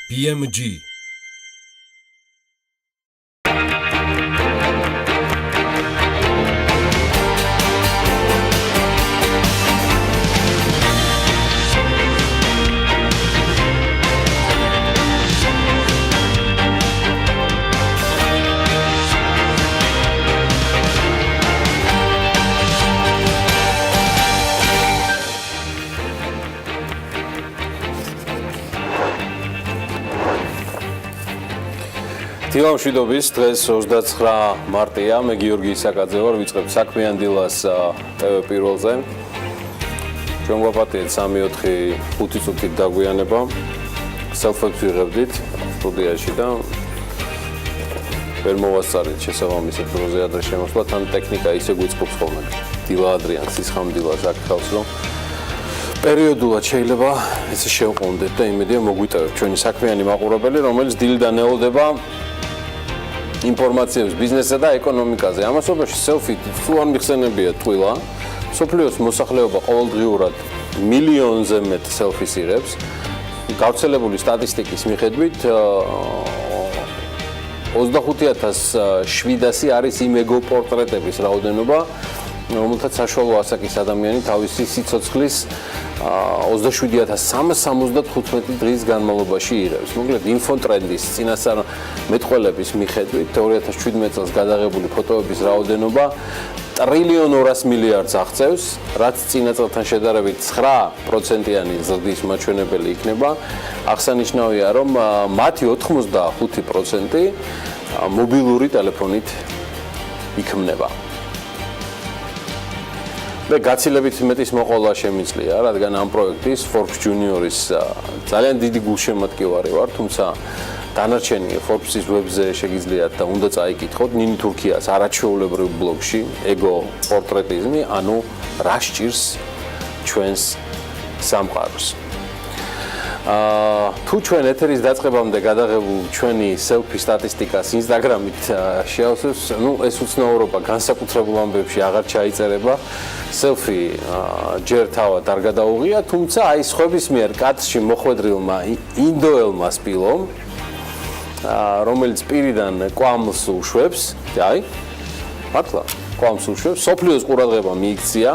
BMG დილა მშვიდობის დღეს 29 მარტია მე გიორგი ისაკაძე ვარ ვიწყებ საქმიან დილას TV პირველზე ჩვენ გვაპატიეთ 3-4 წუთით დაგვიანება სელფებს ვიღებდით სტუდიაში და ვერ მოვასწარეთ შესაბამისად დროზე ადრე შემოსვლა თან ტექნიკა ისე გვიწყობს ხოლმე დილა ადრიანს სისხამდილას აქ ხავს რომ პერიოდულად შეიძლება ესე შევყონდეთ და იმედია მოგვიტევებ ჩვენი საქმიანი მაყურებელი რომელიც დილიდან ელოდება ინფორმაციებს ბიზნესსა და ეკონომიკაზე. ამასობაში სელფი თუ არ მიხსენებია ტყილა, სოფლიოს მოსახლეობა ყოველდღიურად მილიონზე მეტ სელფის იღებს. გავრცელებული სტატისტიკის მიხედვით 25700 არის იმ ეგო პორტრეტების რაოდენობა, რომელთაც საშუალო ასაკის ადამიანი თავისი სიცოცხლის 27375 დღის განმავლობაში იღებს. მოკლედ ინფოტრენდის წინასწარმეტყველების მიხედვით 2017 წელს გადაღებული ფოტოების რაოდენობა ტრილიონ 200 მილიარდს აღწევს, რაც წინა წელთან შედარებით 9%-იანი ზრდის მაჩვენებელი იქნება. აღსანიშნავია, რომ მათი 85% მობილური ტელეფონით იქმნება. მე გაცილებით მეტის მოყოლა შემიძლია, რადგან ამ პროექტის Forbes Junior-ის ძალიან დიდი გულშემატკივარი ვარ, თუმცა დანარჩენი Forbes-ის ვებზე შეგიძლიათ და უნდა წაიკითხოთ ნინი თურქიას არაჩვეულებრივ ბლოგში ეგო პორტრეტიზმი, ანუ რა სჭირს ჩვენს სამყაროს. თუ ჩვენ ეთერის დაწყებამდე გადაღებულ ჩვენი სელფი სტატისტიკას Instagram-ით შეავსებს, ეს უცნაურობა განსაკუთრებულ ამბებში აღარ ჩაიწერება. სელფი ჯერ თავად არ გადაუღია, თუმცა აი სხვების მიერ კადრში მოხვედრილმა ინდოელმა სპილომ, რომელიც პირიდან კვამლს უშვებს, აი, მართლა, კვამლს უშვებს, სოფლიოს ყურადღება მიიქცია.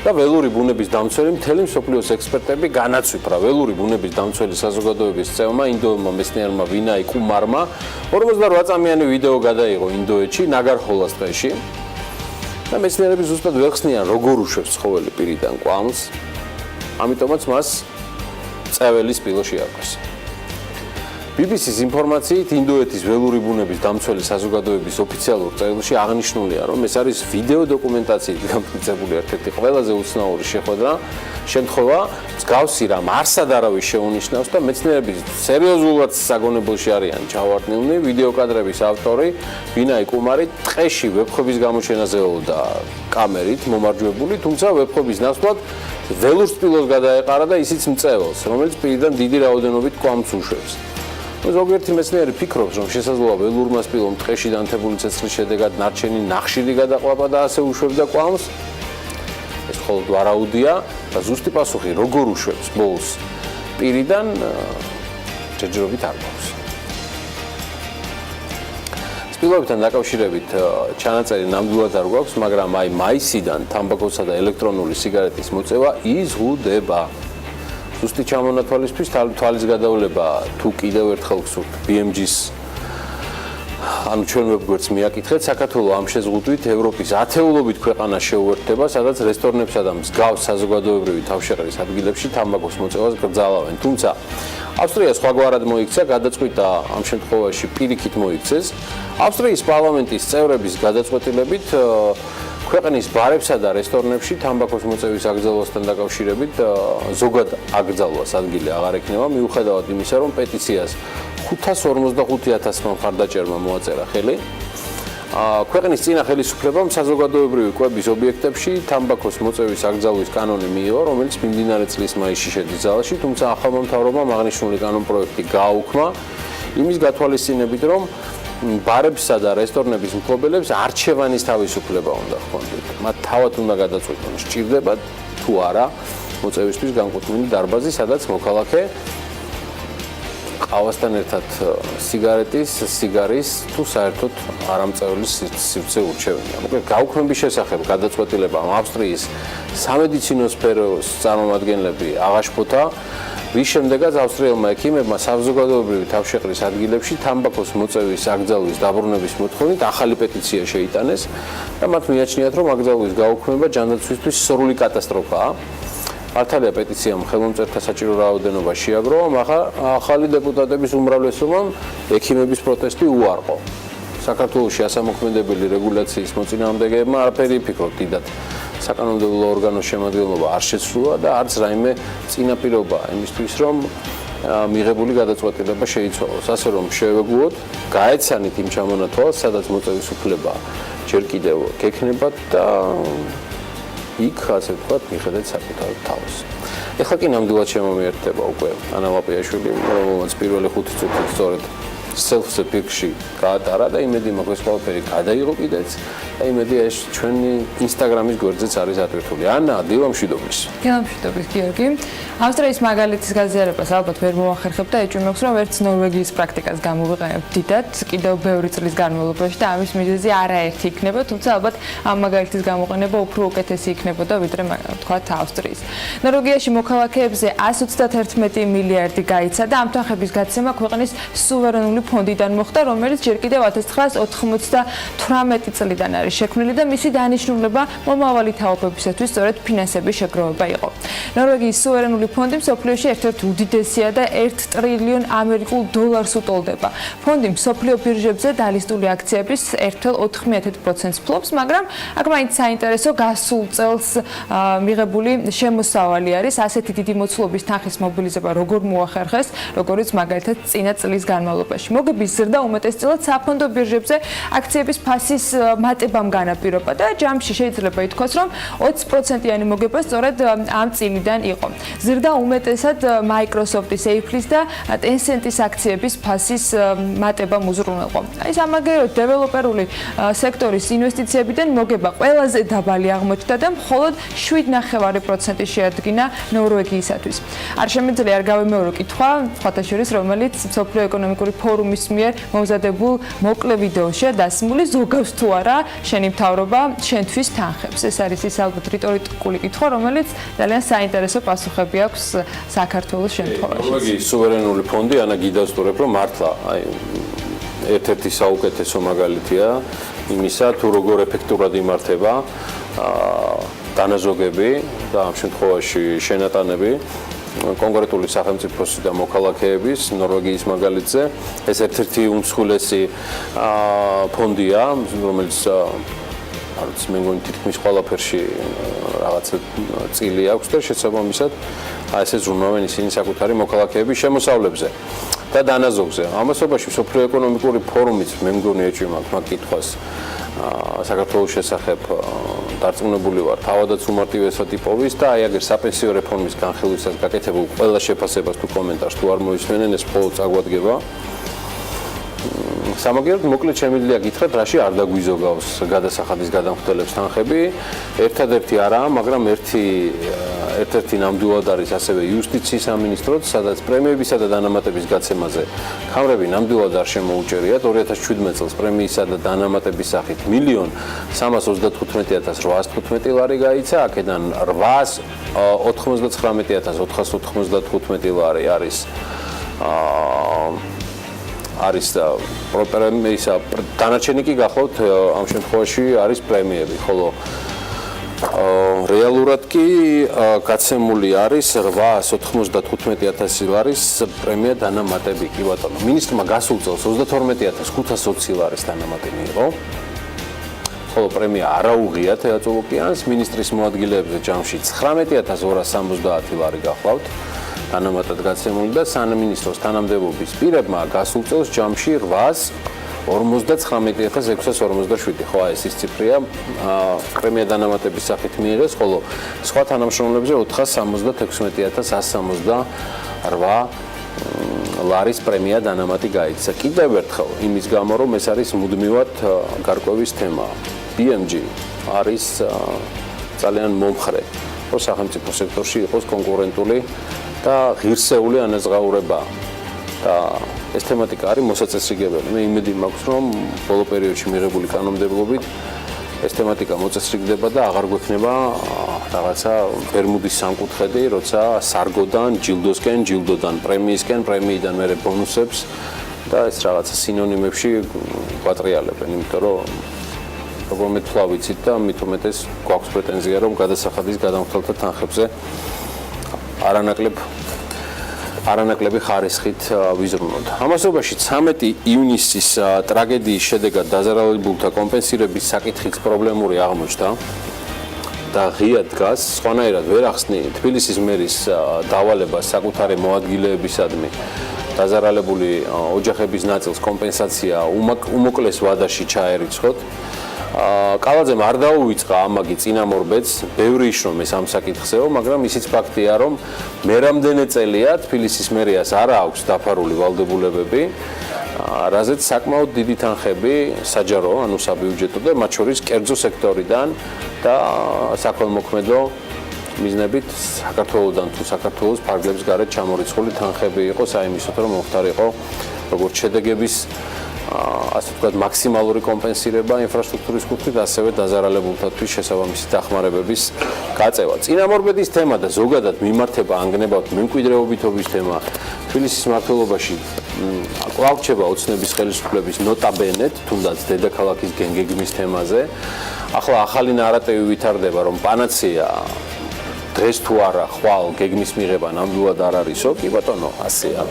და ველური ბუნების დამცველი მთელი მსოფლიოს ექსპერტები განაცვიფრა ველური ბუნების დამცველი საზოგადოების წევრმა ინდოელმა მეცნიერმა ვინაი კუმარმა 48 წამიანი ვიდეო გადაიღო ინდოეთში ნაგარჰოლას ტყეში და მეცნიერები ზუსტად ვერ ხსნიან როგორ უშვებს ცხოველი პირიდან კვამლს ამიტომაც მას წეველი სპილო შეარქვეს BBC-ის ინფორმაციით ინდოეთის ველური ბუნების დამცველი საზოგადოების ოფიციალურ წერილში აღნიშნულია, რომ ეს არის ვიდეო დოკუმენტაციით გამტკიცებული ერთ-ერთი ყველაზე უცნაური შემთხვევა, მსგავსი რამ არსად არავის შეუნიშნავს და მეცნიერები სერიოზულად საგონებელში არიან ჩავარდნილნი. ვიდეო კადრების ავტორი ვინაი კუმარი ტყეში ვებხვების გამოჩენაზე ელოდა კამერით მომარჯვებული, თუმცა ვებხვების ნაცვლად ველურ სპილოს გადაეყარა და ისიც მწეველს, რომელიც პირიდან დიდი რაოდენობით კვამლს უშვებს. ზოგიერთი მეცნიერი ფიქრობს, რომ შესაძლოა ველურმა სპილომ ტყეში დანთებული ცეცხლის შედეგად ნარჩენი ნახშირი გადაყვება და ასე უშვებდა კვამლს. ეს მხოლოდ ვარაუდია და ზუსტი პასუხი როგორ უშვებს ბოლოს პირიდან ჯერჯერობით არ გვაქვს. სპილოებთან დაკავშირებით ჩანაწერი ნამდვილად არ გვაქვს, მაგრამ აი მაისიდან თამბაქოსა და ელექტრონული სიგარეტის მოწევა იზღუდება. ზუსტი ჩამონათვალისთვის თვალის გადავლება თუ კიდევ ერთხელ გსურთ BMG-ს ანუ ჩვენ ვებგვერდს მიაკითხეთ საქართველოს ამ შეზღუდვით ევროპის ათეულობით ქვეყანა შეუერთდება სადაც რესტორნებსა და მსგავს საზოგადოებრივი თავშეყრის ადგილებში თამბაქოს მოწევას გრძალავენ თუმცა ავსტრია სხვაგვარად მოიქცა გადაწყვიტა ამ შემთხვევაში პირიქით მოიქცეს ავსტრიის პარლამენტის წევრების გადაწყვეტილებით ქვეყნის ბარებსა და რესტორნებში თამბაქოს მოწევის აკრძალვასთან დაკავშირებით ზოგად აკრძალვას ადგილი აღარ ექნება მიუხედავად იმისა რომ პეტიციას 555,000 მხარდაჭერმა მოაწერა ხელი ქვეყნის წინა ხელისუფლებამ საზოგადოებრივი კვების ობიექტებში თამბაქოს მოწევის აკრძალვის კანონი მიიღო რომელიც მიმდინარე წლის მაისში შედის ძალაში თუმცა ახალმა მთავრობამ აღნიშნული კანონპროექტი გააუქმა იმის გათვალისწინებით რომ ბარებსა და რესტორნების მფლობელებს არჩევანის თავისუფლება უნდა ჰქონდეთ. მათ თავად უნდა გადაწყვიტონ, სჭირდებათ თუ არა მოწევისთვის განკუთვნილი დარბაზი, სადაც მოქალაქე ყავასთან ერთად სიგარის თუ საერთოდ არამწევრის სივრცე ურჩევია. მოკლედ გაუქმების შესახებ გადაწყვეტილება ავსტრიის სამედიცინო სფეროს წარმომადგენლები აღაშფოთა, რის შემდეგაც ავსტრიელმა ექიმებმა საზოგადოებრივი თავშეყრის ადგილებში თამბაქოს მოწევის აკრძალვის დაბრუნების მოთხოვნით ახალი პეტიცია შეიტანეს და მათ მიაჩნიათ, რომ აკრძალვის გაუქმება ჯანდაცვისთვის სრული კატასტროფაა. მართალია პეტიციამ ხელმომწერთა საჭირო რაოდენობა შეაგროვა, მაგრამ ახალი დეპუტატების უმრავლესობამ ექიმების პროტესტი უარყო. საქართველოში ასამოქმედებელი რეგულაციის მოწინააღმდეგეებმა არაფერი იფიქროთ დიდად. საკანონმდებლო ორგანოს შემადგენლობა არ შეცვლა და არც რაიმე წინაპირობა იმისთვის, რომ მიღებული გადაწყვეტილება შეიცვალოს. ასე რომ შევეგუოთ, გაეცანით იმ ჩამონათვალს, სადაც მოწევის უფლება ჯერ კიდევ გექნებათ და იქ ასე ვთქვათ, მიხედეთ საკუთარ თავს. ეხლა კი ნამდვილად შემომიერთდება უკვე ანა ლაპიაშვილი, რომელმაც პირველი 5 წუთით სწორედ self-ზე პირში გაატარა და იმედი მაქვს ყველაფერი გადაიღო კიდეც და იმედია ეს ჩვენი Instagram-ის გვერდზეც არის ატვირთული. ანა, დილა მშვიდობის. დილა მშვიდობის, გიორგი. ავსტრიის მაგალითის გაზიარებას ალბათ ვერ მოახერხებ და ეჭვი მაქვს, რომ ერთ ნორვეგიის პრაქტიკას გამოვიყენებ დიდად, კიდევ ბევრი წლის განმავლობაში და ამის მიზეზი არაერთი იქნება, თუმცა ალბათ ამ მაგალითის გამოყენება უფრო უკეთესი იქნებოდა, ვიდრე ვთქვათ ავსტრიის. ნორვეგიაში მოქალაქეებზე 131 მილიარდი გაიცა და ამ თანხების გაცემა ქვეყნის სუვერენული ფონდიდან მოხდა, რომელიც ჯერ კიდევ 1998 წლიდან არის შექმნილი და მისი დანიშნულება მომავალი თაობებისათვის სწორედ ფინანსების შეგროვება იყო. ნორვეგიის სუვერენული ფონდი მსოფლიოში ერთ-ერთი უდიდესია და 1 ტრილიონ ამერიკულ დოლარს უტოლდება. ფონდი მსოფლიო ბირჟებზე დალისტული აქციების 1,90%-ს ფლობს, მაგრამ აქ მაინც საინტერესო გასულ წელს მიღებული შემოსავალი არის ასეთი დიდი მოცულობის თანხის მობილიზება როგორ მოახერხეს, როგორიც მაგალითად წინა წლის განმავლობაში. მოგების ზრდა უმეტესწილად საფონდო ბირჟებზე აქციების ფასის მატებამ განაპირობა და ჯამში შეიძლება ითქვას, რომ 20%-იანი მოგება სწორედ ამ წილიდან იყო. ზრდა უმეტესად Microsoft-ის, Apple-ის და Tencent-ის აქციების ფასის მატებამ უზრუნველყო. აი სამაგეროდ დეველოპერული სექტორის ინვესტიციებიდან მოგება ყველაზე დაბალი აღმოჩნდა და მხოლოდ 7.9% შეადგინა ნორვეგიისათვის. არ შემიძლია არ გავიმეორო კითხვა, სხვათაშორის, რომელიც მსოფლიო ეკონომიკური ფორუმის მიერ მომზადებულ მოკლე ვიდეოშია დასმული, ზოგავს თუ არა შენი მთავრობა შენთვის თანხებს. ეს არის ის ალბათ რიტორიკული კითხვა, რომელიც ძალიან საინტერესო პასუხები აქვს საქართველოს შემთხვევაში. ნორვეგიის სუვერენული ფონდი, ანა გიდასტურებ, რომ მართლა აი ერთ-ერთი საუკეთესო მაგალითია იმისა, თუ როგორ ეფექტურად იმართება დანაზოგები და ამ შემთხვევაში შენატანები კონკრეტული სახელმწიფოს და მოქალაქეების ნორვეგიის მაგალითზე. ეს ერთ-ერთი უმსხვილესი ფონდია, რომელიც არც მე მგონი თითქმის ყველაფერში რაღაცა წილი აქვს და შესაბამისად ესე ზრუნავენ ისინი საკუთარი მოქალაქეების შემოსავლებზე და დანაზოგზე. ამასობაში მსოფლიო ეკონომიკური ფორუმიც მე მგონი ეჭვი მაქვს მაგ კითხვას საქართველოს შესახებ დარწმუნებული ვარ, თავადაც უმარტივესად იპოვის და აი აგერ საპენსიო რეფორმის განხილვისას გაკეთებულ ყველა შეფასებას თუ კომენტარს თუ არ მოისმენენ, ეს მხოლოდ წაგვადგება. სამაგეროდ მოკლედ შემიძლია გითხრათ, რაში არ დაგვიზოგავს გადასახადის გადამხდელებს თანხები. ერთადერთი არაა, მაგრამ ერთ-ერთი ნამდვილად არის ასევე იუსტიციის სამინისტროც, სადაც პრემიებისა და დანამატების გაცემაზე ქამრები ნამდვილად არ შემოუჭერიათ. 2017 წელს პრემიისა და დანამატების სახით 1,395,815 ლარი გაიცა, აქედან 899,495 ლარი არის პრემიისა, დანარჩენი კი გახლავთ ამ შემთხვევაში არის პრემიები, ხოლო რეალურად კი გაცემული არის 895,000 ლარის პრემია დანამატები, კი ბატონო. მინისტრმა გასულ წელს 32,520 ლარის დანამატი მიიღო. ხოლო პრემია არაუღია თეატრულ ოკეანს, მინისტრის მოადგილეებზე ჯამში 19,270 ლარი გახლავთ. დანამატად გაცემული და სამინისტროს თანამდებობის პირებმა გასულ წელს ჯამში 859,647. ხო, ეს ის ციფრია, პრემია დანამატების სახით მიიღეს, ხოლო სხვა თანამშრომლებზე 466,168 ლარის პრემია დანამატი გაიცა. კიდევ ერთხელ იმის გამო, რომ ეს არის მუდმივად გარკვევის თემა. BMG არის ძალიან მომხრე, რომ სახელმწიფო სექტორში იყოს კონკურენტული და ღირსეული ანაზღაურება. და ეს თემატიკა არის მოსაწესრიგებელი. მე იმედი მაქვს, რომ ბოლო პერიოდში მიღებული კანონმდებლობით ეს თემატიკა მოწესრიგდება და აღარ გვექნება რაღაცა ბერმუდის სამკუთხედი, როცა სარგოდან, ჯილდოსკენ, ჯილდოდან, პრემიისკენ, პრემიიდან მერე ბონუსებს და ეს რაღაცა სინონიმებში გვატრიალებენ, იმიტომ რომ როგორ მეტყვა ვიცით და მით უმეტეს გვაქვს პრეტენზია, რომ გადასახადის გადამხდელთა თანხებზე არანაკლები ხარისხით ვიზრუნოთ. ამასობაში 13 ივნისის ტრაგედიის შედეგად დაზარალებულთა კომპენსირების საკითხიც პრობლემური აღმოჩნდა და ღია დგას. სხვანაირად ვერ ახსნი თბილისის მერის დავალებას საკუთარი მოადგილეებისადმი დაზარალებული ოჯახების ნაწილს კომპენსაცია უმოკლეს ვადაში ჩაერიცხოთ. კალაძემ არ დაუვიწყა ამაგი წინამორბედს, ბევრი იშრომეს ამ საკითხზეო, მაგრამ ისიც ფაქტია, რომ მე რამდენი წელია თბილისის მერიას არ აქვს დაფარული ვალდებულებები, რაზეც საკმაოდ დიდი თანხები საჯარო, ანუ საბიუჯეტო და მათ შორის კერძო სექტორიდან და საქველმოქმედო მიზნებით საქართველოსთან თუ საქართველოს ფარგლებს გარეთ ჩამორიცხული თანხები იყო საიმისოდ, რომ მოხდარიყო როგორც შედეგების ასე ვთქვათ მაქსიმალური კომპენსირება ინფრასტრუქტურის კუთხით, ასევე დაზარალებულთათვის შესაბამისი დახმარებების გაწევა. წინამორბედის თემა და ზოგადად მიმართება ანგნებავთ მემკვიდრეობითობის თემა თბილისის მმართველობაში კვლავ რჩება ოცნების ხელისუფლების ნოტაბენეთ, თუნდაც დედაქალაქის გეგმის თემაზე. ახლა ახალი ნარატივი ვითარდება, რომ პანაცეა დღეს თუ არა ხვალ გეგმის მიღება ნამდვილად არ არისო, კი ბატონო, ასეა.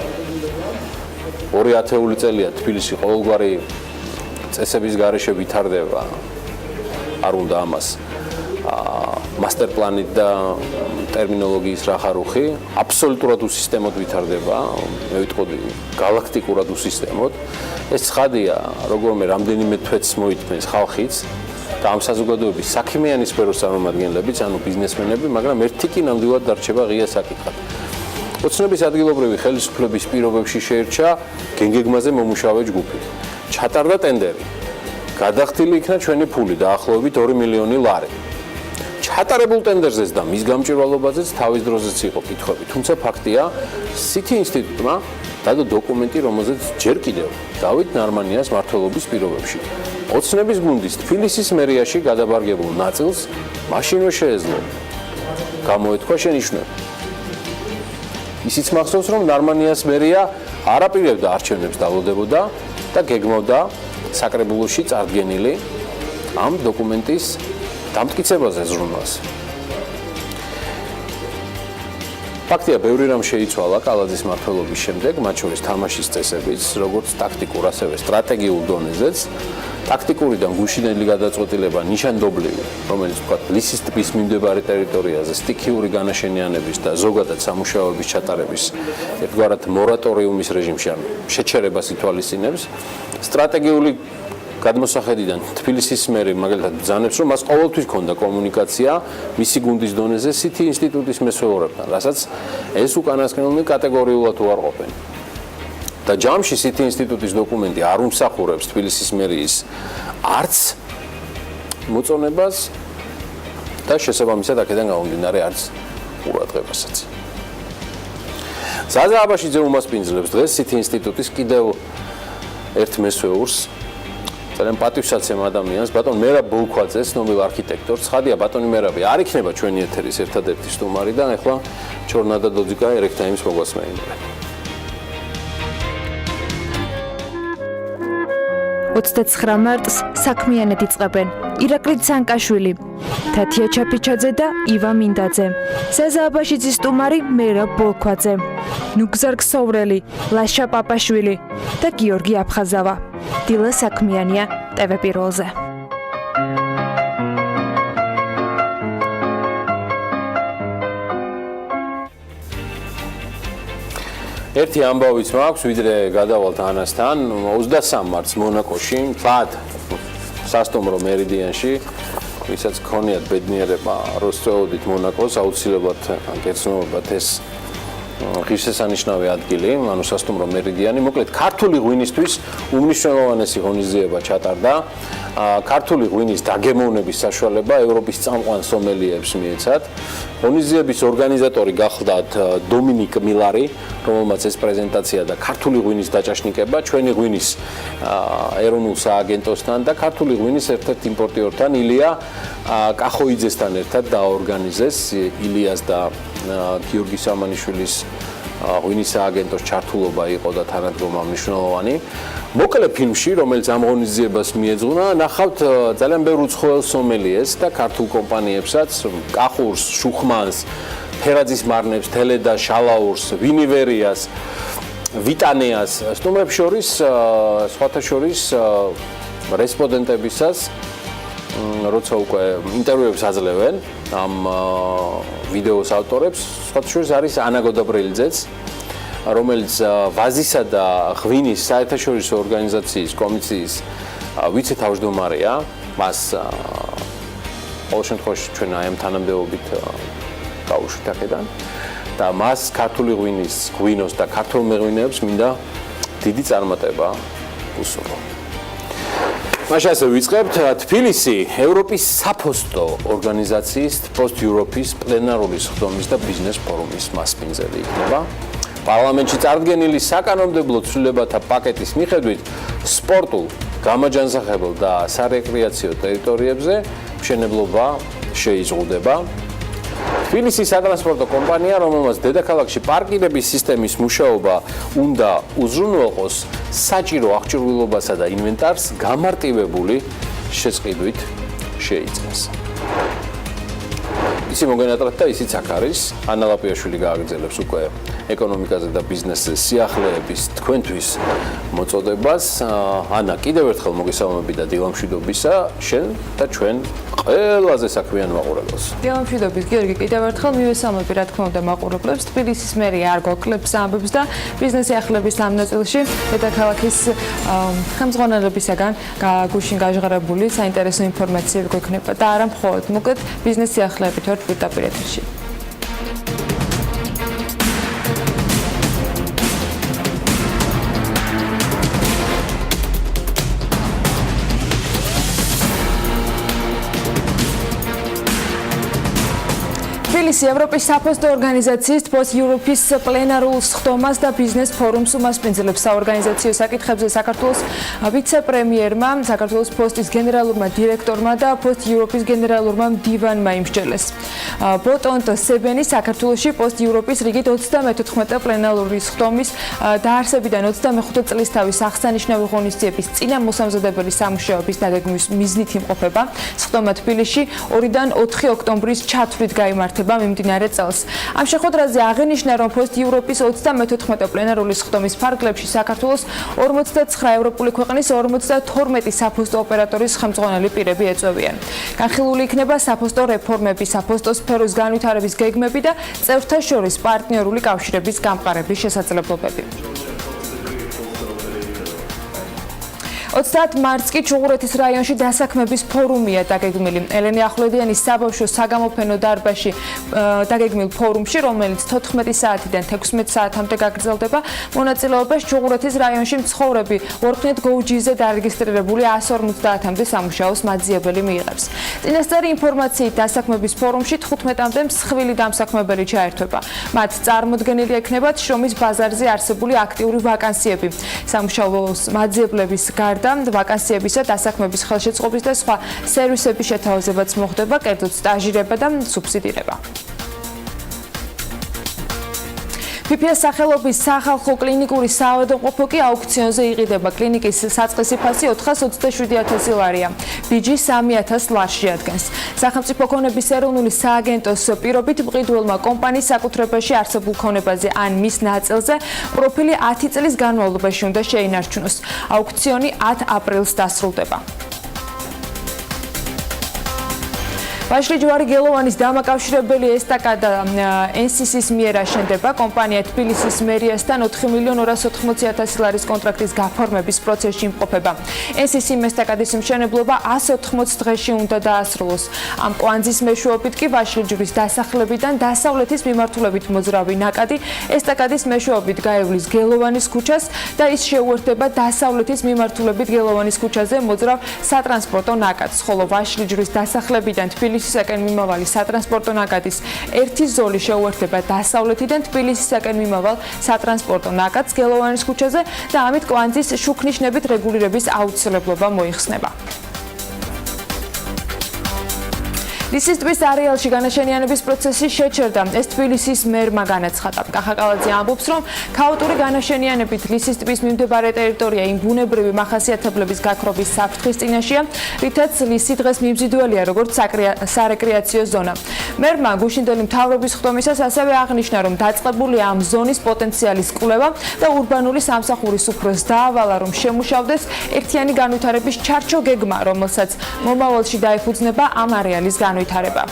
2 ათეული წელია თბილისი ყოველგვარი წესების გარეშე ვითარდება, არ უნდა ამას მასტერპლანით და ტერმინოლოგიის რახარუხი, აბსოლუტურად უსისტემოდ ვითარდება, მე ვიტყოდი galaktikurad უსისტემოდ. ეს ცხადია, როგორმე რამდენიმე თვეც მოითმენს ხალხიც და ამ საზოგადოების საქმიანი სფეროს წარმომადგენლებიც, ანუ ბიზნესმენები, მაგრამ ერთი კი ნამდვილად დარჩება ღია საკითხად. ოცნების ადგილობრივი ხელისუფლების პირობებში შეირჩა გენგეგმაზე მომუშავე ჯგუფი. ჩატარდა ტენდერი. გადახდილი იქნა ჩვენი ფული დაახლოებით 2 მილიონი ლარი. ჩატარებულ ტენდერზეც და მის გამჭვირვალობაზეც თავის დროზეც იყო კითხვები, თუმცა ფაქტია, სითი ინსტიტუტმა დადო დოკუმენტი, რომელზეც ჯერ კიდევ დავით ნარმანიას მმართველობის პირობებში ოცნების გუნდის თბილისის მერიაში გადაბარგებულ ნაწილს მაშინვე შეეძლო. გამოეთქვა შენიშვნები. ისიც მახსოვს, რომ ნარმანიას მერია არ აპირებდა არჩევნებს დალოდებოდა და გეგმავდა საკრებულოში წარდგენილი ამ დოკუმენტის დამტკიცებაზე ზრუნვას. ფაქტია, ბევრი რამ შეიცვალა კალაძის მმართველობის შემდეგ, მათ შორის თამაშის წესებიც, როგორც ტაქტიკურ, ასევე სტრატეგიულ დონეზეც. ტაქტიკურიდან გუშინელი გადაწყვეტილება ნიშანდობლივი, რომელიც ვთქვათ, ლისის ტბის მიმდებარე ტერიტორიაზე სტიქიური განაშენიანების და ზოგადად სამუშაოების ჩატარების ერთგვარად მორატორიუმის რეჟიმში, ანუ შეჩერებას ითვალისწინებს. სტრატეგიული გადმოსახედიდან თბილისის მერი მაგალითად ბრძანებს, რომ მას ყოველთვის ჰქონდა კომუნიკაცია მისი გუნდის დონეზე სითი ინსტიტუტის მესვეურებთან, რასაც ეს უკანასკნელნი კატეგორიულად უარყოფენ. და ჯამში სითი ინსტიტუტის დოკუმენტი არ უმსახურებს თბილისის მერიის არც მოწონებას და შესაბამისად აქედან გამომდინარე არც ყურადღებასაც. ზაზა აბაშიძე უმასპინძლებს დღეს სითი ინსტიტუტის კიდევ ერთ მესვეურს, ძალიან პატივსაცემ ადამიანს, ბატონ მერაბ ბოლქვაძეს, ცნობილ არქიტექტორს. ცხადია, ბატონი მერაბი არ იქნება ჩვენი ეთერის ერთადერთი სტუმარი და ახლა ჩორნა და დოძიკა ერექთაიმის მოგვასმენინებენ. 29 მარტს საქმიანად იწყებენ ირაკლი ცანკაშვილი, თათია ჩაფიჩაძე და ივა მინდაძე, ზაზა აბაშიძის სტუმარი მერაბ ბოლქვაძე, ნუგზარ ქსოვრელი, ლაშა პაპაშვილი და გიორგი აფხაზავა. დილა საქმიანია TV პირველზე. ერთი ამბავიც მაქვს, ვიდრე გადავალთ ანასთან, 23 მარტს მონაკოში, მთლად სასტუმრო მერიდიანში, ვისაც გქონიათ ბედნიერება, რომ სწავლობდით მონაკოს, აუცილებლად გეცნობათ ეს ღირსშესანიშნავი ადგილი, ანუ სასტუმრო მერიდიანი. მოკლედ, ქართული ღვინისთვის უმნიშვნელოვანესი ღონისძიება ჩატარდა. ქართული ღვინის დაგემოვნების საშუალება ევროპის წამყვან სომელიებს მიეცათ. ღონისძიების ორგანიზატორი გახლდათ დომინიკ მილარი, რომელმაც ეს პრეზენტაცია და ქართული ღვინის დაჭაშნიკება ჩვენი ღვინის ეროვნულ სააგენტოსთან და ქართული ღვინის ერთ-ერთ იმპორტიორთან ილია კახოიძესთან ერთად დაორგანიზეს ილიას და გიორგი სამანიშვილის ღვინის სააგენტოს ჩართულობა იყო და თანადგომა მნიშვნელოვანი. მოკლე ფილმში, რომელიც ამ ღონისძიებას მიეძღვნა, ნახავთ ძალიან ბევრ უცხოელ სომელიეს და ქართულ კომპანიებსაც, კახურს, შუხმანს, ფერაძის მარნებს, თელედას, შალაურს, ვინივერიას, ვიტანეას, სტუმრებს შორის, სხვათა შორის რესპონდენტებისას, როცა უკვე ინტერვიუებს აძლევენ ამ ვიდეოს ავტორებს, სხვათა შორის არის ანა გოდაბრელიძეც, რომელიც ვაზისა და ღვინის საერთაშორისო ორგანიზაციის კომისიის ვიცე-თავმჯდომარეა. მას ყოველ შემთხვევაში ჩვენ აი ამ თანამდებობით გავუშვით აქედან და მას ქართული ღვინის ღვინოს და ქართულ მეღვინეებს მინდა დიდი წარმატება უსურვო. მაშინ ასე ვიწყებთ. თბილისი ევროპის საფოსტო ორგანიზაციის პოსტ-ევროპის პლენარული სხდომის და ბიზნეს ფორუმის მასპინძელი იქნება. პარლამენტში წარდგენილი საკანონმდებლო ცვლილებათა პაკეტის მიხედვით სპორტულ, გამაჯანსაღებელ და სარეკრეაციო ტერიტორიებზე მშენებლობა შეიზღუდება. თბილისის სატრანსპორტო კომპანია, რომელმაც დედაქალაქში პარკირების სისტემის მუშაობა უნდა უზრუნველყოს, საჭირო აღჭურვილობასა და ინვენტარს გამარტივებული შეწყდით შეიწეს. ისი მოგენატრათ და ისიც აქ არის. ანა ლაპიაშვილი გააგრძელებს უკვე ეკონომიკაზე და ბიზნესზე სიახლეების თქვენთვის მოწოდებას. ანა, კიდევ ერთხელ მოგესალმები და დილა მშვიდობისა შენ და ჩვენ ყველაზე საქმიან მაყურებელს. დილა მშვიდობის, გიორგი, კიდევ ერთხელ მივესალმები, რა თქმა უნდა, მაყურებლებს. თბილისის მერია არ გვაკლებს ამბებს და ბიზნეს სიახლეების ამ ნაწილში დედაქალაქის ხელმძღვანელებისაგან გუშინ გაჟღერებული საინტერესო ინფორმაციები გვექნება და არა მხოლოდ მოკლედ ბიზნეს სიახლეებით ვართ პირდაპირ ეთერში. თბილისი ევროპის საფოსტო ორგანიზაციის პოსტ-ევროპის პლენარულ სხდომას და ბიზნეს ფორუმს უმასპინძლებს. საორგანიზაციო საკითხებზე საქართველოს ვიცე-პრემიერმა, საქართველოს პოსტის გენერალურმა დირექტორმა და პოსტ-ევროპის გენერალურმა მდივანმა იმსჯელეს. ბოტონტ სებენი საქართველოში პოსტ-ევროპის რიგით 34 პლენარული სხდომის დაარსებიდან 25 წლის თავის აღსანიშნავი ღონისძიების წინა მოსამზადებელი სამუშაოების დაგეგმვის მიზნით იმყოფება. სხდომა თბილისში 2-დან 4 ოქტომბრის ჩათვლით გაიმართება მიმდინარე წელს. ამ შეხვედრაზე აღინიშნა, რომ პოსტ-ევროპის 34 პლენარული სხდომის ფარგლებში საქართველოს 49 ევროპული ქვეყნის 52 საფოსტო ოპერატორის ხელმძღვანელი პირები ეწვევიან. განხილული იქნება საფოსტო რეფორმები, საფოსტო სფეროს განვითარების გეგმები და წევრთა შორის პარტნიორული კავშირების გამყარების შესაძლებლობები. 30 მარტს კი ჩუღურეთის რაიონში დასაქმების ფორუმია დაგეგმილი. ელენე ახვლედიანის საბავშვო საგამოფენო დარბაზში დაგეგმილ ფორუმში, რომელიც 14 საათიდან 16 საათამდე გაგრძელდება, მონაწილეობას ჩუღურეთის რაიონში მცხოვრები ორქნეთ გოუჯიზე დარეგისტრირებული 150-მდე სამუშაოს მაძიებელი მიიღებს. წინასწარი ინფორმაციით დასაქმების ფორუმში 15-მდე მსხვილი დამსაქმებელი ჩაერთვება. მათ წარმოდგენილი ექნებათ შრომის ბაზარზე არსებული აქტიური ვაკანსიები. სამუშაოს მაძიებლების გარდა ვაკანსიებისა, დასაქმების ხელშეწყობის და სხვა სერვისების შეთავაზებაც მოხდება, კერძოდ სტაჟირება და სუბსიდირება. ფიფიას სახელობის სახალხო კლინიკური საავადმყოფო კი აუქციონზე იყიდება. კლინიკის საწყისი ფასი 427,000 ლარია. ბიჯი 3,000 ლარში ადგენს. სახელმწიფო ქონების ეროვნული სააგენტოს პირობით მყიდველმა კომპანიის საკუთრებაში არსებულ ქონებაზე ან მის ნაწილზე პროფილი 10 წლის განმავლობაში უნდა შეინარჩუნოს. აუქციონი 10 აპრილს დასრულდება. ვაშლი ჯვარი გელოვანის დამაკავშირებელი ესტაკადა NCC-ის მიერ აშენდება. კომპანია თბილისის მერიასთან 4,280,000 ლარის კონტრაქტის გაფორმების პროცესში იმყოფება. NCC ესტაკადის მშენებლობა 180 დღეში უნდა დაასრულოს. ამ კვანძის მეშვეობით კი ვაშლი ჯვრის დასახლებიდან დასავლეთის მიმართულებით მოძრავი ნაკადი ესტაკადის მეშვეობით გაივლის გელოვანის ქუჩას და ის შეუერთდება დასავლეთის მიმართულებით გელოვანის ქუჩაზე მოძრავ სატრანსპორტო ნაკადს, ხოლო ვაშლი ჯვრის დასახლებიდან თბილისის თბილისისაკენ მიმავალი სატრანსპორტო ნაკადის ერთი ზოლი შეუერთდება დასავლეთიდან თბილისისაკენ მიმავალ სატრანსპორტო ნაკადს გელოვანის ქუჩაზე და ამით კვანძის შუქნიშნებით რეგულირების აუცილებლობა მოიხსნება. ლისის ტბის არეალში განაშენიანების პროცესი შეჩერდა. ეს თბილისის მერმა განაცხადა. კახაკალაძე ამბობს, რომ ქაოტური განაშენიანებით ლისის ტბის მიმდებარე ტერიტორია იმ ბუნებრივი მახასიათებლების გაქრობის საფრთხის წინაშეა, რითაც ლისი დღეს მიმზიდველია როგორც სარეკრეაციო ზონა. მერმა გუშინდელი მთავრობის ხდომისას ასევე აღნიშნა, რომ დაწყებულია ამ ზონის პოტენციალის კვლევა და ურბანული სამსახურის უფროს დაავალა, რომ შემუშავდეს ერთიანი განვითარების ჩარჩო გეგმა, რომელსაც მომავალში დაეფუძნება ამ არეალის განვითარება.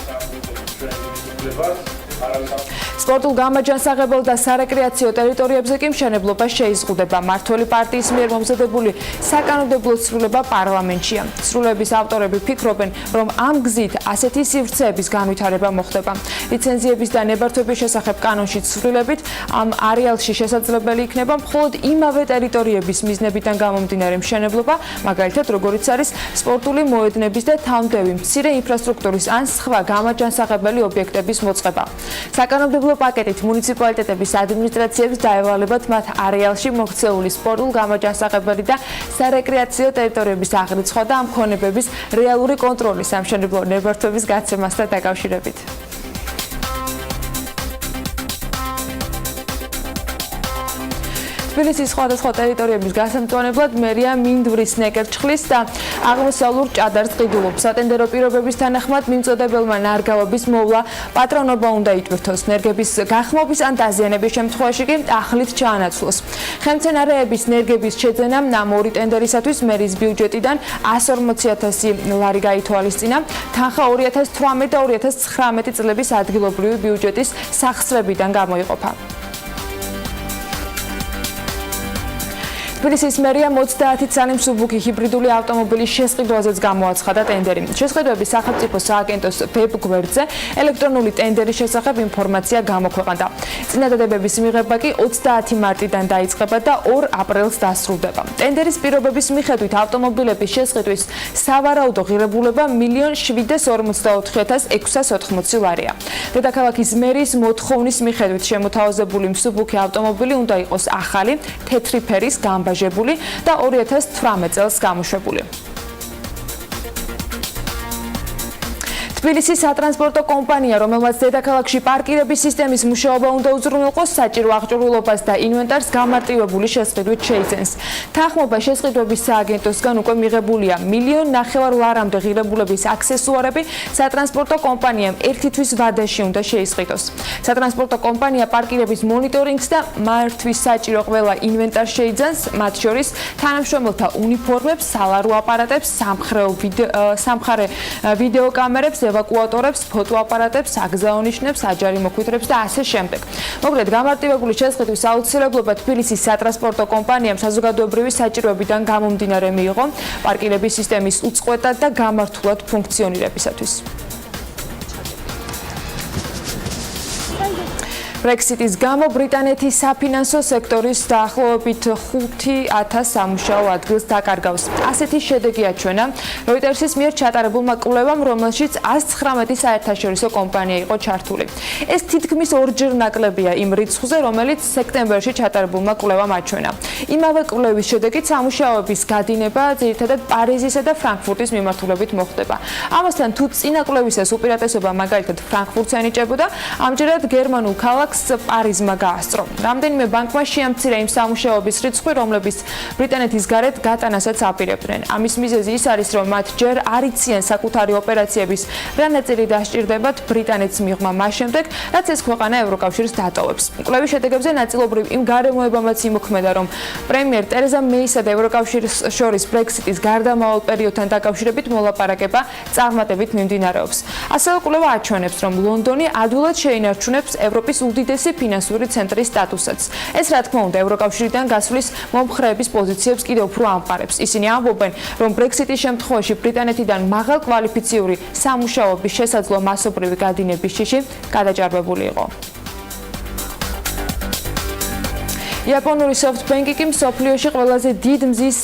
სპორტულ გამაჯანსაღებელ და სარეკრეაციო ტერიტორიებზე კი მშენებლობა შეიზღუდება. მმართველი პარტიის მიერ მომზადებული საკანონმდებლო ცვლილება პარლამენტშია. ცვლილების ავტორები ფიქრობენ, რომ ამ გზით ასეთი სივრცეების განვითარება მოხდება. ლიცენზიების და ნებართვების შესახებ კანონში ცვლილებით ამ არეალში შესაძლებელი იქნება მხოლოდ იმავე ტერიტორიების მიზნებიდან გამომდინარე მშენებლობა, მაგალითად, როგორიც არის სპორტული მოედნების და თანმდევი მცირე ინფრასტრუქტურის ან სხვა გამაჯანსაღებელი ობიექტების მოწყება. საკანონმდებლო პაკეტით მუნიციპალიტეტების ადმინისტრაციებს დაევალებათ მათ არეალში მოქცეული სპორტულ გამაჯანსაღებელი და სარეკრეაციო ტერიტორიების აღრიცხვა და ამ ქონებების რეალური კონტროლის სამშენებლო ნებართვების გაცემასთან დაკავშირებით. თბილისის სხვადასხვა ტერიტორიების გასამწვანებლად მერია მინდვრის ნეკერჩხლის და აღმოსავლურ ჭადარს ყიდულობს. სატენდერო პირობების თანახმად მიმწოდებელმა ნარგავების მოვლა პატრონობა უნდა იტვირთოს. ნერგების გახმობის ან დაზიანების შემთხვევაში კი ახლით ჩაანაცვლოს. ხელმძენარეების ნერგების შეძენამ ამ ორი ტენდერისათვის მერის ბიუჯეტიდან 140,000 ლარი გაითვალისწინა. თანხა 2018 და 2019 წლების ადგილობრივი ბიუჯეტის სახსრებიდან გამოიყოფა. თბილისის მერიამ 30 წალი მსუბუქი ჰიბრიდული ავტომობილის შესყიდვაზეც გამოაცხადა ტენდერი. შესყიდვების სახელმწიფო სააგენტოს ვებ გვერდზე ელექტრონული ტენდერის შესახებ ინფორმაცია გამოქვეყნდა. წინადადებების მიღება კი 30 მარტიდან დაიწყება და 2 აპრილს დასრულდება. ტენდერის პირობების მიხედვით ავტომობილების შესყიდვის სავარაუდო ღირებულება 1,744,680 ლარია. დედაქალაქის მერის მოთხოვნის მიხედვით შემოთავაზებული მსუბუქი ავტომობილი უნდა იყოს ახალი, თეთრი ფერის და 2018 წელს გამოშვებული. თბილისის სატრანსპორტო კომპანია, რომელმაც დედაქალაქში პარკირების სისტემის მუშაობა უნდა უზრუნველყოს, საჭირო აღჭურვილობას და ინვენტარს გამარტივებული შესყიდვით შეიძენს. თანხმობა შესყიდვების სააგენტოსგან უკვე მიღებულია. 1,5 ლარამდე ღირებულების აქსესუარები სატრანსპორტო კომპანიამ ერთი თვის ვადაში უნდა შეისყიდოს. სატრანსპორტო კომპანია პარკირების მონიტორინგს და მართვის საჭირო ყველა ინვენტარს შეიძენს, მათ შორის თანამშრომელთა უნიფორმებს, სალარო აპარატებს, სამხარე ვიდეო კამერებს, ევაკუატორებს, ფოტოაპარატებს, აგზაონიშნებს, აჯარი მოქვითრებს და ასე შემდეგ. მოკლედ, გამარტივებული შესყიდვის აუცილებლობა თბილისის სატრანსპორტო კომპანიამ საზოგადოებრივი საჭიროებიდან გამომდინარე მიიღო პარკირების სისტემის უწყვეტად და გამართულად ფუნქციონირებისათვის. ბრექსიტის გამო ბრიტანეთის საფინანსო სექტორის დაახლოებით 5,000 სამუშაო ადგილს დაკარგავს. ასეთი შედეგი აჩვენა როიტერსის მიერ ჩატარებულმა კვლევამ, რომელშიც 119 საერთაშორისო კომპანია იყო ჩართული. ეს თითქმის ორჯერ ნაკლებია იმ რიცხვზე, რომელიც სექტემბერში ჩატარებულმა კვლევამ აჩვენა. იმავე კვლევის შედეგით სამუშაოების გადინება ძირითადად პარიზისა და ფრანკფურტის მიმართულებით მოხდება. ამასთან თუ წინა კვლევისას უპირატესობა მაგალითად ფრანკფურტს ენიჭებოდა, ამჯერად გერმანულ ქალაქ პარიზმა გაასწრო. რამდენიმე ბანკმა შეამცირა იმ სამუშაოების რიცხვი, რომლებიც ბრიტანეთის გარეთ გატანასაც აპირებდნენ. ამის მიზეზი ის არის, რომ მათ ჯერ არ იციან საკუთარი ოპერაციების რა ნაწილი დასჭირდებათ ბრიტანეთს მიღმა მას შემდეგ, რაც ეს ქვეყანა ევროკავშირს დატოვებს. კვლევის შედეგებზე ნაწილობრივ იმ გარემოებამაც იმოქმედა, რომ პრემიერ ტერეზა მეისა და ევროკავშირის შორის ბრექსიტის გარდამავალ პერიოდთან დაკავშირებით მოლაპარაკება წარმატებით მიმდინარეობს. ასევე კვლევა აჩვენებს, რომ ლონდონი ადვილად შეინარჩუნებს ევროპის უდიდესი ფინანსური ცენტრის სტატუსსაც. ეს რა თქმა უნდა ევროკავშირიდან გასვლის მომხრეების პოზიციებს კიდევ უფრო ამყარებს. ისინი ამბობენ, რომ ბრექსიტის შემთხვევაში ბრიტანეთიდან მაღალკვალიფიციური სამუშაოების შესაძლო მასობრივი გადინების შიში გადაჭარბებული იყო. იაპონური SoftBank-ი კი მსოფლიოში ყველაზე დიდ მზის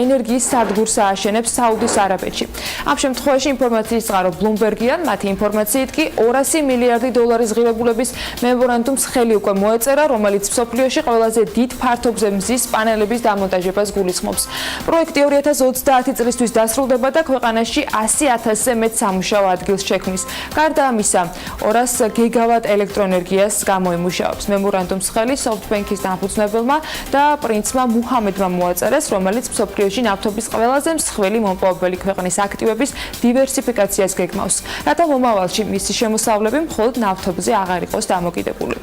ენერგიის სადგურს ააშენებს საუდის არაბეთში. ამ შემთხვევაში ინფორმაციის წყარო Bloomberg-იან, მათი ინფორმაციით კი $200 მილიარდი ღირებულების მემორანდუმს ხელი უკვე მოეწერა, რომელიც მსოფლიოში ყველაზე დიდ ფართობზე მზის პანელების დამონტაჟებას გულისხმობს. პროექტი 2030 წლისთვის დასრულდება და ქვეყანაში 100,000-ზე მეტ სამუშაო ადგილს შექმნის. გარდა ამისა, 200 გიგავატ ელექტროენერგიას გამოიმუშავებს. მემორანდუმს ხელი SoftBank-ის დამფუძნებელმა და პრინცმა მუჰამედმა მოაწერეს, რომელიც მსოფლიოში ნავთობის ყველაზე მსხვილი მომპოვებელი ქვეყნის აქტივების დივერსიფიკაციას გეგმავს. რათა მომავალში მისი შემოსავლები მხოლოდ ნავთობზე აღარ იყოს დამოკიდებული.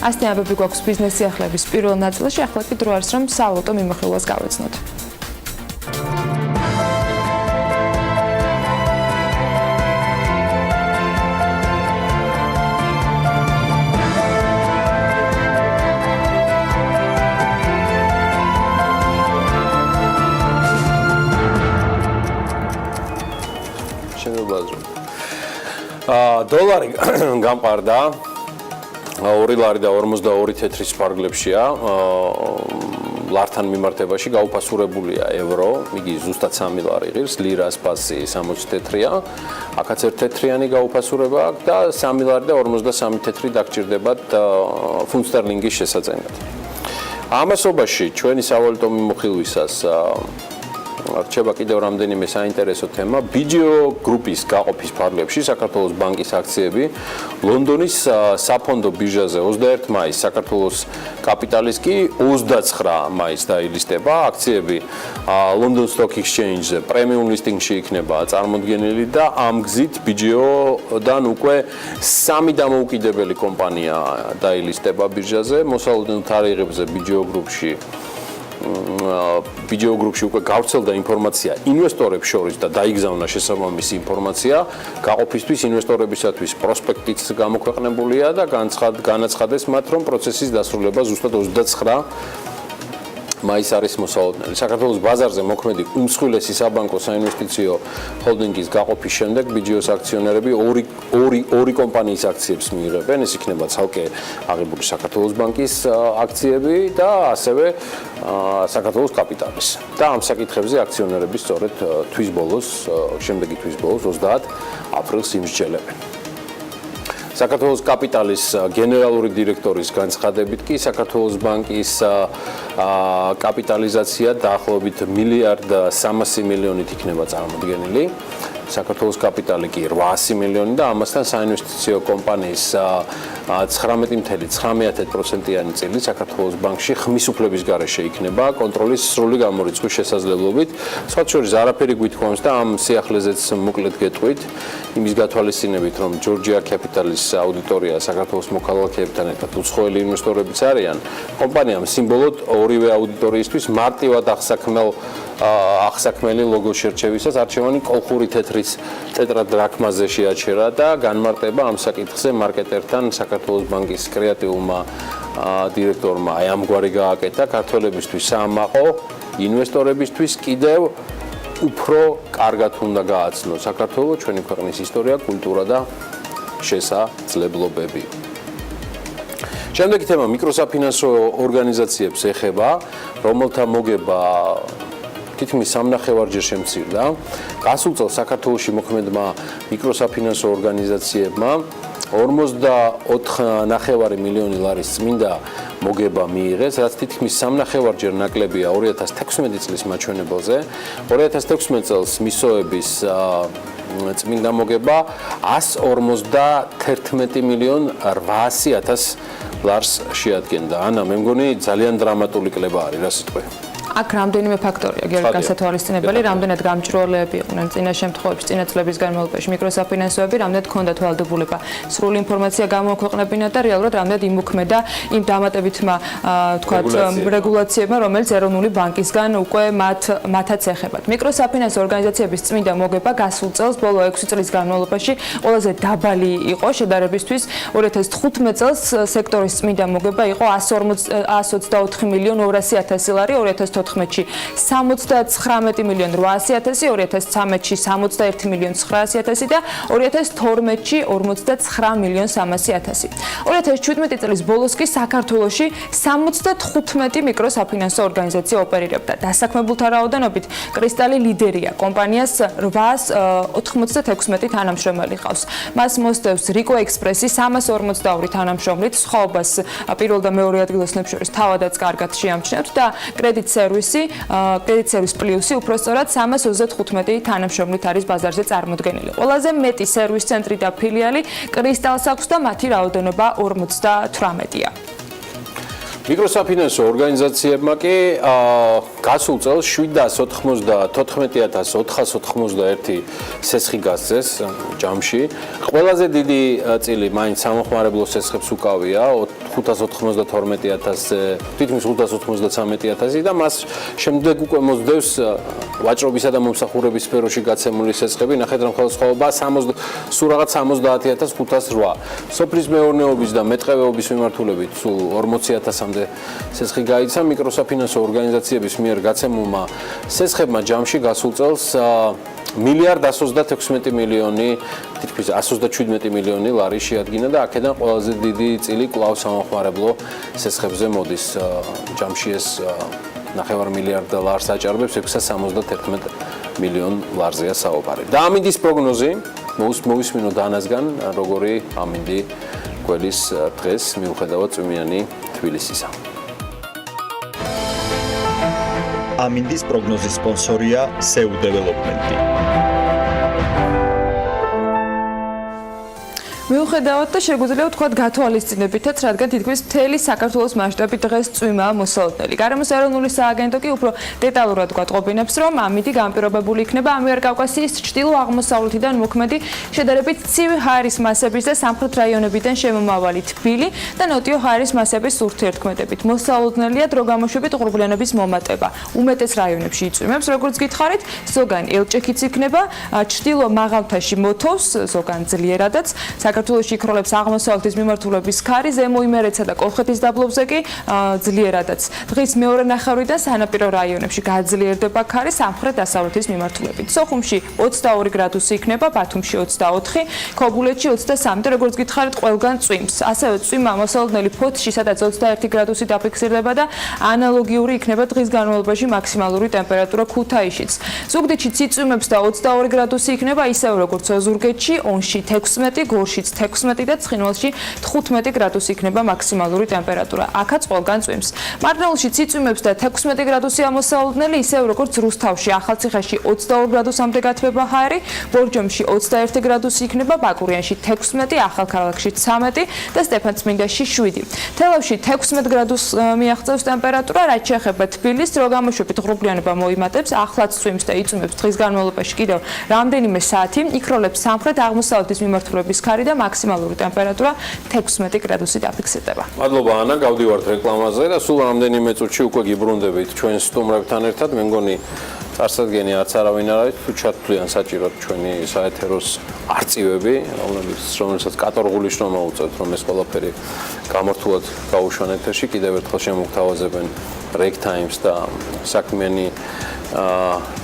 ასეთი ამბები გვაქვს ბიზნეს სიახლეების პირველ ნაწილში, ახლა კი დრო არის რომ საავტო მიმოხილვას გავეცნოთ. დოლარი გამყარდა 2 ლარი და 42 თეთრის ფარგლებშია. ლართან მიმართებაში გაუფასურებულია ევრო, იგი ზუსტად 3 ლარი ღირს, ლირას ფასი 60 თეთრია. აქაც 1 თეთრიანი გაუფასურება აქვს და 3 ლარი და 53 თეთრი დაგჭირდებათ ფუნტ სტერლინგის შესაძენად. ამასობაში ჩვენი სავალუტო მიმოხილვისას რჩება კიდევ რამდენიმე საინტერესო თემა. BGO გრუპის გაყოფის ფარგლებში საქართველოს ბანკის აქციები ლონდონის საფონდო ბირჟაზე 21 მაისს, საქართველოს კაპიტალის კი 29 მაისს დაილისტება. აქციები London Stock Exchange-ზე პრემიუმ ლისტინგში იქნება წარმოდგენილი და ამ გზით BGO-დან უკვე 3 დამოუკიდებელი კომპანია დაილისტება ბირჟაზე. მოსალოდნელ თარიღებზე BGO გრუპში უკვე გავრცელდა ინფორმაცია ინვესტორებს შორის და დაიგზავნა შესაბამისი ინფორმაცია. გაყოფისთვის ინვესტორებისათვის პროსპექტიც გამოქვეყნებულია და განაცხადეს მათ, რომ პროცესის დასრულება ზუსტად 29 მაისს არის მოსალოდნელი. საქართველოს ბაზარზე მოქმედი უმსხვილესი საბანკო საინვესტიციო ჰოლდინგის გაყოფის შემდეგ BGO-ს აქციონერები ორი კომპანიის აქციებს მიიღებენ. ეს იქნება ცალკე აღებული საქართველოს ბანკის აქციები და ასევე საქართველოს კაპიტალის. და ამ საკითხებზე აქციონერები სწორედ შემდეგი თვის ბოლოს 30 აპრილს იმსჯელებენ. საქართველოს კაპიტალის გენერალური დირექტორის განცხადებით კი საქართველოს ბანკის კაპიტალიზაცია დაახლოებით 1,3 მილიარდით იქნება წარმოდგენილი. საქართველოს კაპიტალი კი 800 მილიონი და ამასთან საინვესტიციო კომპანიის 19.9%-იანი წილი საქართველოს ბანკში ხმის უფლების გარეშე იქნება კონტროლის სრული გამორიცხვის შესაძლებლობით. სხვა შორის არაფერი გვითხოვს და ამ სიახლეზეც მოკლედ გეტყვით იმის გათვალისწინებით, რომ ჯორჯია კაპიტალის აუდიტორია საქართველოს მოქალაქეებთან ერთად უცხოელი ინვესტორებიც არიან. კომპანიამ სიმბოლოდ ორივე აუდიტორიისთვის მარტივად აღსაქმელი ლოგოს შერჩევისას არჩევანი კოლხური თეთრის ტეტრადრაქმაზე შეაჩერა და განმარტება ამ საკითხზე მარკეტერთან საქართველოს ბანკის კრეატიულმა დირექტორმა ამგვარი გააკეთა. ქართველებისთვის საამაყო, ინვესტორებისთვის კიდევ უფრო კარგად უნდა გააცნოს საქართველოს, ჩვენი ქვეყნის ისტორია, კულტურა და შესაძლებლობები. შემდეგი თემა მიკროსაფინანსო ორგანიზაციებს ეხება, რომელთა მოგება თითქმის 3.5-ჯერ შემცირდა. გასულ წელს საქართველოში მოქმედმა მიკროსაფინანსო ორგანიზაციებმა 44.5 მილიონი ლარის წმინდა მოგება მიიღეს, რაც თითქმის 3.5-ჯერ ნაკლებია 2016 წლის მაჩვენებელზე. 2016 წელს მისოების წმინდა მოგება 151 მილიონ 800.000 ლარს შეადგენდა. ანა, მე მგონი ძალიან დრამატული კლება არის, რა სიტყვი. აქ რამდენიმე ფაქტორია გერგ გასათვალისწინებელი, რამდენად გამჭრივალეები იყვნენ წინა შემთხვევებში, წინა წლების განმავლობაში მიკროსაფინანსოები, რამდენად ჰქონდათ ვალდებულება სრული ინფორმაცია გამოქვეყნებინა და რეალურად რამდენად იმოქმედა იმ დამატებითმა რეგულაციებმა, რომელიც ეროვნული ბანკისგან უკვე მათაც ეხებათ. მიკროსაფინანსო ორგანიზაციების წმინდა მოგება გასულ წელს ბოლო 6 წლის განმავლობაში ყველაზე დაბალი იყო შედარებისთვის. 2015 წელს სექტორის წმინდა მოგება იყო 124 მილიონ 200.000 ლარი, 2014 2014-ში 79 მილიონ 800.000, 2013-ში 61 მილიონ 900.000 და 2012-ში 49 მილიონ 300.000. 2017 წლის ბოლოს კი საქართველოში 75 მიკროსაფინანსო ორგანიზაცია ოპერირებდა. დასაქმებულთა რაოდენობით კრისტალი ლიდერია. კომპანიას 896 თანამშრომელი ყავს. მას მოსდევს რიკო ექსპრესი 342 თანამშრომლით, სხვაობას პირველ და მეორე ადგილოსნებს შორის თავადაც კარგად შეამჩნევთ და კრედიტ სერვისი პლუსი უпростоრად 335 თანამშრომლით არის ბაზარზე წარმოდგენილი. ყველაზე მეტი სერვის ცენტრი და ფილიალი კრისტალს აქვს და მათი რაოდენობა 58-ია. მიკროსაფინანსო ორგანიზაციებმა კი გასულ წელს 794,491 სესხი გასცეს ჯამში. ყველაზე დიდი წილი მაინც სამხმარებლო სესხებს უკავია 592,000-ზე, თითქმის 593,000 და მას შემდეგ უკვე მოსდევს ვაჭრობისა და მომსახურების სფეროში გაცემული სესხები. ნახეთ რომ ხოლმე სხვაობა სულ რაღაც 70,508. სოფლის მეურნეობის და მეტყევეობის მიმართულებით სულ 40,000-მდე სესხი გაიცა. მიკროსაფინანსო ორგანიზაციების მიერ გაცემულმა სესხებმა ჯამში გასულ წელს $1.136 მილიონი, თითქმის 127 მილიონი ლარი შეადგინა და აქედან ყველაზე დიდი წილი კვლავ სამხმარებლო სესხებზე მოდის. ჯამში ეს $9 მილიარდ აჭარბებს 671 მილიონ ლარზეა საუბარი. და ამინდის პროგნოზი მოვისმინოთ დანასგან, როგორი ამინდი გველის დღეს მიუხედავად წვიმიანი თბილისისა. ამინდის პროგნოზის სპონსორია SEU Development. მიუხედავად და შეგვიძლია ვთქვათ გათვალისწინებითაც, რადგან თითქმის მთელი საქართველოს მასშტაბით დღეს წვიმაა მოსალოდნელი. გარემოს ეროვნული სააგენტო კი უფრო დეტალურად გვატყობინებს, რომ ამინდი განპირობებული იქნება ამიერკავკასიის ჩრდილო-აღმოსავლეთიდან მოქმედი შედარებით ცივი ჰაერის მასების და სამხრეთ რაიონებიდან შემომავალი თბილი და ნოტიო ჰაერის მასების ურთიერთქმედებით. მოსალოდნელია დრო გამოშვებით ღრუბლიანობის მომატება. უმეტეს რაიონებში იწვიმებს, როგორც გითხარით, ზოგან ელჭექიც იქნება, ჩრდილო მაღალმთაში მოთოვს, ზოგან ძლიერადაც. საქართველოში იქროლებს აღმოსავლეთის მიმართულების ქარი, ზემო იმერეთსა და კოლხეთის დაბლობზე კი ძლიერადაც. დღის მეორე ნახევრიდან სანაპირო რაიონებში გაძლიერდება ქარი სამხრეთ-დასავლეთის მიმართულებით. სოხუმში 22 გრადუსი იქნება, ბათუმში 24, ქობულეთში 23 და როგორც გითხარით, ყველგან წვიმს. ასევე წვიმა მოსალოდნელი ფოთში, სადაც 21 გრადუსი დაფიქსირდება და ანალოგიური იქნება დღის განმავლობაში მაქსიმალური ტემპერატურა ქუთაისშიც. ზუგდიდში წიწვიმებს და 22 გრადუსი იქნება, ისევე როგორც ოზურგეთში, ონში 16, გორშიც 16 და ცხინვალში 15 გრადუსი იქნება მაქსიმალური ტემპერატურა. აქაც ყველგან წვიმს. მარნეულში წიწვიმებს და 16 გრადუსია მოსალოდნელი, ისევე როგორც რუსთავში, ახალციხეში 22 გრადუსამდე გათბება ჰაერი, ბორჯომში 21 გრადუსი იქნება, ბაკურიანში 16, ახალქალაქში 13 და სტეფანწმინდაში 7. თელავში 16 გრადუსს მიაღწევს ტემპერატურა, რაც შეეხება თბილისს, დრო გამოშვებით ღრუბლიანობა მოიმატებს, ახლაც წვიმს და იწვიმებს დღის განმავლობაში კიდევ რამდენიმე საათი, იქროლებს სამხრეთ-აღმოსავლეთის მიმართულების ქარი და მაქსიმალური ტემპერატურა 16 გრადუსი დაფიქსირდება. მადლობა ანა, გავდივართ რეკლამაზე და სულ რამდენიმე წუთში უკვე გიბრუნდებით ჩვენ სტუმრებთან ერთად. მე მგონი წარსადგენი არც არავინ არ არის, თუ ჩათვლიან საჭიროდ ჩვენი საეთეროს არწივები, რომელსაც კატორღული შრომა უწევთ, რომ ეს ყველაფერი გამართულად გაუშვან ეთერში. კიდევ ერთხელ შემოგთავაზებენ Break Times და საქმიანი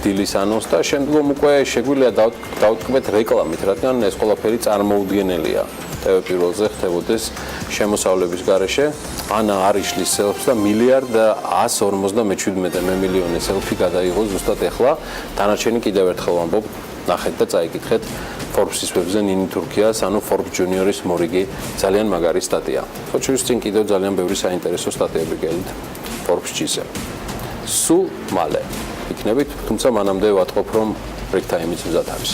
დილის ანონს და შემდგომ უკვე შეგვიძლია დავტკბეთ რეკლამით, რადგან ეს ყველაფერი წარმოუდგენელია. TV პირველზე ხდებოდეს შემოსავლების გარეშე. ანა არიშლის სელფს და $1.157 მილიონი სელფი გადაიღო ზუსტად ეხლა. დანარჩენი კიდევ ერთხელ ვამბობ, ნახეთ და წაიკითხეთ Forbes-ის ვებზე ნინი თურქიას, ანუ Forbes Junior-ის მორიგი ძალიან მაგარი სტატია. ხოჩურის წინ კიდევ ძალიან ბევრი საინტერესო სტატიები გელით Forbes-ში. სულ მალე იქნებით, თუმცა მანამდე ვატყობ, რომ Break Time-იც მზად არის.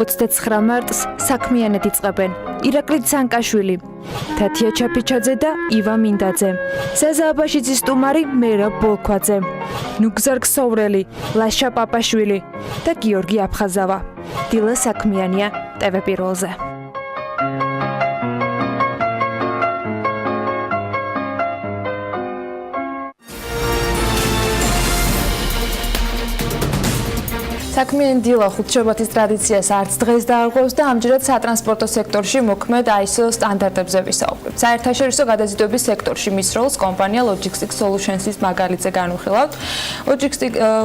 29 მარტს საქმიანად იწყებენ ირაკლი ცანკაშვილი, თათია ჩაფიჩაძე და ივა მინდაძე, ზაზა აბაშიძის სტუმარი მერა ბოლქვაძე, ნუგზარ ქსოვრელი, ლაშა პაპაშვილი და გიორგი აფხაზავა. დილა საქმიანია TV პირველზე. საქმიანი დილა ხუთშაბათის ტრადიციას არც დღეს დაარღვევს და ამჯერად სატრანსპორტო სექტორში მოქმედ ISO სტანდარტებზე ვისაუბრებთ. საერთაშორისო გადაზიდვების სექტორში მის როლს კომპანია Logistics Solutions-ის მაგალითზე განვიხილავთ.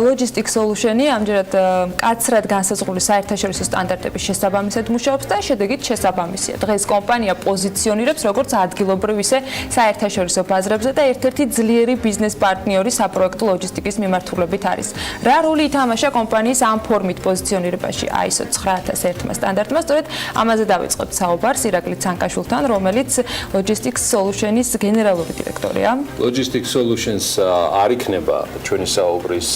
Logistics Solutions-ი ამჯერად მკაცრად განსაზღვრული საერთაშორისო სტანდარტების შესაბამისად მუშაობს და შედეგით შესაბამისია. დღეს კომპანია პოზიციონირებს როგორც ადგილობრივ ისე საერთაშორისო ბაზრებზე და ერთ-ერთი ძლიერი ბიზნეს პარტნიორი საპროექტო ლოჯისტიკის მიმართულებით არის. რა როლი ითამაშა კომპანიის ამ ფორმით პოზიციონირებაში ISO 9001 სტანდარტმა? სწორედ ამაზე დავიწყებთ საუბარს ირაკლი ცანკაშვილთან, რომელიც Logistics Solutions-ის გენერალური დირექტორია. Logistics Solutions არ იქნება ჩვენი საუბრის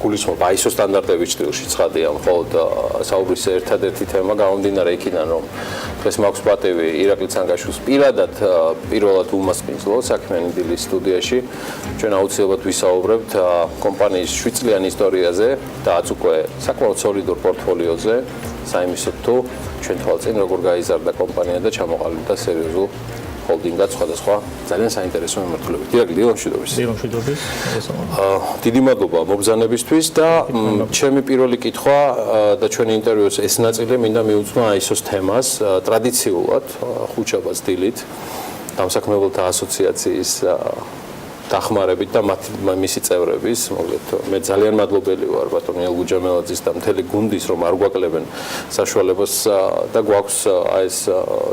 გულისხმობა ISO სტანდარტების სტილში ცხადია, მხოლოდ საუბრის ერთადერთი თემა გამომდინარე იქიდან, რომ დღეს მაქვს პატივი ირაკლი ცანკაშვილს პირველად უმასპინძლო საქმიანი დილის სტუდიაში. ჩვენ აუცილებლად ვისაუბრებთ კომპანიის 7 წლიან ისტორიაზე და უკვე საკმაოდ სოლიდურ პორტფოლიოზე, საიმისოდ თუ ჩვენ თვალწინ როგორ გაიზარდა კომპანია და ჩამოყალიბდა სერიოზულ ჰოლდინგად სხვადასხვა ძალიან საინტერესო მიმართულებით. ირაკლი, დილამშვიდობის. დილამშვიდობის. დიდი მადლობა მობრძანებისთვის და ჩემი პირველი კითხვა და ჩვენი ინტერვიუს ეს ნაწილი მინდა მიუძღვა ISO-ს თემას ტრადიციულად ხუთშაბათს დილით დამსაქმებელთა ასოციაციის დახმარებით და მისი წევრების, მოგეთ, მე ძალიან მადლობელი ვარ ბატონ ელგუჯამელაძის და მთელი გუნდის, რომ არ გვაკლებენ საშუალებას და გვაქვს ეს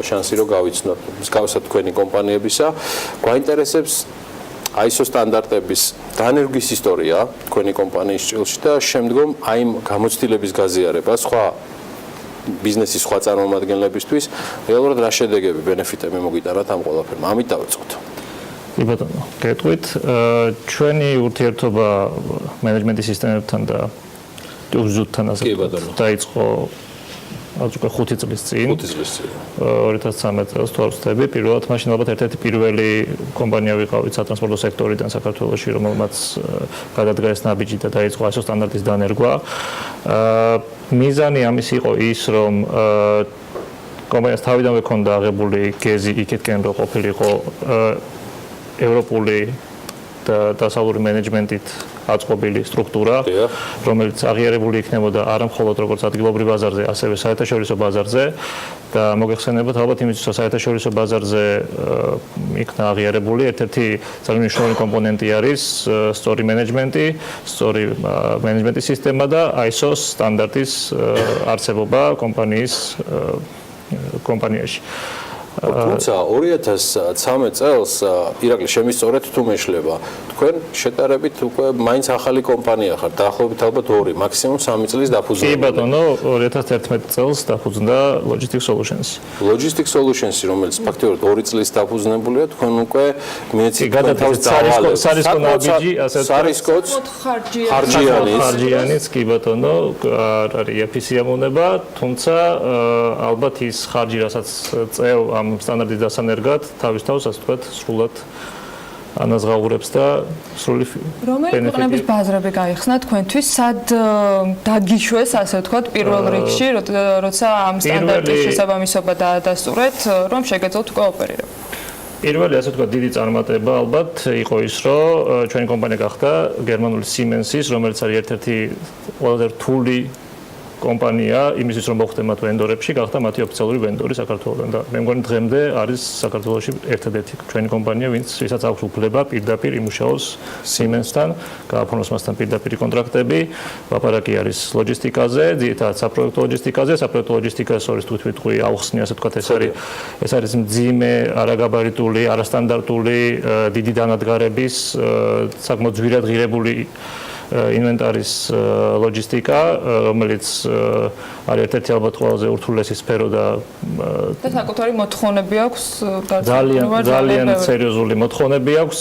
შანსი, რომ გავიცნოთ მსგავსად თქვენი კომპანიებისა. გვაინტერესებს ISO სტანდარტების დანერგვის ისტორია თქვენი კომპანიის ჭრილში და შემდგომ აი გამოცდილების გაზიარება სხვა ბიზნესის სხვა წარმომადგენლებისთვის, რეალურად რა შედეგები, ბენეფიტები მოგიტანათ ამ ყველაფერმა. ამით დავიწყოთ. კი ბატონო, გეტყვით, ჩვენი ურთიერთობა მენეჯმენტის სისტემებთან და უზუდთან ასე დაიწყო უკვე 5 წლის წინ. 2013 წელს თუ არ ვცდები, პირველად მაშინ ალბათ ერთ-ერთი პირველი კომპანია ვიყავით სატრანსპორტო სექტორიდან საქართველოში, რომელმაც გადადგა ეს ნაბიჯი და დაიწყო ISO სტანდარტის დანერგვა. მიზანი ამის იყო ის, რომ კომპანიას თავიდანვე ჰქონდა აღებული გეზი იქეთკენ, რომ ყოფილიყო ევროპული და დასავლური მენეჯმენტით აწყობილი სტრუქტურა, რომელიც აღიარებული იქნებოდა არა მხოლოდ როგორც ადგილობრივ ბაზარზე, ასევე საერთაშორისო ბაზარზე და მოგეხსენებათ ალბათ იმისთვის, რომ საერთაშორისო ბაზარზე იქნა აღიარებული ერთ-ერთი ძალიან მნიშვნელოვანი კომპონენტი არის სწორი მენეჯმენტი, სწორი მენეჯმენტის სისტემა და ISO სტანდარტის არსებობა კომპანიაში. თუმცა 2013 წელს ირაკლი შემისწორეთ თუ მეშლება თქვენ შეტარებით უკვე მაინც ახალი კომპანია ხართ დაახლოებით ალბათ 2 მაქსიმუმ 3 წლის დაფუძნებული. კი ბატონო 2011 წელს დაფუძნდა Logistics Solutions. Logistics Solutions რომელიც ფაქტობრივად 2 წლის დაფუძნებულია თქვენ უკვე მიეცით სარისკო ნაბიჯი ასე სარისკოც ხარჯიანიც კი ბატონო არის EPC ამონება თუმცა ალბათ ის ხარჯი რასაც წევ ამ სტანდარტის დასანერგად თავის თავს ასე ვთქვათ სრულად ანაზღაურებს და სრული რომელი ქვეყნების ბაზრები გაიხსნა თქვენთვის სად დაგიშვეს ასე ვთქვათ პირველ რიგში როცა ამ სტანდარტის შესაბამისობა დაადასტურეთ რომ შეგეძლოთ უკვე ოპერირება პირველი ასე ვთქვათ დიდი წარმატება ალბათ იყო ის რომ ჩვენი კომპანია გახდა გერმანული Siemens-ის რომელიც არის ერთ-ერთი ყველაზე რთული კომპანია იმისთვის რომ მოხვდე მათ ვენდორებში გახდა მათი ოფიციალური ვენდორი საქართველოსთან და მე მგონი დღემდე არის საქართველოში ერთადერთი ჩვენი კომპანია ვისაც აქვს უფლება პირდაპირ იმუშაოს Siemens-თან გააფორმოს მასთან პირდაპირ კონტრაქტები ლაპარაკი არის ლოჯისტიკაზე ძირითადად საპროექტო ლოჯისტიკაზე საპროექტო ლოჯისტიკას შორის თვითმეტყვი აუხსნი ასე ვთქვათ ეს არის მძიმე არაგაბარიტული არასტანდარტული დიდი დანადგარების საკმაოდ ძვირად ღირებული ინვენტარის ლოჯისტიკა, რომელიც არის ერთ-ერთი ალბათ ყველაზე ურთულესი სფერო და საკუთარი მოთხოვნები აქვს ძალიან სერიოზული მოთხოვნები აქვს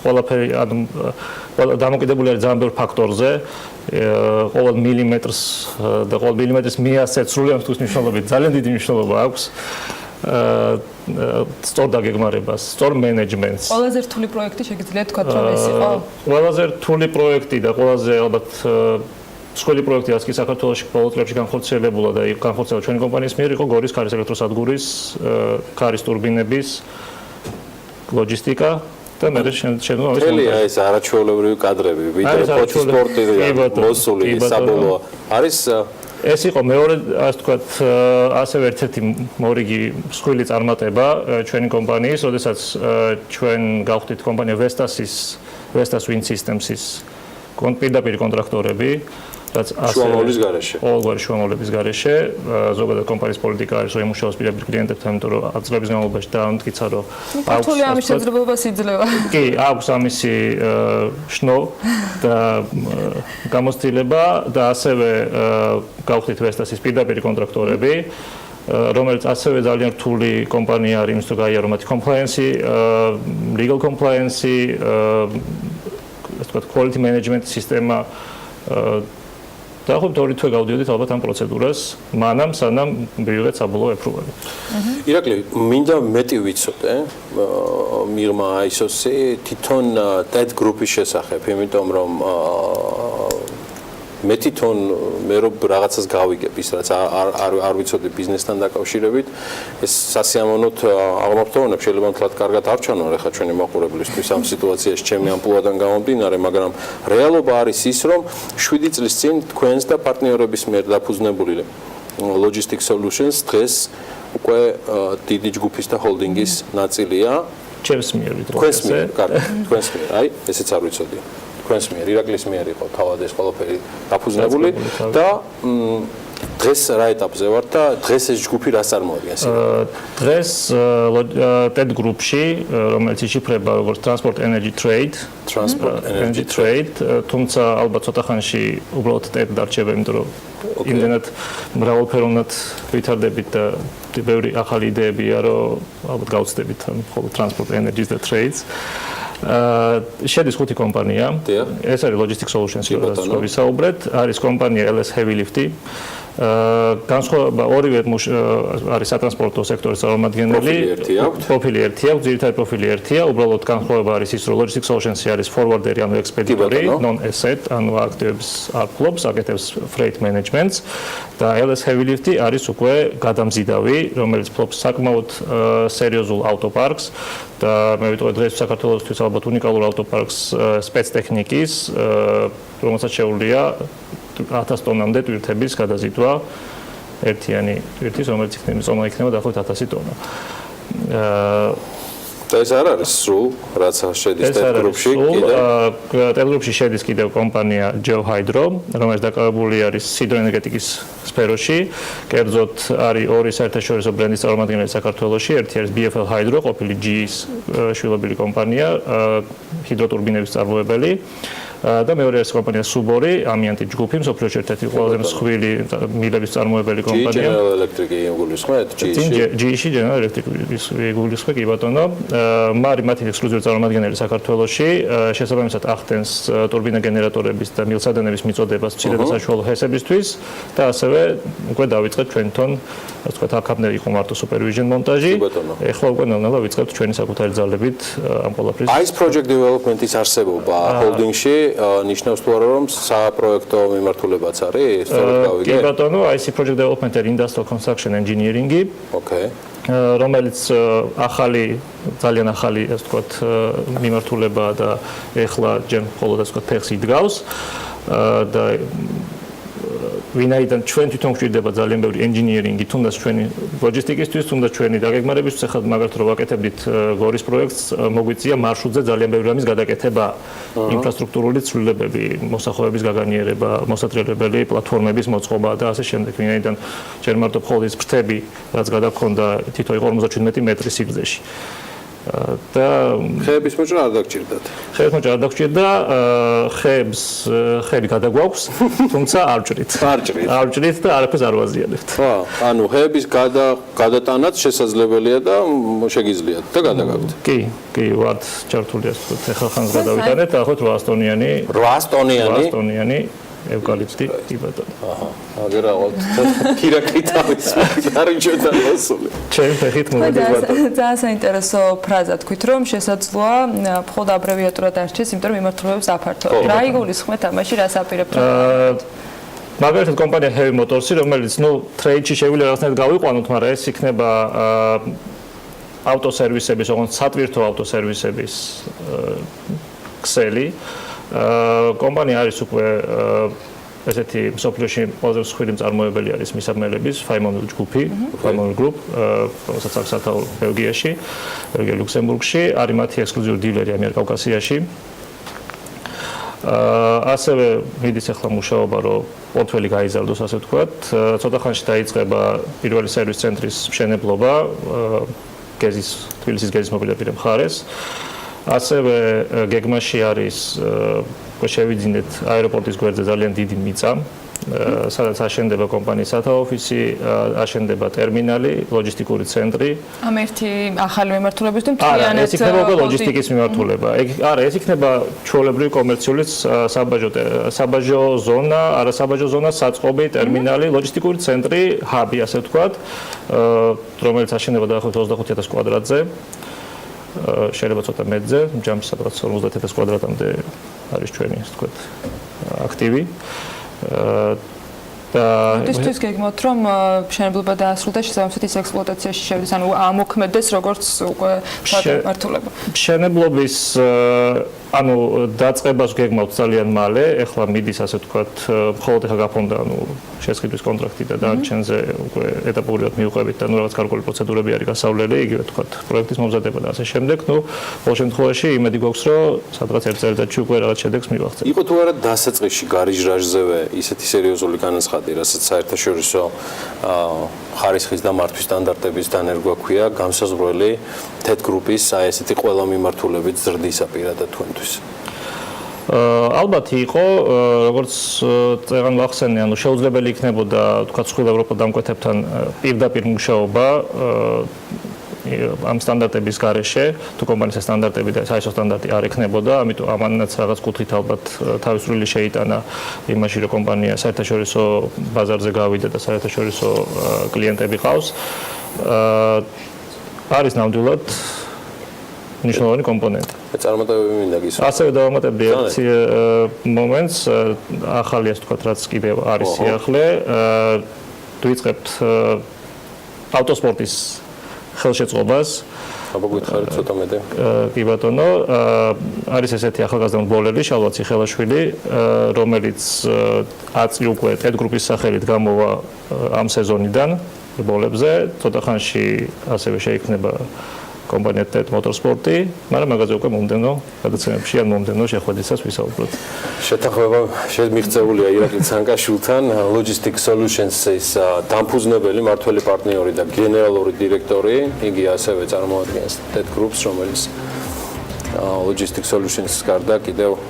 ყველაფერი დამოკიდებული არის ძალიან ბევრ ფაქტორზე ყოველ მილიმეტრს და ყოველ მილიმეტრის მიასწრეთ სრული ამის მნიშვნელობით ძალიან დიდი მნიშვნელობა აქვს სწორ დაგეგმარებას, სწორ მენეჯმენტს. ყველაზე რთული პროექტი შეგიძლიათ თქვათ რომ ეს იყო? ყველაზე რთული პროექტი და ყველაზე ალბათ მსხვილი პროექტი რაც კი საქართველოში ბოლო წლებში განხორციელებულა და განხორციელა ჩვენი კომპანიის მიერ იყო გორის ქარის ელექტროსადგურის ქარის ტურბინების ლოჯისტიკა და მე შეგვიძლია თელია ეს არაჩვეულებრივი კადრები, ვიდრე ფოტოსპორტი მოსული საბოლოო არის ეს იყო მეორე, ასე ვთქვათ, ასევე ერთ-ერთი მორიგი მსხვილი წარმატება ჩვენი კომპანიის, როდესაც ჩვენ გავხდით კომპანია Vestas Wind Systems-ის პირდაპირ კონტრაქტორები, რაც შუამოვლის გარეშე. ყოველგვარი შუამოვლების გარეშე, ზოგადად კომპანიის პოლიტიკა არის, რომ ემუშაოს პირდაპირ კლიენტებთან, იმიტომ რომ წლების განმავლობაში დაამტკიცა, რომ ქართული ამის შეძლებობას იძლევა. კი, აქვს ამისი შნო და გამოცდილება და ასევე გავხდით Vestas-ის პირდაპირ კონტრაქტორები, რომელიც ასევე ძალიან რთული კომპანია არის, იმის თუ გაიარო მათი compliance, legal compliance, ასე ვთქვათ, quality management სისტემა და ხო თორე თვე გავდიოდით ალბათ ამ პროცედურას, მანამ სანამ მივიღეთ საბოლოო ეპრუვალი. ირაკლი, მინდა მეტი ვიცოდე მიღმა ISO-ში თვითონ TED გრუპის შესახებ, იმიტომ რომ მე თვითონ მე რო რაღაცას გავიგებ ის რაც არ ვიცოდი ბიზნესთან დაკავშირებით ეს სასიამოვნოდ აღმოფრთოვანებ შეიძლება მთლად კარგად არ ჩანონ ახლა ჩვენი მაყურებლისთვის ამ სიტუაციაში ჩემი ამპლუადან გამომდინარე მაგრამ რეალობა არის ის რომ 7 წლის წინ თქვენს და პარტნიორების მიერ დაფუძნებული Logistic Solutions დღეს უკვე დიდი ჯგუფის და ჰოლდინგის ნაწილია ჩემს მიერ ვიტყვი თქვენს მიერ კარგი თქვენს მიერ აი ესეც არ ვიცოდი თქვენს მიერ ირაკლის მიერ იყო თავად ეს ყველაფერი დაფუძნებული და დღეს რა ეტაპზე ვართ და დღეს ეს ჯგუფი რას წარმოადგენს? დღეს TED გრუპში რომელიც იშიფრება როგორც Transport Energy Trade თუმცა ალბათ ცოტა ხანში უბრალოდ TED დარჩება იმიტომ რომ იმდენად მრავალფეროვნად ვითარდებით და ბევრი ახალი იდეებია რომ ალბათ გავცდებით მხოლოდ Transport Energy და Trades შედის 5 კომპანია. ეს არის Logistic Solutions, რომელსაც ვისაუბრეთ. არის კომპანია LS Heavy Lift. განსხვავება ორივე არის სატრანსპორტო სექტორის წარმომადგენელი. პროფილი ერთი აქვს, ძირითადი პროფილი ერთია. უბრალოდ განსხვავება არის ის, რომ Logistic Solutions არის forwarder, ანუ ექსპედიტორი, non-asset, ანუ აქტივებს არ ფლობს, აკეთებს freight management-ს და LS Heavy Lift არის უკვე გადამზიდავი, რომელიც ფლობს საკმაოდ სერიოზულ ავტოპარკს და მე ვიტყვი დღეს საქართველოსთვის ალბათ უნიკალურ ავტოპარკს სპეცტექნიკის, რომელსაც შეუძლია 1000 ტონამდე ტვირთების გადაზიდვა ერთიანი ტვირთის, რომელიც იქნება დაახლოებით 1000 ტონა. და ეს არ არის სრულ, რაც შედის TED გრუპში კიდევ. TED გრუპში შედის კიდევ კომპანია Geohydro, რომელიც დაკავებული არის ჰიდროენერგეტიკის სფეროში. კერძოდ არის ორი საერთაშორისო ბრენდის წარმომადგენელი საქართველოში. ერთი არის BFL Hydro, ყოფილი GE-ის შვილობილი კომპანია, ჰიდროტურბინების წარმოებელი. და მეორე არის კომპანია Subori, ამიანტი ჯგუფი, მსოფლიოში ერთ-ერთი ყველაზე მსხვილი მილების წარმოებელი კომპანია. General Electric-ი იგულისხმეთ, GE-ში General Electric-ის იგულისხმე, კი ბატონო. მათი ექსკლუზიური წარმომადგენელი საქართველოში, შესაბამისად ახდენს ტურბინა გენერატორების და მილსადენების მიწოდებას მცირე და საშუალო ჰესებისთვის და ასევე უკვე დავიწყეთ ჩვენთან, ასე ვთქვათ, აქამდე იყო მარტო supervision მონტაჟი. ეხლა უკვე ნელ-ნელა ვიწყებთ ჩვენი საკუთარი ძალებით ამ ყველაფრის. Ice Project Development-ის არსებობა holding-ში ნიშნავს თუ არა რომ საპროექტო მიმართულებაც არის? სწორედ გავიგე. კი ბატონო, IC Project Development არის Industrial Construction Engineering-ი. Okay. რომელიც ძალიან ახალი, ასე ვთქვათ, მიმართულება და ეხლა ჯერ მხოლოდ ასე ვთქვათ ფეხს იდგავს და ვინაიდან ჩვენ თვითონ გვჭირდება ძალიან ბევრი engineering-ი, თუნდაც ჩვენი ლოჯისტიკისთვის, თუნდაც ჩვენი დაგეგმარებისთვის, ახლა მაგალითად რო ვაკეთებდით გორის პროექტს, მოგვიწია მარშრუტზე ძალიან ბევრი რამის გადაკეთება, ინფრასტრუქტურული ცვლილებები, მოსახლეობის გაგანიერება, მოსატრიალებელი პლატფორმების მოწყობა და ასე შემდეგ. ვინაიდან ჯერ მარტო მხოლოდ ის ფრთები, რაც გადაგქონდა, თითო იყო 57 მეტრი სიგრძეში. და ხეების მოჭრა არ დაგჭირდათ. ხეების მოჭრა არ დაგჭირდა, ხეები გადაგვაქვს, თუმცა არ ვჭრით. არ ვჭრით და არაფერს არ ვაზიანებთ. ანუ ხეების გადატანაც შესაძლებელია და შეგიძლიათ და გადაგაქვთ. კი, ვართ ჩართული ასე ვთქვათ, ახლა ხანს გადავიტანეთ, ახლა 800 ტონიანი ევკალიპტი, კი ბატონო. აგერ აღოთ ქირაკი თავის არიჯოდა მოსული. ჩემი ფეხით მომედეს ბატონო. ძალიან საინტერესო ფრაზა თქვით, რომ შესაძლოა მხოლოდ აბრევიატურად არჩეს, იმიტომ რომ მიმართულებებს აფართოებთ. რა იგულისხმეთ ამაში, რას აპირებთ? მაგალითად კომპანია Heavy Motors-ი, რომელიც trade-ში შეგვიძლია რაღაცნაირად გავიყვანოთ, მაგრამ ეს იქნება ავტოსერვისების, ოღონდ სატვირთო ავტოსერვისების ქსელი. კომპანია არის უკვე ესეთი მსოფლიოში ყველაზე მსხვილი მწარმოებელი არის მისამელების Faimon ჯგუფი, Faimon Group, რომელსაც აქვს სათაური ბელგიაში, ბელგია ლუქსემბურგში, არის მათი ექსკლუზიური დილერი ამიერკავკასიაში. ასევე მიდის ახლა მუშაობა, რომ პორტფელი გაიზარდოს, ასე ვთქვათ. ცოტა ხანში დაიწყება პირველი სერვის ცენტრის მშენებლობა თბილისის გეზის მოპირდაპირე მხარეს. ასევე გეგმაში არის შევიძინეთ აეროპორტის გვერდზე ძალიან დიდი მიწა, სადაც აშენდება კომპანიის სათავო ოფისი, აშენდება ტერმინალი, ლოჯისტიკური ცენტრი. ამ ერთი ახალი მიმართულების თუ მთლიანად ეს იქნება უკვე ლოჯისტიკის მიმართულება. არა, ეს იქნება ჩვეულებრივი კომერციული საბაჟო ზონა, არასაბაჟო ზონა, საწყობი, ტერმინალი, ლოჯისტიკური ცენტრი, ჰაბი, ასე ვთქვათ, რომელიც აშენდება დაახლოებით 25,000 კვადრატზე. შეიძლება ცოტა მეტზე, ჯამში სადღაც 50,000 კვადრატამდე არის ჩვენი, ასე ვთქვათ, აქტივი. და ისთვის გეგმოთ, რომ მშენებლობა დაასრულდა შესაბამისად ის ექსპლუატაციაში შევიდეს, ანუ ამოქმედდეს როგორც უკვე მართულობა. მშენებლობის ანუ დაწყებას გეგმავთ ძალიან მალე, ეხლა მიდის, ასე ვთქვათ, მხოლოდ ეხლა გაფონდა, ანუ შესყიდვის კონტრაქტი და დანარჩენზე უკვე ეტაპურად მივყვებით და რაღაც გარკვეული პროცედურები არის გასავლელი, იგივე ვთქვათ, პროექტის მომზადება და ასე შემდეგ. ყოველ შემთხვევაში იმედი გვაქვს, რომ სადღაც ერთ წელიწადში უკვე რაღაც შედეგს მივაღწევთ. იყო თუ არა დასაწყისში გარიჟრაჟზევე ისეთი სერიოზული განაცხადი, რასაც საერთაშორისო ხარისხის და მართვის სტანდარტების დანერგვა ქვია, განსაზღვრელი TED გრუპის აი ესეთი ყველა მიმართულებით ზრდისა პირადად თქვენთვის. ალბათ იყო, როგორც წეგან ვახსენე, ანუ შეუძლებელი იქნებოდა, თქვათ, სხვადასხვა ევროპულ დამკვეთებთან პირდაპირ მუშაობა ამ სტანდარტების გარეშე, თუ კომპანიის სტანდარტები და ISO სტანდარტი არ ექნებოდა, ამიტომ ამანაც რაღაც კუთხით ალბათ თავისუფლი შეიტანა იმაში, რომ კომპანია საერთაშორისო ბაზარზე გავიდა და საერთაშორისო კლიენტები ყავს. არის ნამდვილად მნიშვნელოვანი კომპონენტი. წარმატებები მინდა გისურვო. ასევე დავამატებდი ერთ მომენტს, ახალი ასე ვთქვათ, რაც კიდევ არის სიახლე, ვიწყებთ ავტოსპორტის ხელშეწყობას. აბა გითხარით ცოტა მეტი. კი ბატონო, არის ესეთი ახალგაზრდა ბოლერი, შალვა ციხელაშვილი, რომელიც აწი უკვე TED გრუპის სახელით გამოვა ამ სეზონიდან ბოლებზე, ცოტა ხანში ასევე შეიქმნება კომპანია TED Motorsport-ი, მაგრამ მაგაზე უკვე მომდენო გადაცემებში ან მომდენო შეხვედრისას ვისაუბროთ. შეთანხმება შემიღწეულია ირაკლი ცანკაშვილთან, Logistic Solutions-ის დამფუძნებელი, მმართველი პარტნიორი და გენერალური დირექტორი. იგი ასევე წარმოადგენს TED Group-ს, რომელიც Logistic Solutions-ის გარდა კიდევ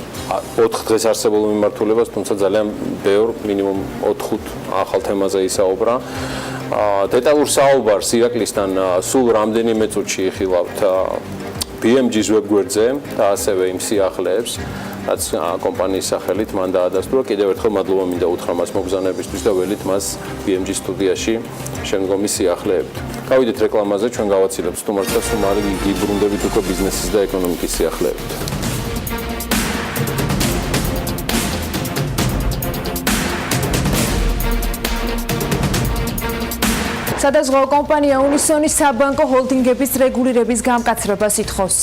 4 დღეს არსებულ მიმართულებას, თუმცა ძალიან ბევრ, მინიმუმ 4-5 ახალ თემაზე ისაუბრა. დეტალურ საუბარს ირაკლისთან სულ რამდენიმე წუთში იხილავთ BMG-ს ვებგვერდზე და ასევე იმ სიახლეებს, რაც კომპანიის სახელით მან დაადასტურა. კიდევ ერთხელ მადლობა მინდა უთხრა მას მოგზაურობისთვის და ველით მას BMG სტუდიაში შემდგომი სიახლეებით. გავიდეთ რეკლამაზე, ჩვენ გავაცილებთ სტუმარს და სულ გიბრუნდებით უკვე ბიზნესის და ეკონომიკის სიახლეებით. სადაზღვაო კომპანია უნისონი საბანკო ჰოლდინგების რეგულირების გამკაცრებას ითხოვს.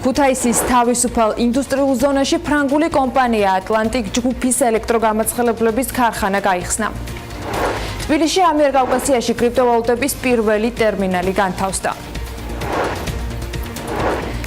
ქუთაისის თავისუფალ ინდუსტრიულ ზონაში ფრანგული კომპანია ატლანტიკ ჯგუფის ელექტროგამაცხელებლების ქარხანა გაიხსნა. თბილისში ამიერკავკასიაში კრიპტოვალუტების პირველი ტერმინალი განთავსდა.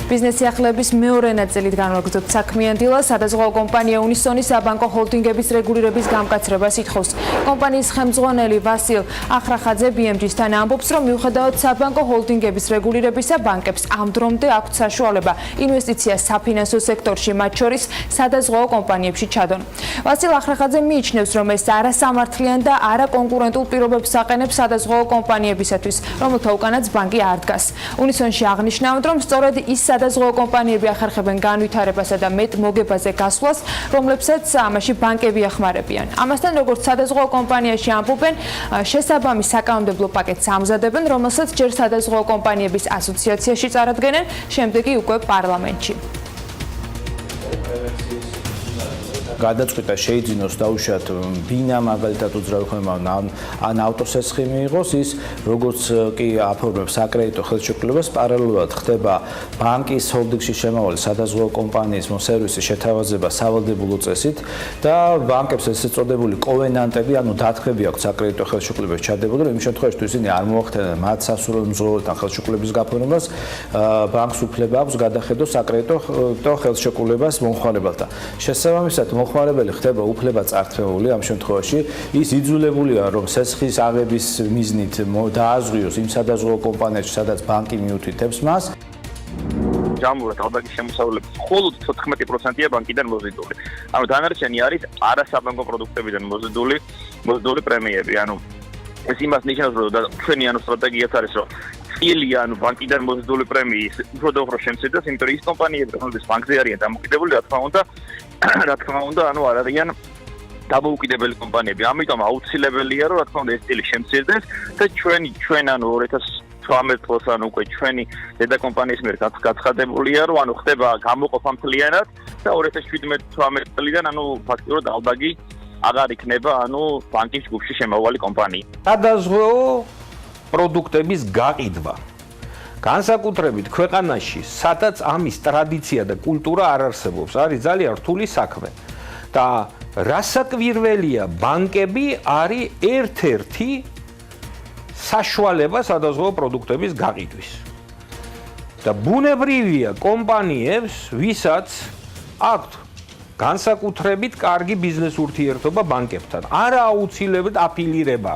ბიზნეს სიახლეების მეორე ნაწილით განვაგრძობთ საქმიან დილას, სადაზღვაო კომპანია უნისონი საბანკო ჰოლდინგების რეგულირების გამკაცრებას ითხოვს. კომპანიის ხელმძღვანელი ვასილ ახრახაძე BMG-სთან ამბობს, რომ მიუხედავად საბანკო ჰოლდინგების რეგულირებისა, ბანკებს ამ დრომდე აქვთ საშუალება ინვესტიცია საფინანსო სექტორში, მათ შორის სადაზღვაო კომპანიებში ჩადონ. ვასილ ახრახაძე მიიჩნევს, რომ ეს არასამართლიან და არაკონკურენტულ პირობებს აყენებს სადაზღვაო კომპანიებისათვის, რომელთა უკანაც ბანკი არ დგას. უნისონში აღნიშნავთ, რომ სწორედ ის სადაზღვაო კომპანიები ახერხებენ განვითარებასა და მეტ მოგებაზე გასვლას, რომლებსაც ამაში ბანკები ეხმარებიან. ამასთან, როგორც სადაზღვაო კომპანიაში ამბობენ, შესაბამის საკანონმდებლო პაკეტს ამზადებენ, რომელსაც ჯერ სადაზღვაო კომპანიების ასოციაციაში წარადგენენ, შემდეგ კი უკვე პარლამენტში. გადაწყვიტა შეიძინოს დაუშვათ ბინა მაგალითად უძრავი ხმება ან ავტოსესხი მიიღოს, ის როგორც კი აფორმებს საკრედიტო ხელშეკრულებას, პარალელურად ხდება ბანკის ჰოლდინგში შემავალი სადაზღვევო კომპანიის სერვისის შეთავაზება სავალდებულო წესით და ბანკებს ესე წოდებული კოვენანტები, ანუ დათხრები აქვს საკრედიტო ხელშეკრულებას ჩადებული, რომ იმ შემთხვევაში თუ ისინი არ მოახდენენ მათ სასურველ მზრუნველთან ხელშეკრულების გაფორმებას, ბანკს უფლება აქვს გადახედოს საკრედიტო ხელშეკრულებას მომხმარებელთან. შესაბამისად, მომხმარებელი ხდება უფლება-წართმეული ამ შემთხვევაში, ის იძულებულია, რომ სესხის აღების მიზნით დააზღვიოს იმ სადაზღვევო კომპანიაში, სადაც ბანკი მიუთითებს მას. ჯამურად ალბათ შემოსავლების მხოლოდ 14%-ია ბანკიდან მოზიდული. ანუ დანარჩენი არის არასაბანკო პროდუქტებიდან მოზიდული პრემიები. ანუ ეს იმას ნიშნავს, რომ ჩვენი სტრატეგიაც არის, რომ წილი ბანკიდან მოზიდული პრემიის უფრო და უფრო შემცირდეს, იმიტომ რომ ის კომპანიები, რომლებიც ბანკზე არიან დამოკიდებული, რა თქმა უნდა, არ არიან დამოუკიდებელი კომპანიები. ამიტომ აუცილებელია, რომ რა თქმა უნდა ეს წილი შემცირდეს და ჩვენ 2018 წელს უკვე ჩვენი დედა კომპანიის მიერ გაცხადებულია, რომ ხდება გამოყოფა მთლიანად და 2017-18 წლიდან ფაქტიურად ალბაგი აღარ იქნება ბანკის ჯგუფში შემავალი კომპანია. სადაზღვევო პროდუქტების გაყიდვა. განსაკუთრებით ქვეყანაში, სადაც ამის ტრადიცია და კულტურა არ არსებობს, არის ძალიან რთული საქმე. და რასაკვირველია, ბანკები არის ერთ-ერთი საშუალება სადაზღვევო პროდუქტების გაყიდვის. და ბუნებრივია კომპანიებს, ვისაც აქვთ განსაკუთრებით კარგი ბიზნეს ურთიერთობა ბანკებთან, არა აუცილებლად აფილირება.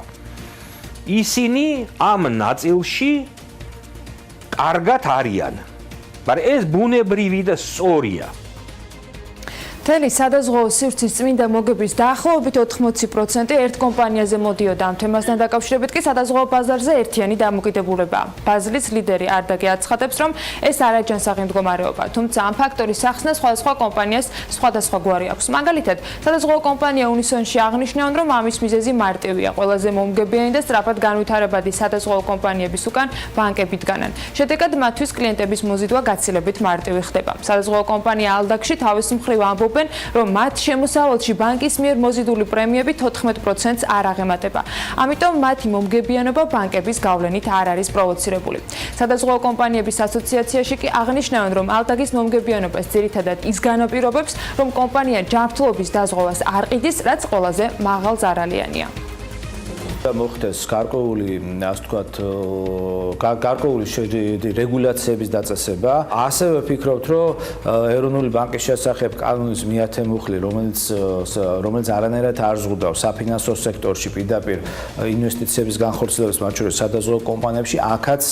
ისინი ამ ნაწილში კარგად არიან. მაგრამ ეს ბუნებრივი და სწორია. მთელი სადაზღვევო სივრცის წმინდა მოგების დაახლოებით 80% ერთ კომპანიაზე მოდიოდა. ამ თემასთან დაკავშირებით კი სადაზღვევო ბაზარზე ერთიანი დამოკიდებულებაა. ბაზრის ლიდერი არდაგე აცხადებს, რომ ეს არაჯანსაღი მდგომარეობა, თუმცა ამ ფაქტორის სახსნა სხვადასხვა კომპანიას სხვადასხვაგვარი აქვს. მაგალითად, სადაზღვევო კომპანია უნისონში აღნიშნავენ, რომ ამის მიზეზი მარტივია. ყველაზე მომგებიანი და სწრაფად განვითარებადი სადაზღვევო კომპანიების უკან ბანკები დგანან. შედეგად მათთვის კლიენტების მოზიდვა გაცილებით მარტივი ხდება. სადაზღვევო კომპანია ალდაკში თავის მხრივ ამბობენ, რომ მათ შემოსავალში ბანკის მიერ მოზიდული პრემიები 14%-ს არ აღემატება. ამიტომ მათი მომგებიანობა ბანკების გავლენით არ არის პროვოცირებული. სადაზღვევო კომპანიების ასოციაციაში კი აღნიშნავენ, რომ ალდაგის მომგებიანობას ძირითადად ის განაპირობებს, რომ კომპანია ჯანმრთელობის დაზღვევას არ ყიდის, რაც ყველაზე მაღალ ზარალიანია. მოხდეს გარკვეული, ასე ვთქვათ, გარკვეული რეგულაციების დაწესება. ასევე ვფიქრობთ, რომ ეროვნული ბანკის შესახებ კანონის მეათე მუხლი, რომელიც არანაირად არ ზღუდავს საფინანსო სექტორში პირდაპირ ინვესტიციების განხორციელებას, მათ შორის სადაზღვევო კომპანიებში, აქაც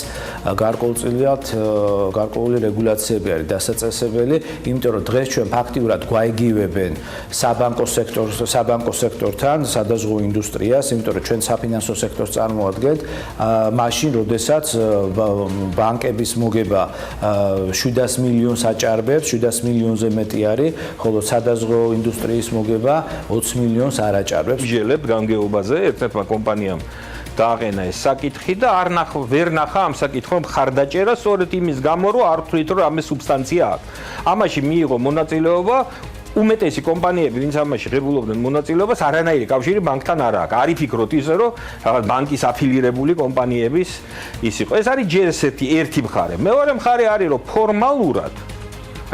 გარკვეული რეგულაციები არის დასაწესებელი, იმიტომ რომ დღეს ჩვენ ფაქტიურად გვაიგივებენ საბანკო სექტორთან, სადაზღვევო ინდუსტრიას, იმიტომ რომ ჩვენ საფინანსო სექტორს წარმოადგენთ, მაშინ, როდესაც ბანკების მოგება 700 მილიონს აჭარბებს, 700 მილიონზე მეტი არის, ხოლო სადაზღვევო ინდუსტრიის მოგება 20 მილიონს არ აჭარბებს. ვიჟელებ განგეობაზე ერთ-ერთმა კომპანიამ დააყენა ეს საკითხი და ვერ ნახა ამ საკითხმა მხარდაჭერა, სწორედ იმის გამო, რომ არ ვთვლით, რომ ამის სუბსტანცია აქვს. ამაში მიიღო მონაწილეობა უმეტესი კომპანიები, ვინც ამაში ღებულობდნენ მონაწილეობას, არანაირი კავშირი ბანკთან არ აქვს. არ იფიქროთ ისე, რომ რაღაც ბანკის აფილირებული კომპანიების ის იყო. ეს არის ჯერ ერთი მხარე. მეორე მხარე არის, რომ ფორმალურად,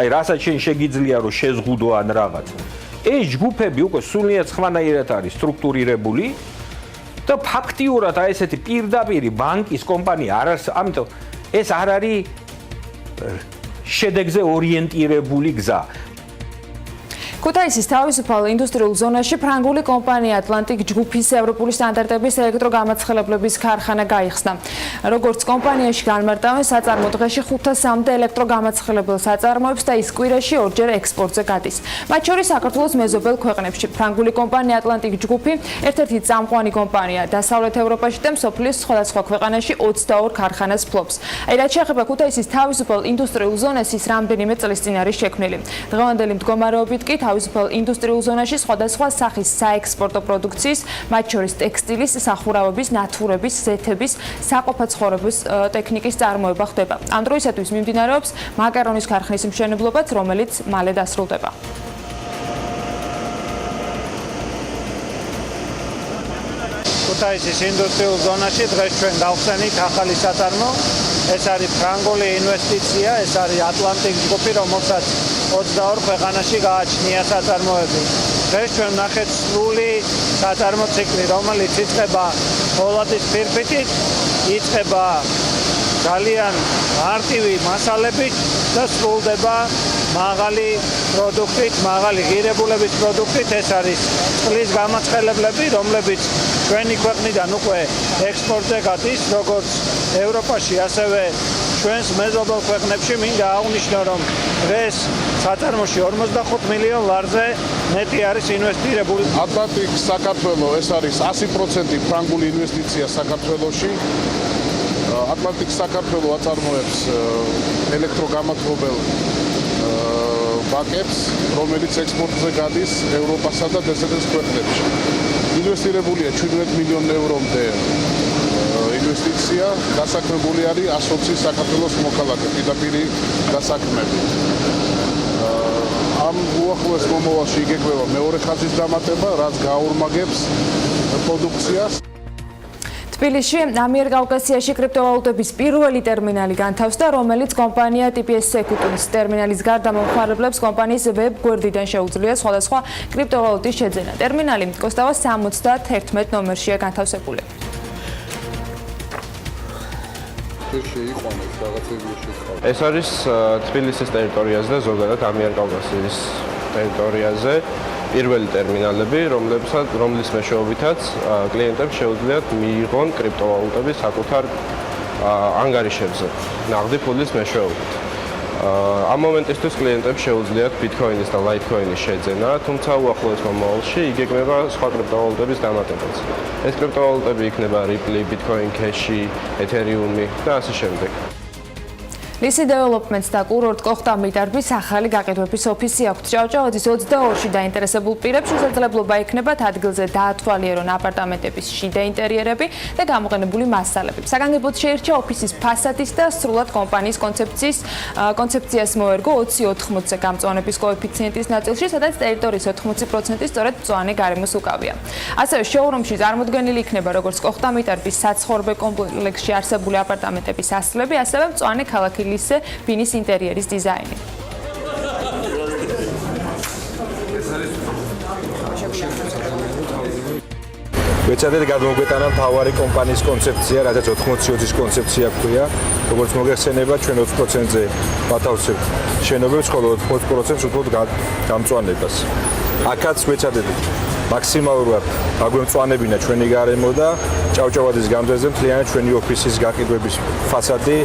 რასაც შენ შეგიძლია, რომ შეზღუდო ან რაღაც. ეს ჯგუფები უკვე სრულიად სხვანაირად არის სტრუქტურირებული და ფაქტიურად ესეთი პირდაპირი ბანკის კომპანია არ არის, ამიტომ ეს არ არის შედეგზე ორიენტირებული გზა. ქუთაისის თავისუფალ ინდუსტრიულ ზონაში ფრანგული კომპანია ატლანტიკ ჯგუფის ევროპული სტანდარტების ელექტროგამაცხელებლების ქარხანა გაიხსნა. როგორც კომპანიაში განმარტავენ, საწარმო დღეში 500-მდე ელექტროგამაცხელებელს აწარმოებს და ის კვირაში ორჯერ ექსპორტზე გადის. მათ შორის საქართველოს მეზობელ ქვეყნებში. ფრანგული კომპანია ატლანტიკ ჯგუფი ერთ-ერთი წამყვანი კომპანია დასავლეთ ევროპაში და მსოფლიოს სხვადასხვა ქვეყანაში 22 ქარხანას ფლობს. რაც შეეხება ქუთაისის თავისუფალ ინდუსტრიულ ზონას, ის რამდენიმე წლის წინ არის შექმნილი. დღევანდელი მდგომარეობით კი თავისუფალ ინდუსტრიულ ზონაში სხვადასხვა სახის საექსპორტო პროდუქციის, მათ შორის ტექსტილის, სახურავების, ნათურების, ზეთების, საყოფაცხოვრების ტექნიკის წარმოება ხდება. ამ დროისათვის მიმდინარეობს მაკარონის ქარხნის მშენებლობაც, რომელიც მალე დასრულდება. ქუთაისის ინდუსტრიულ ზონაში დღეს ჩვენ გავხსენით ახალი საწარმო. ეს არის ფრანგული ინვესტიცია, ეს არის ატლანტის ჯგუფი, რომელსაც 22 ქვეყანაში გააჩნია საწარმოები. დღეს ჩვენ ვნახეთ სრული საწარმო ციკლი, რომელიც იწყება ფოლადის ფირფიტით, იწყება ძალიან მარტივი მასალებით და სრულდება მაღალი პროდუქტით, მაღალი ღირებულების პროდუქტით. ეს არის წყლის გამაცხელებლები, რომლებიც ჩვენი ქვეყნიდან უკვე ექსპორტზე გადის, როგორც ევროპაში, ასევე ჩვენს მეზობელ ქვეყნებში. მინდა აღვნიშნო, რომ დღეს საწარმოში 45 მილიონ ლარზე მეტი არის ინვესტირებული. ატლანტიკ საქართველო, ეს არის 100% ფრანგული ინვესტიცია საქართველოში. ატლანტიკ საქართველო აწარმოებს ელექტროგამათბობელ ბაკებს, რომელიც ექსპორტზე გადის ევროპასა და დსთ-ს ქვეყნებში. ინვესტირებულია 17 მილიონ ევრომდე ინვესტიცია, დასაქმებული არის 120 საქართველოს მოქალაქე, პირდაპირი დასაქმები. ამ უახლოეს მომავალში იგეგმება მეორე ხაზის დამატება, რაც გააორმაგებს პროდუქციას. თბილისში ამიერკავკასიაში კრიპტოვალუტების პირველი ტერმინალი განთავსდა, რომელიც კომპანია TPS Securities ტერმინალის გარდა მომხმარებლებს კომპანიის ვებ გვერდიდან შეუძლიათ სხვადასხვა კრიპტოვალუტის შეძენა. ტერმინალი კოსტავას 71 ნომერშია განთავსებული. ეს არის თბილისის ტერიტორიაზე და ზოგადად ამიერკავკასიის ტერიტორიაზე პირველი ტერმინალები, რომლის მეშვეობითაც კლიენტებს შეუძლიათ მიიღონ კრიპტოვალუტები საკუთარ ანგარიშებზე, ნაღდი ფულის მეშვეობით. ამ მომენტისთვის კლიენტებს შეუძლიათ ბიტკოინის და ლაითკოინის შეძენა, თუმცა უახლოეს მომავალში იგეგმება სხვა კრიპტოვალუტების დამატებაც. ეს კრიპტოვალუტები იქნება რიპლი, ბიტკოინ ქეში, ეთერიუმი და ასე შემდეგ. ლისი დეველოპმენტს და კურორტ კოხტამიტარბის ახალი გაყიდვების ოფისი აქვთ. ჭავჭავაძის 22-ში დაინტერესებულ პირებს შესაძლებლობა ექნებათ ადგილზე დაათვალიერონ აპარტამენტების შიდა ინტერიერები და გამოყენებული მასალები. საგანგებოდ შეირჩა ოფისის ფასადის და სრულად კომპანიის კონცეფციას მოერგო 20-80-ზე გამწვანების კოეფიციენტის ნაწილში, სადაც ტერიტორიის 80% სწორედ მწვანე გარემოს უკავია. ასევე შოურუმში წარმოდგენილი იქნება როგორც კოხტამიტარბის საცხოვრებელ კომპლექსში არსებული აპარტამენტების ასლები, ასევე მწვანე ქალაქი ბინის ინტერიერის დიზაინი. ვეცადეთ გადმოგვეტანა მთავარი კომპანიის კონცეფცია, რაც 80-20-ის კონცეფცია ქვია, როგორც მოგეხსენება, ჩვენ 20%-ზე ვათავსებთ შენობებს, ხოლო 80%-ს უფრო გამწვანებას. აქაც ვეცადეთ მაქსიმალურად აგვემწვანებინა ჩვენი გარემო და ჭავჭავაძის გამზაზე მთლიანი ჩვენი ოფისის გაყიდვების ფასადი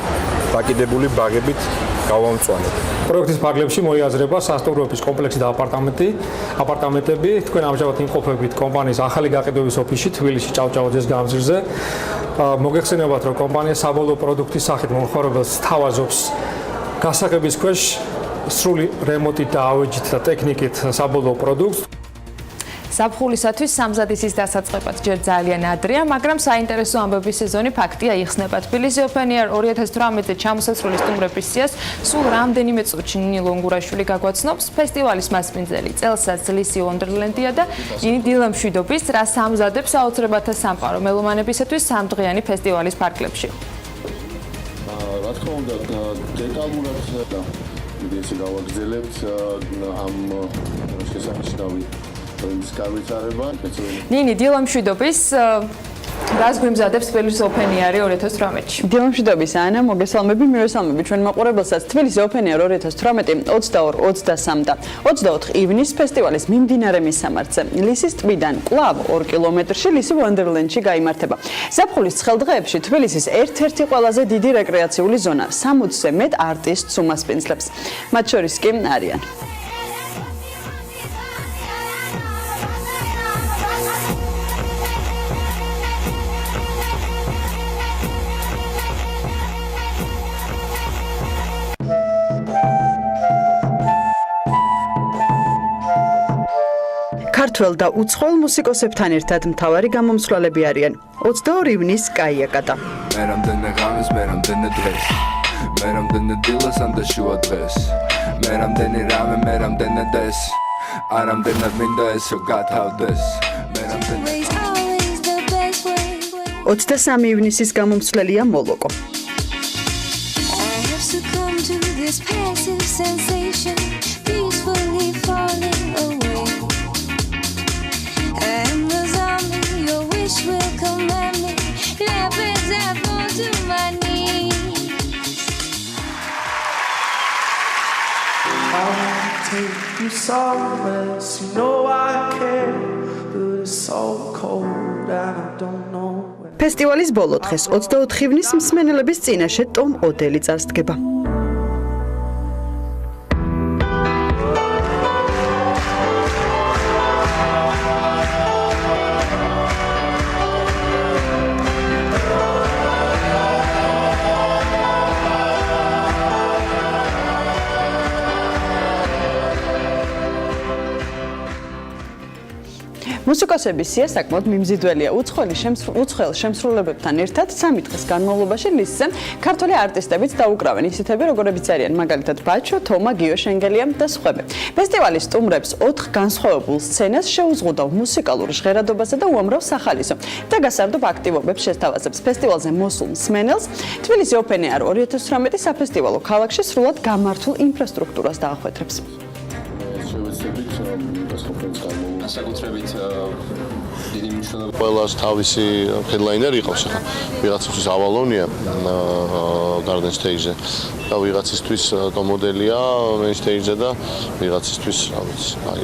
დაკიდებული ბაღებით გავამწვანეთ. პროექტის ფარგლებში მოიაზრება სასტუმროების კომპლექსი და აპარტამენტები. თქვენ ამჟამად იმყოფებით კომპანიის ახალი გაყიდვების ოფისში თბილისში ჭავჭავაძის გამზირზე. მოგეხსენებათ, რომ კომპანია საბოლოო პროდუქტის სახით მომხმარებელს სთავაზობს გასაღების ქვეშ სრული რემონტით და ავეჯით და ტექნიკით საბოლოო პროდუქტს. ზაფხულისათვის სამზადისის დასაწყებად ჯერ ძალიან ადრეა, მაგრამ საინტერესო ამბების სეზონი ფაქტია იხსნება. თბილისი Open Air 2018-ზე ჩამოსასრული სტუმრების სიას სულ რამდენიმე წუთში ნინი ლონგურაშვილი გაგვაცნობს. ფესტივალის მასპინძელი წელსაც ლისი Wonderland-ია და დილა მშვიდობის რა სამზადებს საოცრებათა სამყარო მელომანებისათვის სამდღიანი ფესტივალის ფარგლებში. რა თქმა უნდა, დეტალურად ისე გავაგრძელებთ ამ შესანიშნავი ნინი, დილა მშვიდობის რას გვიმზადებს თბილისის Open Air 2018-ში? დილა მშვიდობის ანა, მოგესალმები, მივესალმები ჩვენ მაყურებელსაც. თბილისის Open Air 2018 22-23 და 24 ივნის ფესტივალის მიმდინარე მისამართზე ლისის ტბიდან კვლავ 2 კილომეტრში ლისი Wonderland-ში გაიმართება. ზაფხულის ცხელ დღეებში თბილისის ერთ-ერთი ყველაზე დიდი რეკრეაციული ზონა 60-ზე მეტ არტისტს უმასპინძლებს. მათ შორის კი არიან ქართველ და უცხოელ მუსიკოსებთან ერთად მთავარი გამომცვალები არიან 22 ივნის კაია კატა. მე რამდენი ღამეს, მე რამდენი დღეს, მე რამდენი დილას ან და შუა დღეს, მე რამდენი რამე, მე რამდენი დეს, არ რამდენად მინდა ესო გათავდეს, მე რამდენი 23 ივნისის გამომცვლელია მოლოკო. You solace, you know I care, but it's so cold and I don't know. ფესტივალის ბოლო დღეს 24 ივნის მსმენელების წინაშე ტომ ოდელი წარსდგება. მუსიკოსების სია საკმაოდ მიმზიდველია. უცხოელ შემსრულებლებთან ერთად 3 დღის განმავლობაში ლისზე ქართველი არტისტებიც დაუკრავენ ისეთები, როგორებიც არიან მაგალითად ბაჩო, თომა, გიო შენგელია და სხვები. ფესტივალის სტუმრებს 4 განსხვავებულ სცენას შეუზღუდავ მუსიკალურ ჟღერადობასა და უამრავ სახალისო და გასარდობ აქტივობებს შესთავაზებს. ფესტივალზე მოსულ მსმენელს თბილისი Open Air 2018 საფესტივალო ქალაქში სრულად გამართულ ინფრასტრუქტურას დაახვედრებს. საკუთრებით დიდი მნიშვნელობა ყველას თავისი ჰედლაინერი იყოს ახლა ვიღაცისთვის ავალონია გარდენ სტეიჯზე და ვიღაცისთვის ტომოდელია მეინ სტეიჯზე და ვიღაცისთვის რა ვიცი აი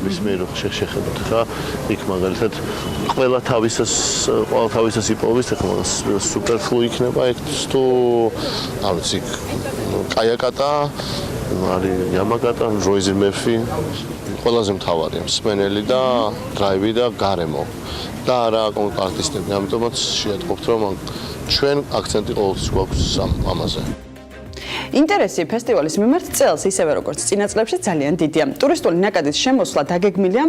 ვის მე რო შეხედოთ ხა იქ მაგალითად ყველა თავისას იპოვის ახლა სუპერფლუ იქნება ეგ თუ რა ვიცი კაიაკატა არის იამაგატა როიზი მეფი ყველაზე მთავარია მსმენელი და დრაივი და გარემო და არა არტისტები. ამიტომაც შეატყობთ რომ ჩვენ აქცენტი ყოველთვის გვაქვს ამაზე. ინტერესი ფესტივალის მიმართ წელს ისევე როგორც წინა წლებში ძალიან დიდია. ტურისტული ნაკადის შემოსვლა დაგეგმილია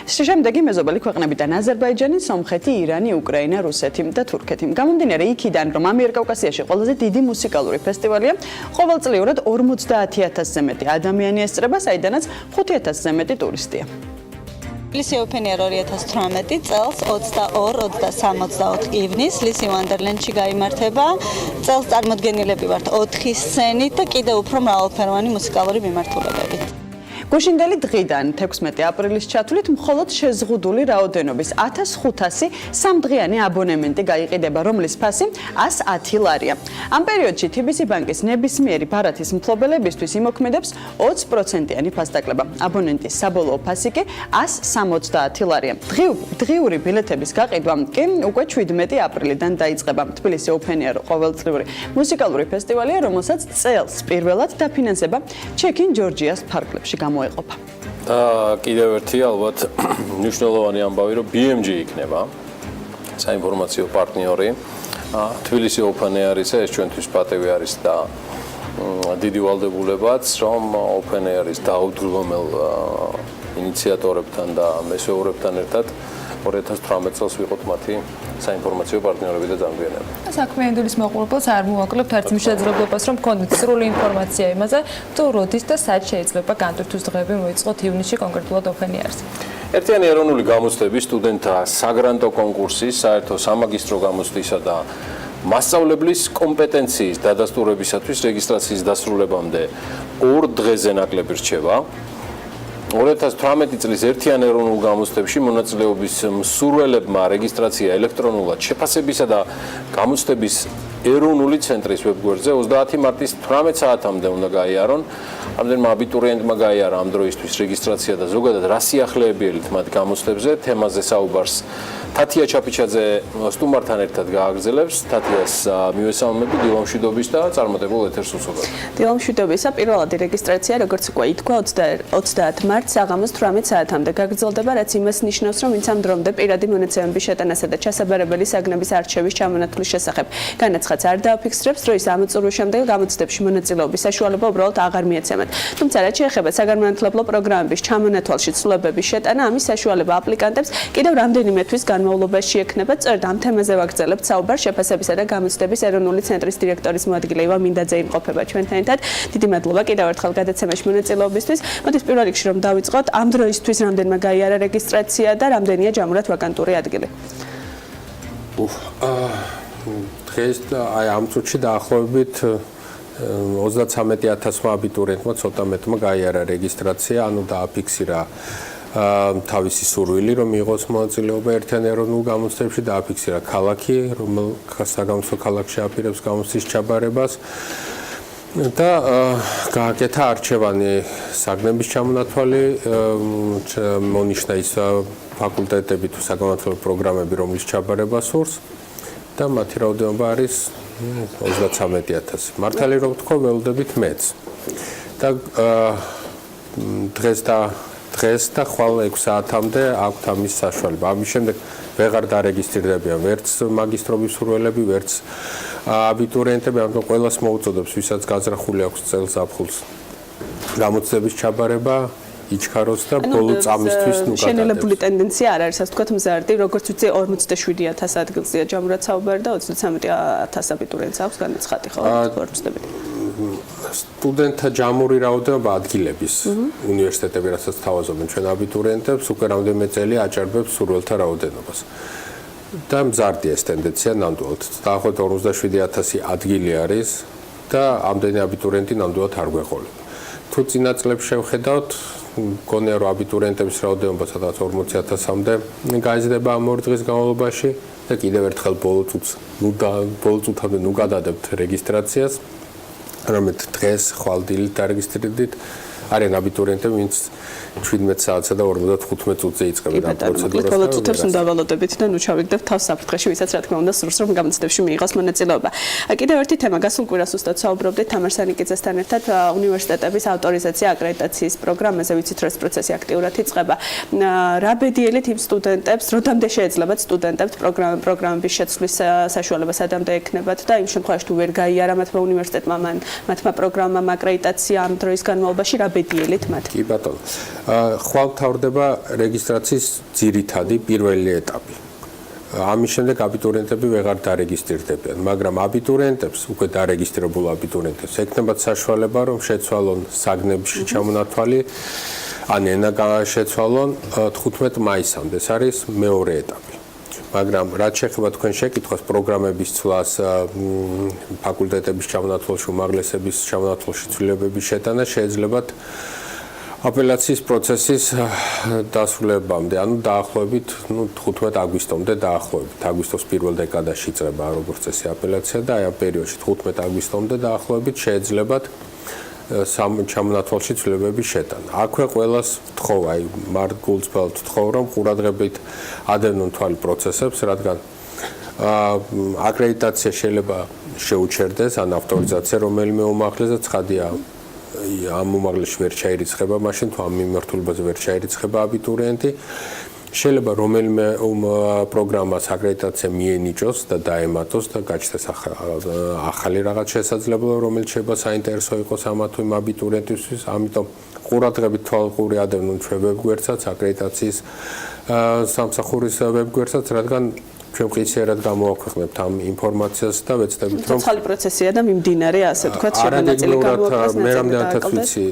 შემდეგი მეზობელი ქვეყნებიდან აზერბაიჯანი, სომხეთი, ირანი, უკრაინა, რუსეთი და თურქეთი. გამომდინარე იქიდან რომ ამიერკავკასიაში ყველაზე დიდი მუსიკალური ფესტივალია, ყოველწლიურად 50000-ზე მეტი ადამიანი ესწრება, საიდანაც 5000-ზე მეტი ტურისტია. ლისი Open Air 2018 წელს 22-23 ივნის ლისი ვანდერლენდში გაიმართება. წელს წარმოდგენილები ვართ 4 სცენით და კიდევ უფრო მრავალფეროვანი მუსიკალური მიმართულებებით. გუშინდელი დღიდან 16 აპრილის ჩათვლით მხოლოდ შეზღუდული რაოდენობის 1500 სამდღიანი აბონემენტი გაიყიდება, რომლის ფასი 110 ლარია. ამ პერიოდში TBC ბანკის ნებისმიერი ბარათის მფლობელებისთვის იმოქმედებს 20%-იანი ფასდაკლება. აბონენტის საბოლოო ფასი კი 170 ლარია. დღიური ბილეთების გაყიდვა კი უკვე 17 აპრილიდან დაიწყება. თბილისი Open Air ყოველწლიური მუსიკალური ფესტივალია, რომელსაც წელს პირველად დაფინანსება ჩეკინ ჯორჯიას ფარგლებში მოეყოფა. და კიდევ ერთი ალბათ მნიშვნელოვანი ამბავი რომ BMG იქნება საინფორმაციო პარტნიორი. თბილისი Open Air-ისა ეს ჩვენთვის პატივი არის და დიდი ვალდებულებაც რომ Open Air-ის დაუდგრომელ ინიციატორებთან და მესვეურებთან ერთად 2018 წელს ვიყოთ მათი საინფორმაციო პარტნიორები და დამგვიანები. საქმიანობის მაყურებელს არ მოვაკლებთ არც იმ შესაძლებლობას, რომ გქონდეთ სრული ინფორმაცია იმაზე, თუ როდის და სად შეიძლება განტვირთვის დღეები მოიწყოთ ივნისში კონკრეტულად Open Air-ს. ერთიანი ეროვნული გამოცდების სტუდენტთა საგრანტო კონკურსის, საერთო სამაგისტრო გამოცდისა და მასწავლებლის კომპეტენციის დადასტურებისათვის რეგისტრაციის დასრულებამდე 2 დღეზე ნაკლები რჩება. 2018 წლის ერთიან ეროვნულ გამოცდებში მონაწილეობის მსურველებმა რეგისტრაცია ელექტრონულად შეფასებისა და გამოცდების ეროვნული ცენტრის ვებგვერდზე 30 მარტის 18 საათამდე უნდა გაიარონ. ამდენმა აბიტურიენტმა გაიარა ამ დროისთვის რეგისტრაცია და ზოგადად რა სიახლეებიელით მათ გამოცდებზე თემაზე საუბარს თათია ჩაფიჩაძე სტუმართან ერთად გააგრძელებს. თათიას მივესალმები დილა მშვიდობის და წარმატებულ ეთერს უსურვებ. დილა მშვიდობისა, პირველადი რეგისტრაცია როგორც უკვე ითქვა 30 მარტს საღამოს 18 საათამდე გაგრძელდება, რაც იმას ნიშნავს, რომ ვინც ამ დრომდე პირადი მონაცემების შეტანასა და ჩასაბარებელი საგნების არჩევის ჩამონათვლის შესახებ განაცხადს არ დააფიქსირებს, დროის ამოწურვის შემდეგ გამოცდებში მონაწილეობის საშუალება უბრალოდ აღარ მიეცემათ. თუმცა რაც შეეხება საგანმანათლებლო პროგრამების ჩამონათვალში ცვლილებების შეტანა, ამის საშუალება აპლიკანტებს კიდევ რამდენიმე თვის განმავლობაში ექნება. წერდა ამ თემაზე ვაგრძელებთ საუბარს შეფასებისა და გამოცდების ეროვნული ცენტრის დირექტორის მოადგილე ივა მინდაძე იმყოფება ჩვენთან ერთად. დიდი მადლობა კიდევ ერთხელ გადაცემაში მონაწილეობისთვის. მოდით პირველ რიგში რომ დავიწყოთ, ამ დროისთვის რამდენმა გაიარა რეგისტრაცია და რამდენია ჯამურად ვაკანტური ადგილი. დღეს აი ამ წუთში დაახლოებით 33000 აბიტურიენტმა ცოტა მეტმა გაიარა რეგისტრაცია, ანუ დააფიქსირა თავისი სურვილი, რომ მიიღოს მონაწილეობა ერთიან ეროვნულ გამოცდებში, დააფიქსირა ქალაქი, რომელსაც საგამოცდო ქალაქში აპირებს გამოცდის ჩაბარებას და გააკეთა არჩევანი საგნების ჩამონათვალი, მონიშნა ის ფაკულტეტები თუ საგამომათვალებლო პროგრამები, რომლის ჩაბარება სურს და მათი რაოდენობა არის 33000. მართალი რომ ვთქვა, ველოდებით მეც. და დღეს და ხვალ 6 საათამდე აქვთ ამის საშუალება. ამის შემდეგ ვეღარ დარეგისტრირდებიან ვერც მაგისტრობის სურვილები, ვერც აბიტურიენტები, ამიტომ ყველას მოუწოდებს, ვისაც გაზრახული აქვს წელს ზაფხულს გამოცდების ჩაბარება, იჩქაროს და ბოლო წამისთვის გადადებს. შენელებული ტენდენცია არ არის, ასე ვთქვათ, მზარდი, როგორც ვიცი 47000 ადგილზეა ჯამურად საუბარი და 33000 აბიტურიენტს აქვს განაცხადი, ხო, ვარცდებით. სტუდენტთა ჯამური რაოდენობა ადგილების უნივერსიტეტები, რასაც თავაზობენ ჩვენ აბიტურიენტებს, უკვე რამდენიმე წელი აჭარბებს სურვილთა რაოდენობას. და მზარდია ეს ტენდენცია ნამდვილად. დაახლოებით 57000 ადგილი არის და ამდენი აბიტურიენტი ნამდვილად არ გვეყოლება. თუ წინა წლებს შევხედავთ, მგონია რომ აბიტურიენტების რაოდენობა სადღაც 40000-მდე გაიზრდება ამ 2 დღის განმავლობაში და კიდევ ერთხელ ბოლო წუთამდე გადადებთ რეგისტრაციას. რამეთ დღეს ხვალდილით დარეგისტრირდით არიან აბიტურიენტები, ვინც 17 საათსა და 55 წუთზე იწყებენ ამ პროცედურას. ბოლო წუთებს უნდა ვალოდებით და ნუ ჩავიგდებ თავს საფრთხეში, ვისაც რა თქმა უნდა სურს რომ გამოცდებში მიიღოს მონაწილეობა. კიდევ ერთი თემა, გასულ კვირას უბრალოდ საუბრობდით თამარ სანიკიძესთან ერთად უნივერსიტეტების ავტორიზაცია აკრედიტაციის პროგრამაზე, ვიცით რომ ეს პროცესი აქტიურად იწყება. რა ბედიელით იმ სტუდენტებს, როდამდე შეეძლებათ სტუდენტებს პროგრამების შეცვლის საშუალება სადამდე ექნებათ და იმ შემთხვევაში თუ ვერ გაიარა მათმა უნივერსიტეტმა მათმა პროგრამამ აკრედიტაცია ამ დროის განმავლობაში რა ბედიელით მათ? კი ბატონო. ხვალ თავდება რეგისტრაციის ძირითადი პირველი ეტაპი. ამის შემდეგ აბიტურიენტები ვეღარ დარეგისტრირდებიან, მაგრამ აბიტურიენტებს, უკვე დარეგისტრირებულ აბიტურიენტებს ექნებათ საშუალება, რომ შეცვალონ საგნებში ჩამონათვალი, ან ენა შეცვალონ 15 მაისამდე. ეს არის მეორე ეტაპი. მაგრამ რაც შეეხება თქვენ შეკითხვას პროგრამების ცვლას, ფაკულტეტების ჩამონათვალში, უმაღლესების ჩამონათვალში ცვლილებების შეტანა შეეძლებათ აპელაციის პროცესის დასრულებამდე, ანუ დაახლოებით 15 აგვისტომდე დაახლოებით. აგვისტოს პირველ დეკადაში იწყება როგორც წესი აპელაცია და აი ამ პერიოდში 15 აგვისტომდე დაახლოებით შეეძლებათ ჩამონათვალში ცვლილებების შეტანა. აქვე ყველას ვთხოვ, აი მარგულწბალთ ვთხოვ, რომ ყურადღებით ადევნონ თვალი პროცესებს, რადგან აკრედიტაცია შეიძლება შეუჩერდეს, ან ავტორიზაცია რომელიმე უმაღლესზე ცხადია ამ უმაღლესში ვერ ჩაირიცხება, მაშინ თუ ამ მიმართულებაზე ვერ ჩაირიცხება აბიტურიენტი, შეიძლება რომელიმე პროგრამას აკრედიტაცია მიენიჭოს და დაემატოს და გაჩნდეს ახალი რაღაც შესაძლებლობა, რომელიც შეიძლება საინტერესო იყოს ამა თუ იმ აბიტურიენტისთვის, ამიტომ ყურადღებით თვალყური ადევნონ ჩვენ ვებგვერდსაც, აკრედიტაციის სამსახურის ვებგვერდსაც, რადგან ჩვენ ყისერად გამოვაქვეყნებთ ამ ინფორმაციას და ვეცდებით რომ ცოცხალი პროცესია და მიმდინარე, ასე ვთქვათ, შემონაწილე გამოაქვეყნოს. მე რამდენადაც ვიცი,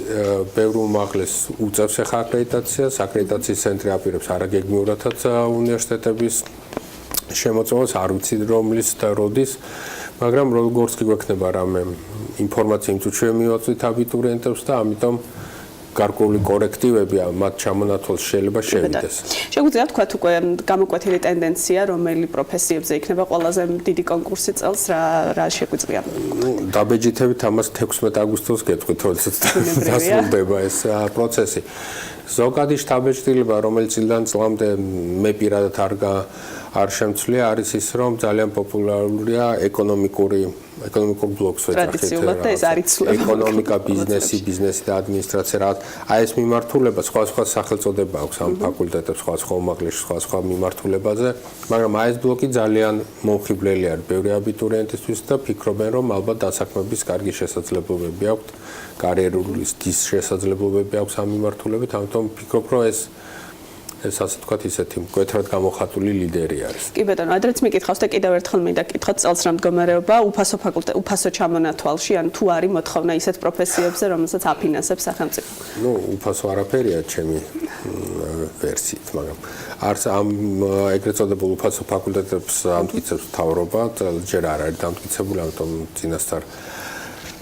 ბევრი უმაღლეს უწევს ახლა აკრედიტაციას, აკრედიტაციის ცენტრი აპირებს არაგეგმიურადაც უნივერსიტეტების შემოწმებას, არ ვიცი რომლის და როდის, მაგრამ როგორც კი გვექნება რამე ინფორმაცია იმ წუთში მივაწვით აბიტურიენტებს და ამიტომ გარკვეული კორექტივები მათ ჩამონათვალს შეიძლება შევიდეს. შეგვიძლია თქვათ უკვე გამოკვეთილი ტენდენცია, რომელი პროფესიებზე იქნება ყველაზე დიდი კონკურსი წელს, რა შეგვიძლია? დაბეჯითებით ამას 16 აგვისტოს გეტყვით, როდესაც დასრულდება ეს პროცესი. ზოგადი შთაბეჭდილება, რომელიც წლიდან წლამდე მე პირადად არ შემცვლია, არის ის, რომ ძალიან პოპულარულია ეკონომიკურ ბლოკს ვეძახით. ეკონომიკა, ბიზნესი და ადმინისტრაცია რაღაც. აი ეს მიმართულება სხვა სახელწოდება აქვს ამ ფაკულტეტებს, სხვა უმაღლესში, სხვა მიმართულებაზე, მაგრამ აი ეს ბლოკი ძალიან მომხიბვლელი არის ბევრი აბიტურიენტისთვის და ფიქრობენ, რომ ალბათ დასაქმების კარგი შესაძლებლობები აქვთ, კარიერული შესაძლებლობები აქვს ამ მიმართულებით, ამიტომ ვფიქრობ, რომ ეს ასე თქვათ ისეთი მკვეთრად გამოხატული ლიდერი არის. კი ბატონო, ადრეც მიკითხავს და კიდევ ერთხელ მინდა კითხოთ წელს რა მდგომარეობა უფასო ჩამონათვალში, ან თუ არის მოთხოვნა ისეთ პროფესიებზე, რომელსაც აფინანსებს სახელმწიფო? უფასო არაფერია ჩემი ვერსიით, მაგრამ არც ამ ეგრეთ წოდებულ უფასო ფაკულტეტებს ამტკიცებს მთავრობა, ჯერ არ არის დამტკიცებული, ამიტომ წინასწარ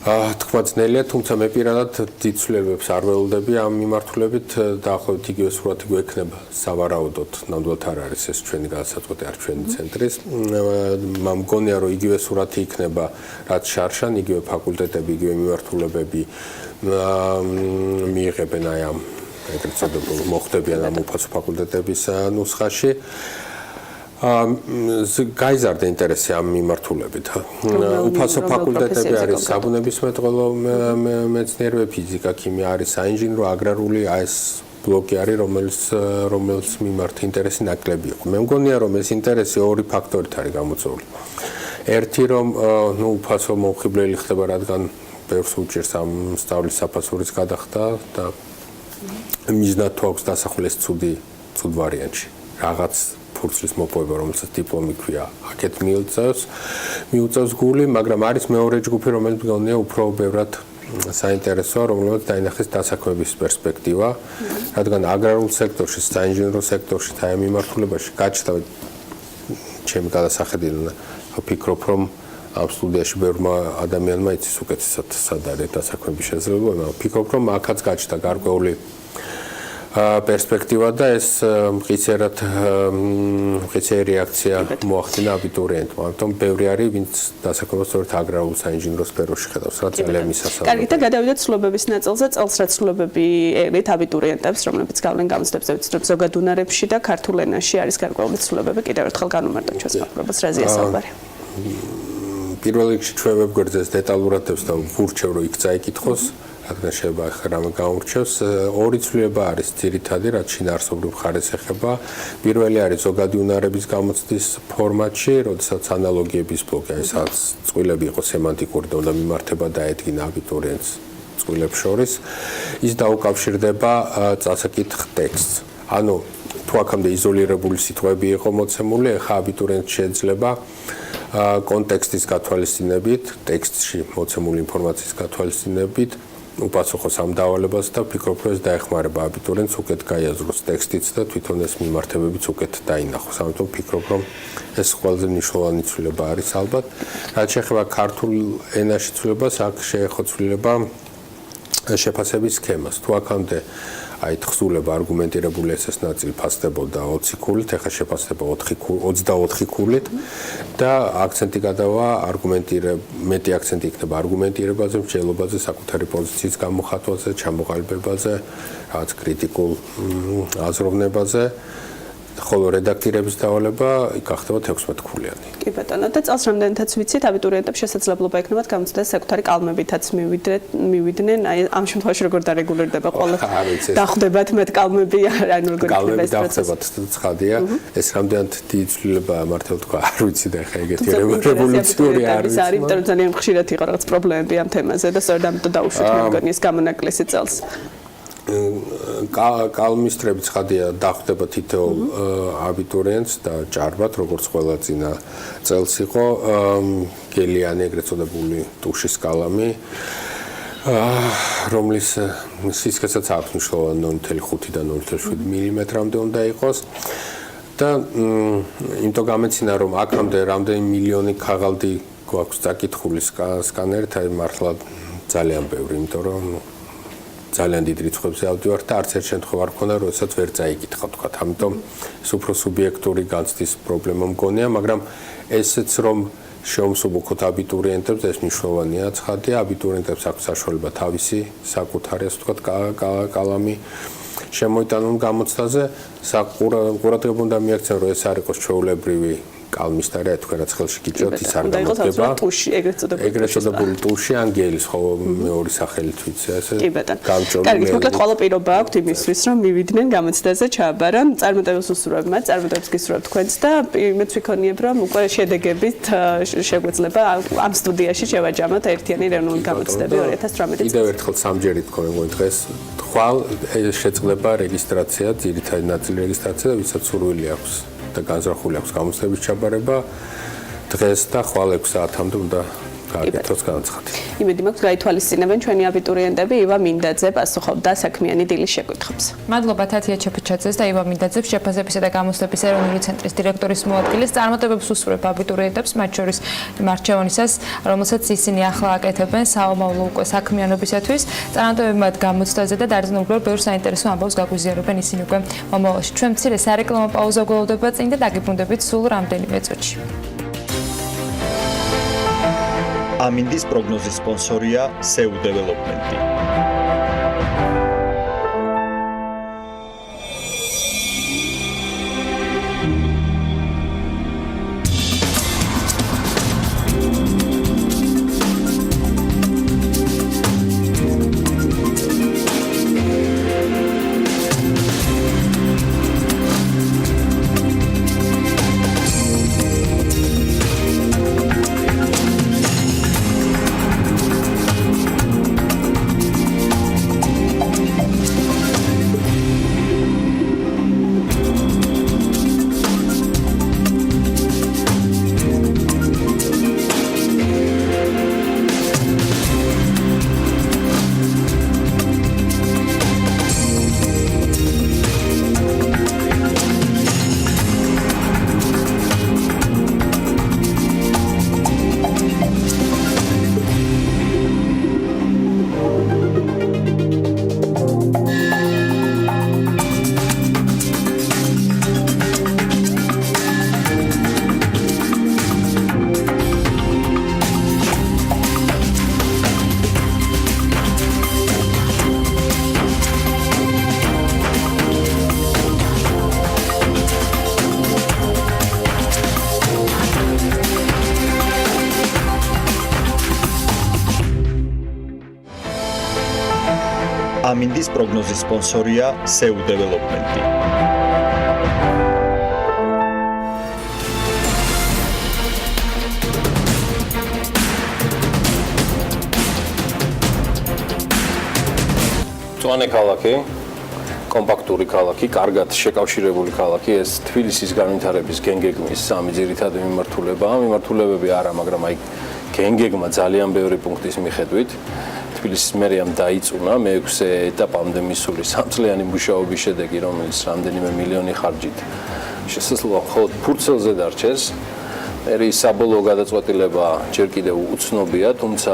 თქვა ძნელია, თუმცა მე პირადად დიდ ცვლილებებს არ ველოდები ამ მიმართულებით, დაახლოებით იგივე სურათი გვექნება სავარაუდოდ, ნამდვილად არ არის ეს ჩვენი გადასაწყვეტი, არ ჩვენი ცენტრის. მგონია, რომ იგივე სურათი იქნება, რაც შარშან, იგივე ფაკულტეტები, იგივე მიმართულებები მიიღებენ აი ამ ეგრეთ წოდებულ მოხდებიან ამ უფასო ფაკულტეტების ნუსხაში. გაიზარდა ინტერესი ამ მიმართულებით. უფასო ფაკულტეტები არის საბუნებისმეტყველო მეცნიერებები, ფიზიკა, ქიმია არის საინჟინრო, აგრარული, ეს ბლოკი არის, რომელიც მიმართ ინტერესი ნაკლები იყო. მე მგონია, რომ ეს ინტერესი ორი ფაქტორით არის გამოწვეული. ერთი, რომ უფასო მომხიბლელი ხდება, რადგან ბევრს უჭირს ამ სწავლის საფასურის გადახდა და მიზნად თუ აქვს დასახულეს ცუდ ვარიანტში. რაღაც ფურცლის მოპოვება, რომელსაც დიპლომი ქვია, აქეთ მიუწევს გული, მაგრამ არის მეორე ჯგუფი, რომელიც მგონია უფრო ბევრად საინტერესოა, რომელსაც დაინახეს დასაქმების პერსპექტივა, რადგან აგრარულ სექტორში, საინჟინრო სექტორში, აი ამ მიმართულებაში გაჩნდა ჩემი გადასახედიდან, ვფიქრობ, რომ ამ სტუდიაში ბევრმა ადამიანმა იცის უკეთესად სად არის დასაქმების შესაძლებლობა, მაგრამ ვფიქრობ, რომ აქაც გაჩნდა გარკვეული პერსპექტივა და ეს მყისე რეაქცია მოახდინა აბიტურიენტმა. ამიტომ ბევრი არის, ვინც დასაქმებას სწორედ აგრარულ საინჟინრო სფეროში ხედავს, რაც ძალიან მისასალმია. კარგი, და გადავიდეთ ცვლილებების ნაწილზე, წელს რაც ცვლილებები ეღლით აბიტურიენტებს, რომლებიც გავლენ გამოცდებზე ვიცნობ ზოგად უნარებში და ქართულ ენაში არის გარკვეული ცვლილებები, კიდევ ერთხელ განუმარტავ ჩვენს მაყურებელს, რაზეა საუბარი? პირველ რიგში ჩვენ ვებგვერდზე დეტალურადებს და ვურჩევ, რომ იქ წაიკითხოს. რადგან შეიძლება ახლა რამე გაურჩევს, ორი ცვლილება არის ძირითადი, რაც შინაარსობრივ მხარეს ეხება. პირველი არის ზოგადი უნარების გამოცდის ფორმატში, როდესაც ანალოგიების ბლოკი, აი სადაც წყვილები იყო სემანტიკური და უნდა მიმართება და ედგინა აბიტურიენტს წყვილებს შორის, ის დაუკავშირდება წასაკითხ ტექსტს. ანუ თუ აქამდე იზოლირებული სიტყვები იყო მოცემული, ახლა აბიტურიენტს შეიძლება კონტექსტის გათვალისწინებით, ტექსტში მოცემული ინფორმაციის გათვალისწინებით უპასუხოს ამ დავალებას და ვფიქრობ, რომ ეს დაეხმარება აბიტურიენტს უკეთ გაიაზროს ტექსტიც და თვითონ ეს მიმართებებიც უკეთ დაინახოს. ამიტომ ვფიქრობ, რომ ეს ყველაზე მნიშვნელოვანი ცვლილება არის ალბათ. რაც შეეხება ქართულ ენაში ცვლილებას, აქ შეეხო ცვლილება შეფასების სქემას. თუ აქამდე აი თხზულება არგუმენტირებული ესეს ნაწილი ფასდებოდა 20 ქულით, ახლა შეფასდება 24 ქულით და აქცენტი გადავა მეტი აქცენტი იქნება არგუმენტირებაზე, მსჯელობაზე, საკუთარი პოზიციის გამოხატვაზე, ჩამოყალიბებაზე, რაღაც კრიტიკულ აზროვნებაზე. ხოლო რედაქტირების დავალება გახდება 16 ქულიანი. კი ბატონო, და წელს რამდენადაც ვიცით, აბიტურიენტებს შესაძლებლობა ექნებათ გამოცდას საკუთარი კალმებითაც მივიდნენ, აი ამ შემთხვევაში როგორ დარეგულირდება ყველა დახვდებათ მათ კალმები, ანუ როგორ იქნება ეს პროცესი? დახვდებათ ცხადია, ეს რამდენად დიდი ცვლილებაა მართლა თქვა, არ ვიცი და ხა ეგეთი რევოლუციური არის. არის, იმიტომ რომ ძალიან ხშირად იყო რაღაც პრობლემები ამ თემაზე და სწორედ ამიტომ დაუშვით მე მგონი ეს გამონაკლისი წელს. კალმისტრები ცხადია დახვდება თითოეულ აბიტურიენტს და ჭარბად, როგორც ყველა წინა წელს იყო, გელიანი ეგრეთ წოდებული ტუშის კალამი, რომლის სისქესაც აქვს მნიშვნელოვანი 0.5 და 0.7 მმ-მდე უნდა იყოს. და იმიტომ გამეცინა, რომ აქამდე რამდენი მილიონი ქაღალდი გვაქვს წაკითხული სკანერით, აი მართლა ძალიან ბევრი, იმიტომ რომ ძალიან დიდ რიცხვებზე ავდივართ და არც ერთ შემთხვევა არ მქონდა, როდესაც ვერ წაიკითხავ თქვა. ამიტომ ეს უფრო სუბიექტური განცდის პრობლემა მგონია, მაგრამ ესეც რომ შეუმსუბუქოთ აბიტურიენტებს, ეს მნიშვნელოვანია, ცხადია, აბიტურიენტებს აქვს საშუალება თავისი საკუთარი, ასე ვთქვათ, კალამი შემოიტანონ გამოცდაზე. ყურადღება უნდა მიაქცევონ, რომ ეს არ იყოს ჩვეულებრივი კალმისტარი, აი თქვენ რაც ხელში გიჭრათ, ის არ გამოდგება. ეგრეთ წოდებული ტუში ან გელის, ხო, მეორე სახელით ვიცი, ასე. კი ბატონო. კარგი, მოკლედ ყველა პირობა აქვთ იმისთვის, რომ მივიდნენ გამოცდაზე ჩააბარონ. წარმატებულს უსურვებ მათ, წარმატებულს გისურვებ თქვენც და მეც ვიქონიებ, რომ უკვე შედეგებით შეგვეძლება ამ სტუდიაში შევაჯამოთ ერთიანი ეროვნული გამოცდები 2018 წელს. კიდევ ერთხელ სამჯერ ითქვა მე დღეს. ხვალ შეწყდება რეგისტრაცია, ძირითადი ნაწილი რეგისტრაცია და ვისაც სურვილი აქვს და განზრახული აქვს გამოცდების ჩაბარება დღეს და ხვალ 6 საათამდე უნდა გააკეთოს განაცხადი. იმედი მაქვს გაითვალისწინებენ ჩვენი აბიტურიენტები. ივა მინდაძე პასუხობდა საქმიანი დილის შეკითხვებს. მადლობა თათია ჩეფიჩაძეს და ივა მინდაძეს, შეფასებისა და გამოცდების ეროვნული ცენტრის დირექტორის მოადგილეს. წარმატებებს უსურვებ აბიტურიენტებს, მათ შორის იმ არჩევანისას, რომელსაც ისინი ახლა აკეთებენ საომავლო უკვე საქმიანობისათვის. წარმატებები მათ გამოცდაზე და დარწმუნებულად ბევრ საინტერესო ამბავს გაგვიზიარებენ ისინი უკვე მომავალში. ჩვენ მცირე სარეკლამო პაუზა გველოდება წინ და დაგიბრუნდებით სულ რამდენიმე წუთში. ამინდის პროგნოზის სპონსორია SEU დეველოპმენტი. ამინდის პროგნოზის სპონსორია SEU დეველოპმენტი. მწვანე ქალაქი, კომპაქტური ქალაქი, კარგად შეკავშირებული ქალაქი, ეს თბილისის განვითარების გენგეგმის სამი ძირითადი მიმართულებაა. მიმართულებები არა, მაგრამ აი გენგეგმა ძალიან ბევრი პუნქტის მიხედვით თბილისის მერიამ დაიწუნა მეექვსე ეტაპამდე მისული სამწლიანი მუშაობის შედეგი, რომელიც რამდენიმე მილიონი ხარჯით შესაძლოა მხოლოდ ფურცელზე დარჩეს. მერი საბოლოო გადაწყვეტილება ჯერ კიდევ უცნობია, თუმცა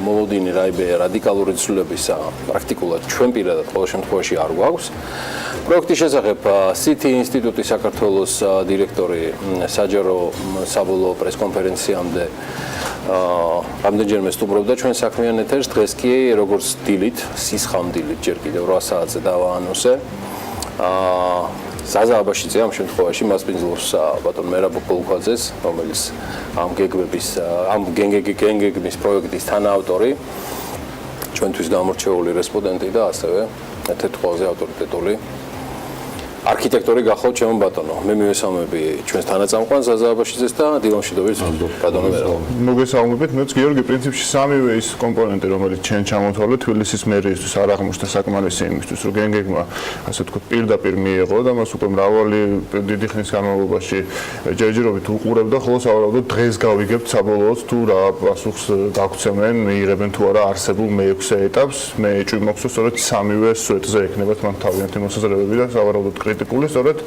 მოლოდინი რადიკალური ცვლილებისა პრაქტიკულად ჩვენ პირადად ყოველ შემთხვევაში არ გვაქვს. პროექტის შესახებ CT ინსტიტუტის საქართველოს დირექტორი საჯარო საბოლოო პრესკონფერენციამდე რამდენჯერმე სტუმრობდა ჩვენ საქმიან ეთერს, დღეს კი როგორც დილით, სისხამდილით ჯერ კიდევ 8 საათზე დავაანონსე. ზაზა აბაშიძე ამ შემთხვევაში მასპინძლობს ბატონ მერაბ პოლქვაძეს, რომელიც ამ გენგეგმის პროექტის თანაავტორი, ჩვენთვის გამორჩეული რესპონდენტი და ასევე ერთ-ერთი ყველაზე ავტორიტეტული არქიტექტორი გახლავთ ჩემო ბატონო. მე მივესალმები ჩვენს თანაწამყვანს ზაზა აბაშიძეს და დილამშვიდობის ბატონო მერაბ. მოგესალმებით, მეც გიორგი პრინციპში სამივე ის კომპონენტი, რომელიც ჩვენ ჩამოთვალეთ თბილისის მერიის არ აღმოჩნდა საკმარისი იმისთვის, რომ გენგეგმა ასე ვთქვათ პირდაპირ მიიღო და მას უკვე მრავალი დიდი ხნის განმავლობაში ჯერჯერობით უყურებდა, ხოლო სავარაუდოდ დღეს გავიგებთ საბოლოოდ თუ რა პასუხს გაგვცემენ, მიიღებენ თუ არა არსებულ მეექვსე ეტაპს. მე ეჭვი მაქვს, რომ სწორედ სამივე სვეტზე ექნებათ მან თავიანთი მოსაზრებები და სავარაუდოდ კრიტიკული, სწორედ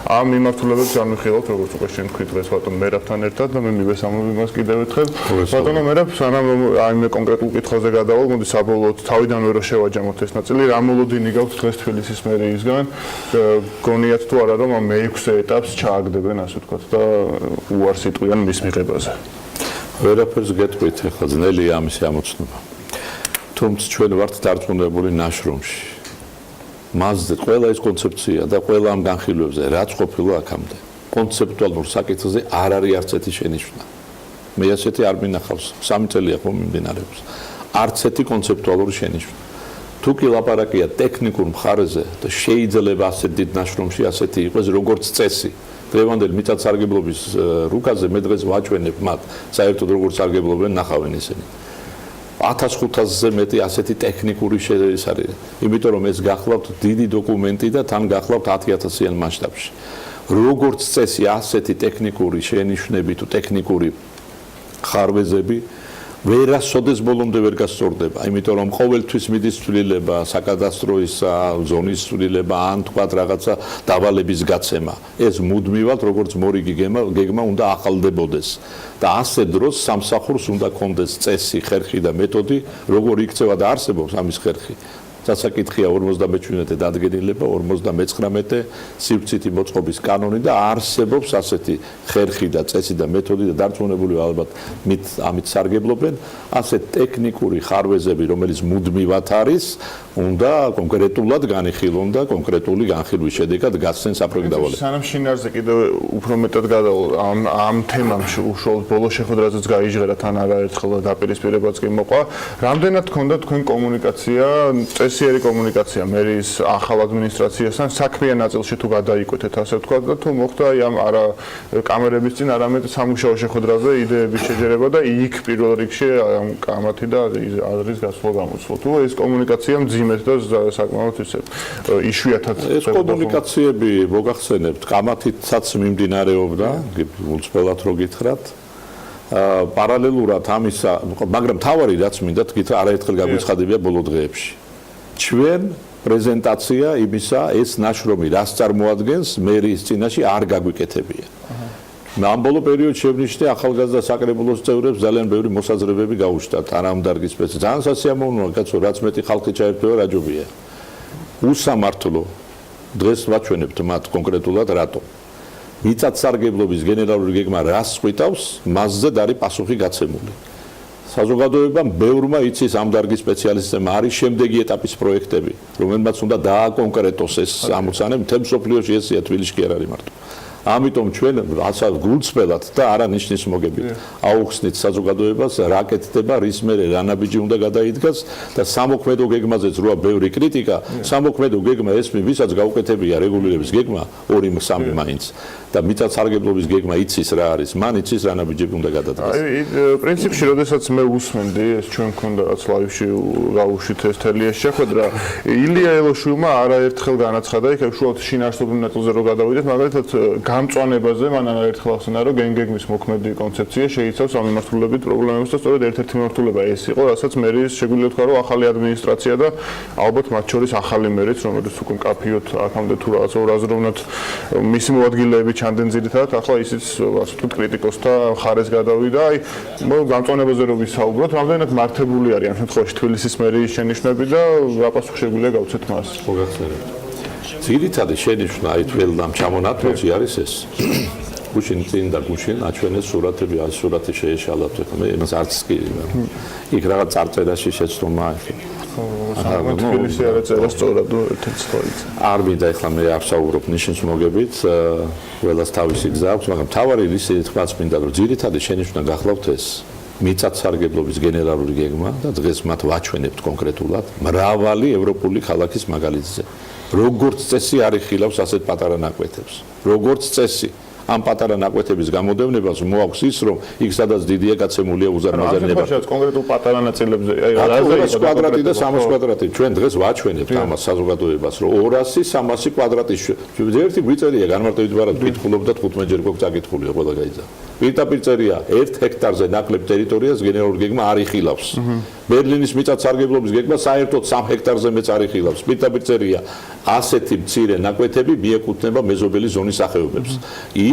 ამ მიმართულებებს განვიხილავთ, როგორც უკვე შენ თქვი დღეს ბატონ მერაბთან ერთად და მე მივესალმები მას კიდევ ერთხელ. ბატონო მერაბ, სანამ ამ კონკრეტულ კითხვაზე გადავალ, მოდი საბოლოოდ თავიდანვე რომ შევაჯამოთ ეს ნაწილი, რა მოლოდინი გაქვთ დღეს თბილისის მერიისგან, გონიათ თუ არა რომ ამ მეექვსე ეტაპს ჩააგდებენ, ასე ვთქვათ და უარს იტყვიან მის მიღებაზე. ვერაფერს გეტყვით, ახლა ძნელია ამის ამოცნობა. თუმცა ჩვენ ვართ დარწმუნებული ნაშრომში. მასზე ყველა ეს კონცეფცია და ყველა ამ განხილვებზე რაც ყოფილა აქამდე კონცეპტუალურ საკითხზე არ არის არც ერთი შენიშვნა. მე ასეთი არ მინახავს, 3 წელია ხო მიმდინარეობს. არც ერთი კონცეპტუალური შენიშვნა. თუ კი ლაპარაკია ტექნიკურ მხარეზე და შეიძლება ასეთ დიდ ნაშრომში ასეთი იყოს როგორც წესი. დღევანდელი მიწათსარგებლობის რუკაზე მე დღეს ვაჩვენებ მათ, საერთოდ როგორც სარგებლობენ ნახავენ ისინი. 1500-ზე მეტი ასეთი ტექნიკური ეს არის. იმიტომ რომ ეს გახლავთ დიდი დოკუმენტი და თან გახლავთ 10000-იან მასშტაბში. როგორც წესი ასეთი ტექნიკური შენიშვნები თუ ტექნიკური ხარვეზები ვერასოდეს ბოლომდე ვერ გასწორდება, იმიტომ რომ ყოველთვის მიდის ცვლილება, საკადასტრო ზონის ცვლილება, ან თქვა რაღაცა დავალების გაცემა. ეს მუდმივად როგორც მორიგი გეგმა უნდა ახალდებოდეს. და ასე დროს სამსახურს უნდა კონდეს წესი, ხერხი და მეთოდი, როგორ იქცევა და არსებობს ამის ხერხი. დასაკითხია 57-ე დადგენილება, 59-ე სივრცითი მოწყობის კანონი და არსებობს ასეთი ხერხი და წესი და მეთოდი და დარწმუნებული ალბათ ამით სარგებლობენ, ასე ტექნიკური ხარვეზები, რომელიც მუდმივად არის, უნდა კონკრეტულად განიხილონ და კონკრეტული განხილვის შედეგად გასცენ საპროექტო დავალება. სანამ შინაარსზე კიდევ უფრო მეტად გადავალ ამ თემამში უშუალოდ ბოლო შეხვედრაზეც გაიჟღერა თან არაერთხელ და დაპირისპირებაც კი მოყვა. რამდენად გქონდა თქვენ კომუნიკაცია, წესიერი კომუნიკაცია მერის ახალ ადმინისტრაციასთან საქმიან ნაწილში თუ გადაიკვეთეთ ასე ვთქვათ და თუ მოხდა ამ არა კამერების წინ არამედ სამუშაო შეხვედრაზე იდეების შეჯერება და იქ პირველ რიგში ამ კამათი და არის გასვლა გამოცვლა. თუ ეს კომუნიკაცია მძიმედ და საკმაოდ ისე იშვიათად ეს კომუნიკაციები მოგახსენებთ კამათითაც მიმდინარეობდა, უცბელად რო გითხრათ. პარალელურად ამისა, მაგრამ თავარი რაც მინდა თქვით არაერთხელ გაგვიცხადებია ბოლო დღეებში. ჩვენ პრეზენტაცია იმისა ეს ნაშრომი რას წარმოადგენს მერის წინაშე არ გაგვიკეთებია. ამ ბოლო პერიოდში ვნიშნე ახალგაზრდა საკრებულოს წევრებს ძალიან ბევრი მოსაზრებები გაუჩნდათ არამდარგის სპეცი. ძალიან სასიამოვნოა კაცო, რაც მეტი ხალხი ჩაერთვება რაჯობია. უსამართლო დღეს ვაჩვენებთ მათ კონკრეტულად რატო. მიწათსარგებლობის გენერალური გეგმა რას ყვითავს, მასზე არის პასუხი გაცემული. საზოგადოებამ ბევრმა იცის ამ დარგის სპეციალისტებმა არის შემდეგი ეტაპის პროექტები, რომელმაც უნდა დააკონკრეტოს ეს ამოცანა, მთელ მსოფლიოში ესეა, თბილისში კი არ არის მარტო. ამიტომ ჩვენ ასე გულწრფელად და არა ნიშნის მოგებით აუხსნით საზოგადოებას რა კეთდება, რის მერე რა ნაბიჯი უნდა გადაიდგას და სამოქმედო გეგმაზეც როა ბევრი კრიტიკა, სამოქმედო გეგმა ესმი, ვისაც გაუკეთებია რეგულირების გეგმა 2-3 მაინც და მიწათსარგებლობის გეგმა იცის რა არის, მან იცის რა ნაბიჯები უნდა გადადგას. აი, პრინციპში, როდესაც მე უსმენდი, ეს ჩვენ მქონდა რაც ლაივში გავუშვით ეს თელი ეს შეხვედრა, ილია ელოშვილმა არაერთხელ განაცხადა, იქ უშუალოდ შინაარსობრივ ნაწილზე რო გადავიდეთ, მაგალითად გამწვანებაზე მან არაერთხელ ახსნა, რომ გეგმის მოქმედი კონცეფცია შეიცავს ამ მიმართულებით პრობლემებს და სწორედ ერთ-ერთი მიმართულება ეს იყო, რასაც მერის შეგვიძლია თქვა, რომ ახალი ადმინისტრაცია და ალბათ მათ შორის ახალი მერიც, რომელიც უკვე მკაფიოდ აქამდე თუ რაღაცა ურაზროვნად მისი მოადგილეები ჩანდენ ძირითადად, ახლა ისიც ასე ვთქვით კრიტიკოსთა ხარეს გადავიდა. აი, გამწვანებაზე რო ვისაუბროთ, რამდენად მართებული არის ამ შემთხვევაში თბილისის მერის შენიშვნები და რა პასუხი შეგვიძლია გავცეთ მას. მოგახსენებთ. ძირითადი შენიშვნა აი თველდამ ჩამონათვალში არის ეს. გუშინ წინ და გუშინ აჩვენეს სურათები, არის სურათი შეეშალა თქვენ. მე იმას არც კი იქ რაღაც წარწერაში შეცდომა იყო. თბილისი არ ეწერა სწორად ერთ-ერთ სწორად. არ მინდა ახლა მე არ საუბრობ ნიშნის მოგებით, ყველას თავისი გზა აქვს, მაგრამ თავარი ისე თქვაც მინდა რომ ძირითადი შენიშვნა გახლავთ ეს. მიწათსარგებლობის გენერალური გეგმა და დღეს მათ ვაჩვენებთ კონკრეტულად მრავალი ევროპული ქალაქის მაგალითზე. როგორც წესი არ იხილავს ასეთ პატარა ნაკვეთებს. როგორც წესი ამ პატარა ნაკვეთების გამოდევნებას მოაქვს ის, რომ იქ სადაც დიდია გაცემულია უზარმაზარი ნებართვა. კონკრეტულ პატარა ნაწილებზე, აი 200 კვადრატი და 300 კვადრატი. ჩვენ დღეს ვაჩვენებთ ამას საზოგადოებას, რომ 200-300 კვადრატი ერთი გვიწერია განმარტებით ვარად კითხულობდათ 15 ჯერ გვაქვს წაკითხული ყველა გაიძა. პირდაპირ წერია 1 ჰექტარზე ნაკლებ ტერიტორიას გენერალური გეგმა არ იხილავს. ბერლინის მიწათსარგებლობის გეგმა საერთოდ 3 ჰექტარზე მეც არ იხილავს. პირდაპირ წერია ასეთი მცირე ნაკვეთები მიეკუთვნება მეზობელი ზონის სახეობებს.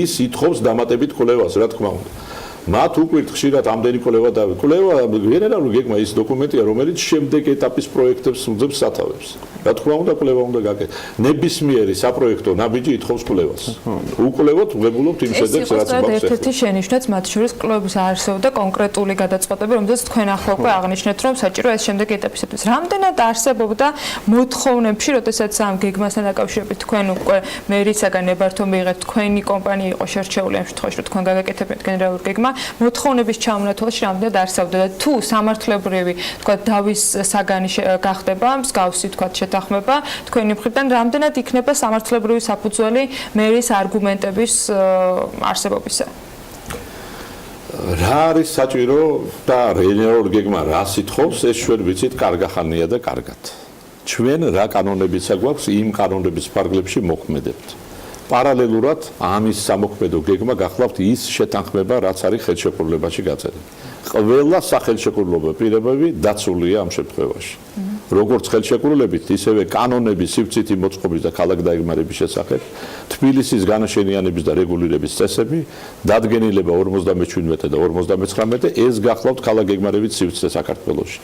ის ითხოვს დამატებით კვლევას, რა თქმა უნდა. მათ უკვირთ ხშირად ამდენი კვლევა და კვლევა გენერალური გეგმა ის დოკუმენტია, რომელიც შემდეგ ეტაპის პროექტებს უძებს სათავეებს. რა თქმა უნდა, კვლევა უნდა გაკეთდეს. ნებისმიერი საპროექტო ნაბიჯი ითხოვს კვლევას. უკვლევოთ, ვღებულობთ იმ შედეგს, რაც გვაქვს. ერთ-ერთი შენიშვნაც მათ შორის კვლევების არსებობდა კონკრეტული გადაწყვეტები, რომელზეც თქვენ ახლა უკვე აღნიშნეთ, რომ საჭირო ეს შემდეგი ეტაპისათვის. რამდენად არსებობდა მოთხოვნებში, როდესაც ამ გეგმასთან დაკავშირებით თქვენ უკვე მერისაგან ნებართვა მიიღეთ, თქვენი კომპანია იყო შერჩეული ამ შემთხვევაში, რომ თქვენ გაგაკეთებთ გენერალური გეგმა. მოთხოვნების ჩამონათვალში რამდენად არსებობდა და თუ სამართლებრივი, თქვა დავის საგანი გახდება, მსგავსი თქვა შეთანხმება, თქვენი მხრიდან რამდენად იქნება სამართლებრივი საფუძველი მერის არგუმენტების არსებობისა? რა არის საჭირო და გენერალური გეგმა რას ითხოვს, ეს ჩვენ ვიცით კარგახანია და კარგად. ჩვენ რა კანონებიც გვაქვს, იმ კანონების ფარგლებში მოქმედებთ. პარალელურად ამის სამოქმედო გეგმა გახლავთ ის შეთანხმება, რაც არის ხელშეკრულებაში გაწერილი. ყველა სახელშეკრულებო პირობები დაცულია ამ შემთხვევაში. როგორც ხელშეკრულებით, ისევე კანონების სივრცითი მოწყობის და ქალაქდაეგმარების შესახებ, თბილისის განაშენიანების და რეგულირების წესები, დადგენილება 57 და 59, ეს გახლავთ ქალაქგეგმარების სივრცე საქართველოში.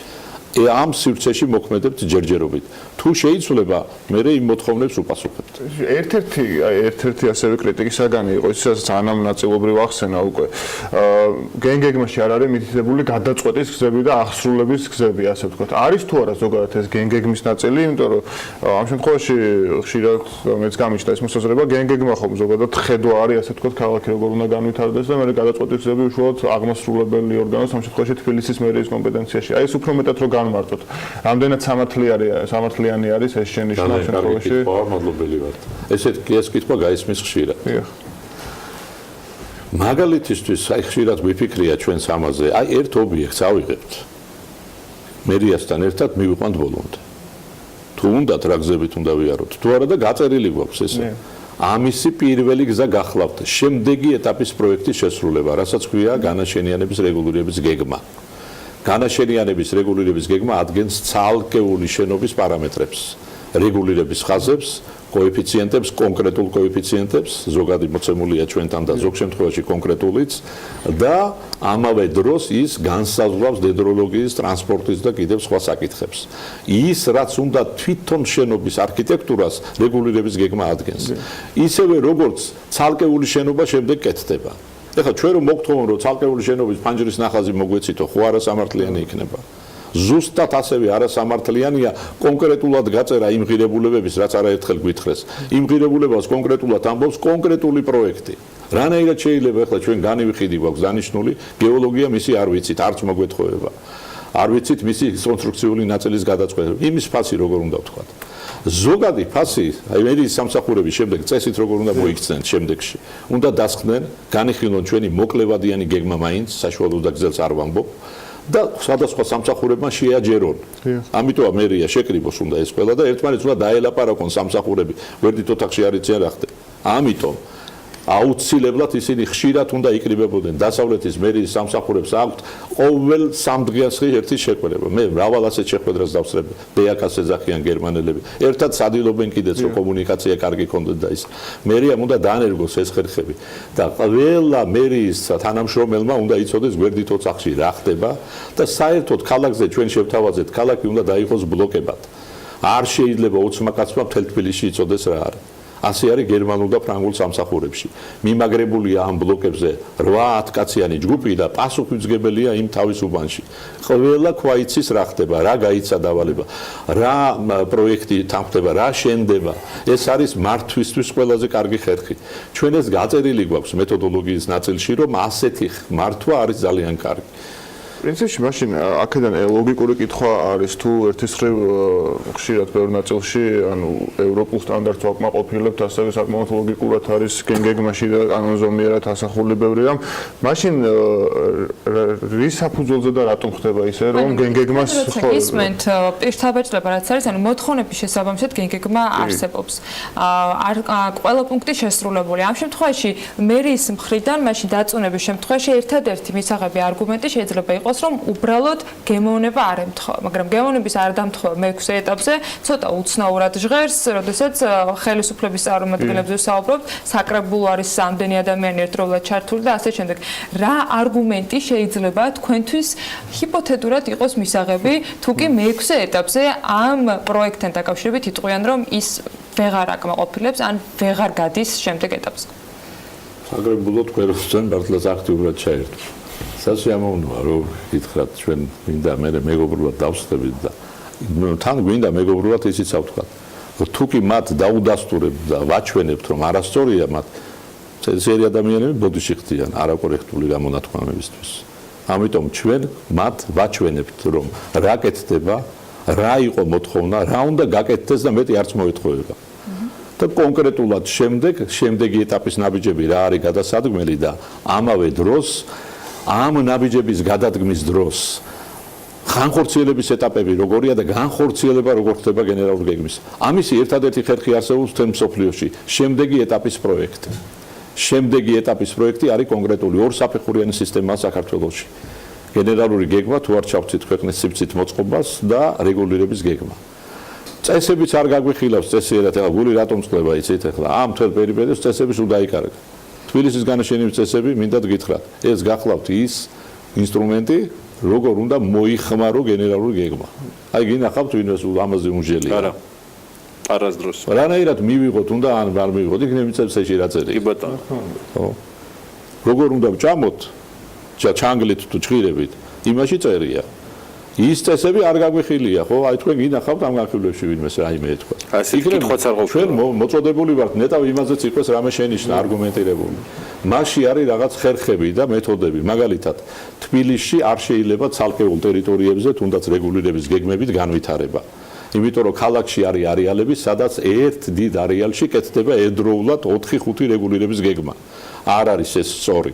ამ სივრცეში მოქმედებთ ჯერჯერობით. თუ შეიძლება, მე იმ მოთხოვნებს უპასუხებთ. ერთ-ერთი ასევე კრიტიკის საგანი იყო, ისაც ანამ ნაწილობრივ ახსენა უკვე. გენგეგმაში არ არის მითითებული გადაწყვეტის გზები და აღსრულების გზები, ასე ვთქვათ. არის თუ არა ზოგადად ეს გენგეგმის ნაწილი, იმიტომ რომ ამ შემთხვევაში ხშირად მეც გამიჩნდა ეს მოსაზრება, გენგეგმა ხომ ზოგადად ხედვა არის, ასე ვთქვათ, ქალაქი როგორ უნდა განვითარდეს და მე გადაწყვეტის გზები უშუალოდ აღმასრულებელი ორგანოს, ამ შემთხვევაში თბილისის მერიის კომპეტენციაში. აი ეს უფრო მეტად რო მარტოთ. რამდენად სამართლიანი არის ეს შენიშვნა შემთხვევაში? მადლობელი ვართ. ესეთ კი ეს კითხვა გაისმის ხშირად. მაგალითისთვის, აი ხშირად ვიფიქრია ჩვენს ამაზე, აი ერთ ობიექტს ავიღებთ. მერიასთან ერთად მივიყვანთ ბოლომდე. თუ უნდათ რა გზებით უნდა ვიაროთ, თუ არა და გაწერილი გვაქვს ესე. ამისი პირველი გზა გახლავთ. შემდეგი ეტაპის პროექტის შესრულება, რასაც ქვია განაშენიანების რეგულირების გეგმა. განაშენიანების რეგულირების გეგმა ადგენს ცალკეული შენობის პარამეტრებს, რეგულირების ხაზებს, კოეფიციენტებს, კონკრეტულ კოეფიციენტებს, ზოგადი მოცემულია ჩვენთან და ზოგ შემთხვევაში კონკრეტულიც და ამავე დროს ის განსაზღვრავს დენდროლოგიის, ტრანსპორტის და კიდევ სხვა საკითხებს. ის, რაც უნდა თვითონ შენობის არქიტექტურას რეგულირების გეგმა ადგენს. ისევე როგორც ცალკეული შენობა შემდეგ კეთდება. ეხლა ჩვენ რომ მოგთხოვონ რომ ცალკეული შენობის ფანჯრის ნახაზი მოგვეცითო, ხო არასამართლიანი იქნება. ზუსტად ასევე არასამართლიანია კონკრეტულად გაწერა იმ ღირებულებების, რაც არაერთხელ გვითხრეს. იმ ღირებულებას კონკრეტულად ამბობს კონკრეტული პროექტი. რანაირად შეიძლება ეხლა ჩვენ განივიხიდი გვაქვს დანიშნული გეოლოგია მისი არ ვიცით, არც მოგვეთხოვება. არ ვიცით მისი კონსტრუქციული ნაწილის გადაწყვეტა. იმის ფასი როგორ უნდა ვთქვათ. ზოგადი ფასი, აი მერიის სამსახურების შემდეგ წესით როგორ უნდა მოიქცნენ შემდეგში. უნდა დასხდნენ, განიხილონ ჩვენი მოკლევადიანი გეგმა მაინც, საშუალო და გზელს არ ვამბობ და სხვადასხვა სამსახურებმა შეაჯერონ. ამიტომ მერია შეკრიბოს უნდა ეს ყველა და ერთმანეთს უნდა დაელაპარაკონ სამსახურები. ვერდით ოთახში არ იციან რა ხდება. ამიტომ აუცილებლად ისინი ხშირად უნდა იკრიბებოდნენ. დასავლეთის მერიის სამსახურებს აქვთ ყოველ 3 დღეასხი ერთი შეხვედრა. მე მრავალ ასეთ შეხვედრას დავსწრებ. ბეაკას ეძახიან გერმანელები. ერთად სადილობენ კიდეც რომ კომუნიკაცია კარგი ქონდეთ და ის. მერიამ უნდა დაანერგოს ეს ხერხები და ყველა მერიის თანამშრომელმა უნდა იცოდეს გვერდით ოთახში რა ხდება და საერთოდ ქალაქზე ჩვენ შევთავაზეთ, ქალაქი უნდა დაიყოს ბლოკებად. არ შეიძლება უცმაკაცმა მთელ თბილისში იცოდეს რა არის. ასე არის გერმანულ და ფრანგულ სამსახურებში. მიმაგრებულია ამ ბლოკებზე 8-10 კაციანი ჯგუფი და პასუხისმგებელია იმ თავისუფლობაში. ყველა ქვაიცის რა ხდება, რა გაიცა დავალება, რა პროექტი თანხდება, რა შენდება. ეს არის მართვისთვის ყველაზე კარგი ხერხი. ჩვენ ეს გაწერილი გვაქვს მეთოდოლოგიის ნაწილში, რომ ასეთი მართვა არის ძალიან კარგი. პრინციპში მაშინ აქედან ლოგიკური კითხვა არის თუ ერთის მხრივ ხშირად ბევრ ნაწილში ანუ ევროპულ სტანდარტს ვაკმაყოფილებთ, ასევე საკმაოდ ლოგიკურად არის გენგეგმაში და კანონზომიერად ასახული ბევრი რამ. მაშინ რის საფუძველზე და რატომ ხდება ისე რომ გენგეგმას ხო ისმენთ პირთაბეჭდება რაც არის, ანუ მოთხოვნების შესაბამისად გენგეგმა არსებობს. ყველა პუნქტი შესრულებული. ამ შემთხვევაში მერიის მხრიდან მაშინ დაწუნების შემთხვევაში ერთადერთი მისაღები არგუმენტი შეიძლება იყოს რომ უბრალოდ გემოვნება არ ემთხვევა, მაგრამ გემოვნების არ დამთხოვა მე-6 ეტაპზე ცოტა უცნაურად ჟღერს, როდესაც ხელისუფლების წარმომადგენლებზე ვსაუბრობთ, საკრებულო არის ამდენი ადამიანი ერთდროულად ჩართული და ასე შემდეგ. რა არგუმენტი შეიძლება თქვენთვის ჰიპოთეტურად იყოს მისაღები, თუ კი მე-6 ეტაპზე ამ პროექტთან დაკავშირებით იტყვიან, რომ ის ვეღარ აკმაყოფილებს, ან ვეღარ გადის შემდეგ ეტაპზე. საკრებულო თქვენ მართლაც აქტიურად ჩაერთო. სასიამოვნოა რომ გითხრათ ჩვენ მინდა მე მეგობრულად დავსწრებით და თან გვინდა მეგობრულად ისიც ავთქვათ თუ კი მათ დაუდასტურებთ და ვაჩვენებთ რომ არასწორია მათ წესიერი ადამიანები ბოდიში ხდიან არაკორექტული გამონათქვამებისთვის ამიტომ ჩვენ მათ ვაჩვენებთ რომ რა კეთდება რა იყო მოთხოვნა რა უნდა გაკეთდეს და მეტი არც მოეთხოვება და კონკრეტულად შემდეგი ეტაპის ნაბიჯები რა არის გადასადგმელი და ამავე დროს ამ ნაბიჯების გადადგმის დროს განხორციელების ეტაპები როგორია და განხორციელება როგორ ხდება გენერალური გეგმის. ამისი ერთადერთი ხერხი არსებობს თემ სოფლიოში. შემდეგი ეტაპის პროექტი არის კონკრეტული ორსაფეხურიანი სისტემა საქართველოში. გენერალური გეგმა თუ არ ჩავცით ქვეყნის სივრცით მოწყობას და რეგულირების გეგმა. წესებიც არ გაგვიხილავს წესიერად, ეხლა გული რატომ წყდება იცით ეხლა ამ თელ პერიპეტიას წესები სულ დაიკარგა. თბილისის განაშენების წესები მინდათ გითხრათ, ეს გახლავთ ის ინსტრუმენტი, როგორ უნდა მოიხმარო გენერალური გეგმა. აი გინახავთ ვინმეს ამაზე უმჟელია. არა. არასდროს. რანაირად მივიღოთ უნდა ან არ მივიღოთ, იქნებ წესებში რა წერია. კი ბატონო. ხო. როგორ უნდა ვჭამოთ ჩანგლით თუ ჭირებით, იმაში წერია. ის წესები არ გაგვიხილია, ხო? აი თქვენ გინახავთ ამ განხილვებში ვინმეს რაიმე ეთქვა. ასე კითხვაც არ ყოფილა. ჩვენ მოწოდებული ვართ ნეტავ იმაზეც იყოს რამე შენიშნა არგუმენტირებული. მასში არის რაღაც ხერხები და მეთოდები, მაგალითად, თბილისში არ შეიძლება ცალკეულ ტერიტორიებზე თუნდაც რეგულირების გეგმებით განვითარება. იმიტომ რომ ქალაქში არის არეალები, სადაც ერთ დიდ არეალში კეთდება ერთდროულად 4-5 რეგულირების გეგმა. არ არის ეს სწორი.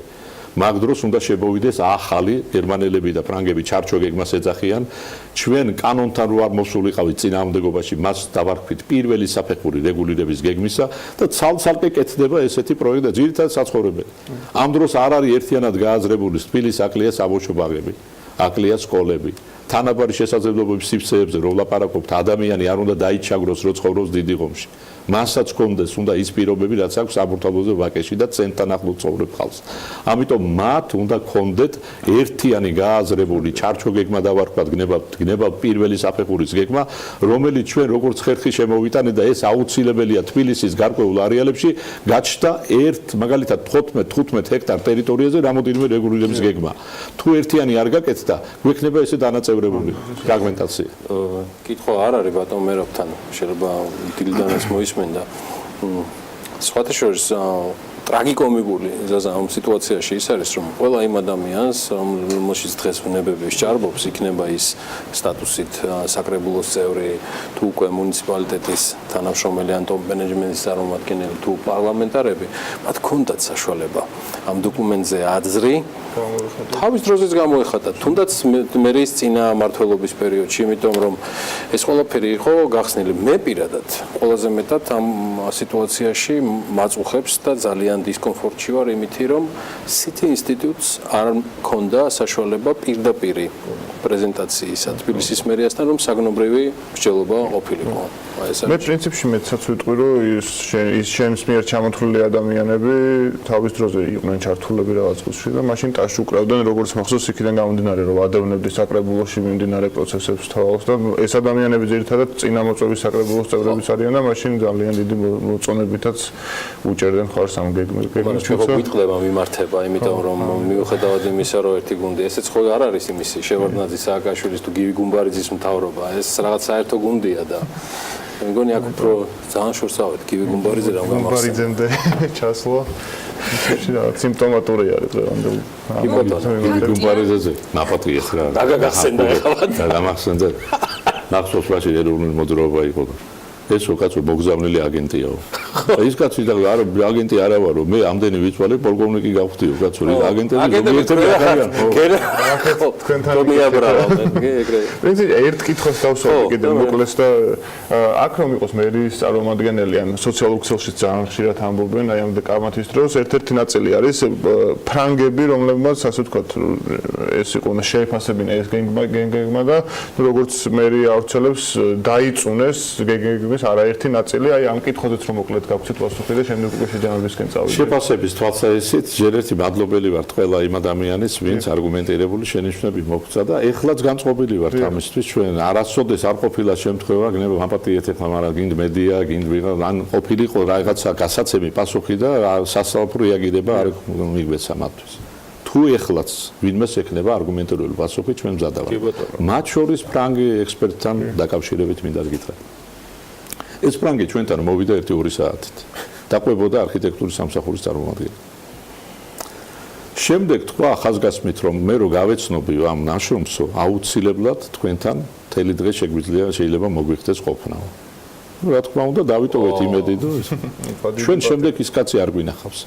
მაგ დროს უნდა შემოვიდეს ახალი გერმანელები და ფრანგები ჩარჩო გეგმას ეძახიან. ჩვენ კანონთან რო არ მოსულიყავით წინააღმდეგობაში, მას დავარქვით პირველი საფეხური რეგულირების გეგმისა და ცალ-ცალკე კეთდება ესეთი პროექტი და ძირითადად საცხოვრებელი. ამ დროს არ არის ერთიანად გააზრებული თბილისის აკლია საბავშვო ბაღები, აკლია სკოლები. თანაბარი შესაძლებლობების სივრცეებზე რო ვლაპარაკობთ, ადამიანი არ უნდა დაიჩაგროს, რო ცხოვრობს დიდი ღომში. მასაც კონდეს უნდა ის პირობები, რაც აქვს საბურთალოზე ვაკეში და ცენტრთან ახლოს ცხოვრებ ხალხს. ამიტომ მათ უნდა კონდეთ ერთიანი გააზრებული ჩარჩო გეგმა დავარქვათ, გნებავთ პირველი საფეხურის გეგმა, რომელიც ჩვენ როგორც ხერხი შემოვიტანეთ და ეს აუცილებელია თბილისის გარკვეულ არეალებში გაჩნდა მაგალითად 14-15 ჰექტარ ტერიტორიაზე რამოდენიმე რეგულირების გეგმა. თუ ერთიანი არ გაკეთდა, გვექნება ესე დანაწევრებული ფრაგმენტაცია. კითხვა არ არის ბატონ მერაბთან, შეიძლება დილიდანაც მოისმენდა. სხვათა შორის ტრაგიკომიკული ზაზა ამ სიტუაციაში ის არის, რომ ყველა იმ ადამიანს, რომელშიც დღეს ვნებები სჭარბობს, იქნება ის სტატუსით საკრებულოს წევრი, თუ უკვე მუნიციპალიტეტის თანამშრომელი ან ტოპ მენეჯმენტის წარმომადგენელი, თუ პარლამენტარები, მათ ჰქონდათ საშუალება ამ დოკუმენტზე აზრი თავის დროზეც გამოეხატა, თუნდაც მერის წინა მმართველობის პერიოდში, იმიტომ რომ ეს ყველაფერი იყო გახსნილი. მე პირადად ყველაზე მეტად ამ სიტუაციაში მაწუხებს და ძალიან დისკომფორტში ვარ იმითი, რომ City Institute-ს არ მქონდა საშუალება პირდაპირ პრეზენტაციისა თბილისის მერიასთან, რომ საგნობრივი მსჯელობა ყოფილიყო. მე პრინციპში მეცაც ვიტყვი, რომ ის შენს მიერ ჩამოთვლილი ადამიანები თავის დროზე იყვნენ ჩართულები რაღაც კუთხეში და მაშინ ტაშ უკრავდნენ, როგორც მახსოვს იქიდან გამომდინარე, რომ ადევნებდნენ საკრებულოში მიმდინარე პროცესებს თავს და ეს ადამიანები ძირითადად წინამოწვევის საკრებულოს წევრებიც არიან და მაშინ ძალიან დიდი მოწონებითაც უჭერდნენ ხარს ამ გეგმას. ჩვენ გვიტყდება მიმართება, იმიტომ რომ მიუხედავად იმისა, რომ ერთი გუნდი, ესეც ხო არ არის იმისი შევარდნაძის, სააკაშვილის თუ გივი გუმბარიძის მთავრობა, ეს რაღაც საერთო გუნდია და მე მგონი აქ უფრო ძალიან შორს ავეთ გივი გუმბარიძე რა გამახსენდა. გუმბარიძემდე ჩასვლა ისეთი რაღაც სიმპტომატური არის დღევანდელი. კი ბატონო, გუმბარიძეზე ნაპატიეს რა. დაგაგახსენდა ახლა. დამახსენდა. ნახსოვს რა ეროვნული მოძრაობა იყო. ესო კაცო მოგზავნილი აგენტიაო. ის კაცი და აგენტი არა ვარო, მე ამდენი ვიცვალე პოლკოვნიკი გავხდიო, კაცო, აგენტები ზოგიერთები არიან. თქვენთან ერთ კითხვას დავსვამ კიდევ მოკლეს და აქ რომ იყოს მერის წარმომადგენელი ან სოციალურ ქსელში ძალიან ხშირად ამბობენ აი ამ კამათის დროს ერთ-ერთი ნაწილი არის ფრანგები, რომლებმაც ასე ვთქვათ ეს იყო უნდა შეეფასებინა ეს გეგმა და როგორც მერი აუცილებს დაიწუნეს გეგმის არაერთი ნაწილი, აი ამ კითხვაზეც რომ მოკლედ გავხსით პასუხი და შემდეგ უკვე შეჯამებისკენ წავიდეთ. შეფასების თვალსაზრისით ჯერ ერთი მადლობელი ვართ ყველა იმ ადამიანის, ვინც არგუმენტირებული შენიშვნები მოგცა და ეხლაც განწყობილი ვართ ამისთვის. ჩვენ არასოდეს არ ყოფილა შემთხვევა, გნება მაპატიეთ ეხლა, მაგრამ გინდ მედია, გინდ ვიღა, ან ყოფილიყო რაღაცა გასაცემი პასუხი და სასწრაფო რეაგირება არ მიგვეცა მათთვის. თუ ეხლაც ვინმეს ექნება არგუმენტირებული პასუხი, ჩვენ მზად ვართ. მათ შორის ფრანგი ექსპერტთან დაკავშირებით მინდა გითხრათ. ეს ფრანგი ჩვენთან მოვიდა 1-2 საათით. დაყვებოდა არქიტექტურის სამსახურის წარმომადგენელი. შემდეგ თქვა ახაზგასმით, რომ მე რო გავეცნობი ამ ნაშრომსო, აუცილებლად თქვენთან მთელი დღე შეიძლება მოგვიხდეს ყოფნა. რა თქმა უნდა, დავიტოვეთ იმედი და ჩვენ შემდეგ ის კაცი არ გვინახავს.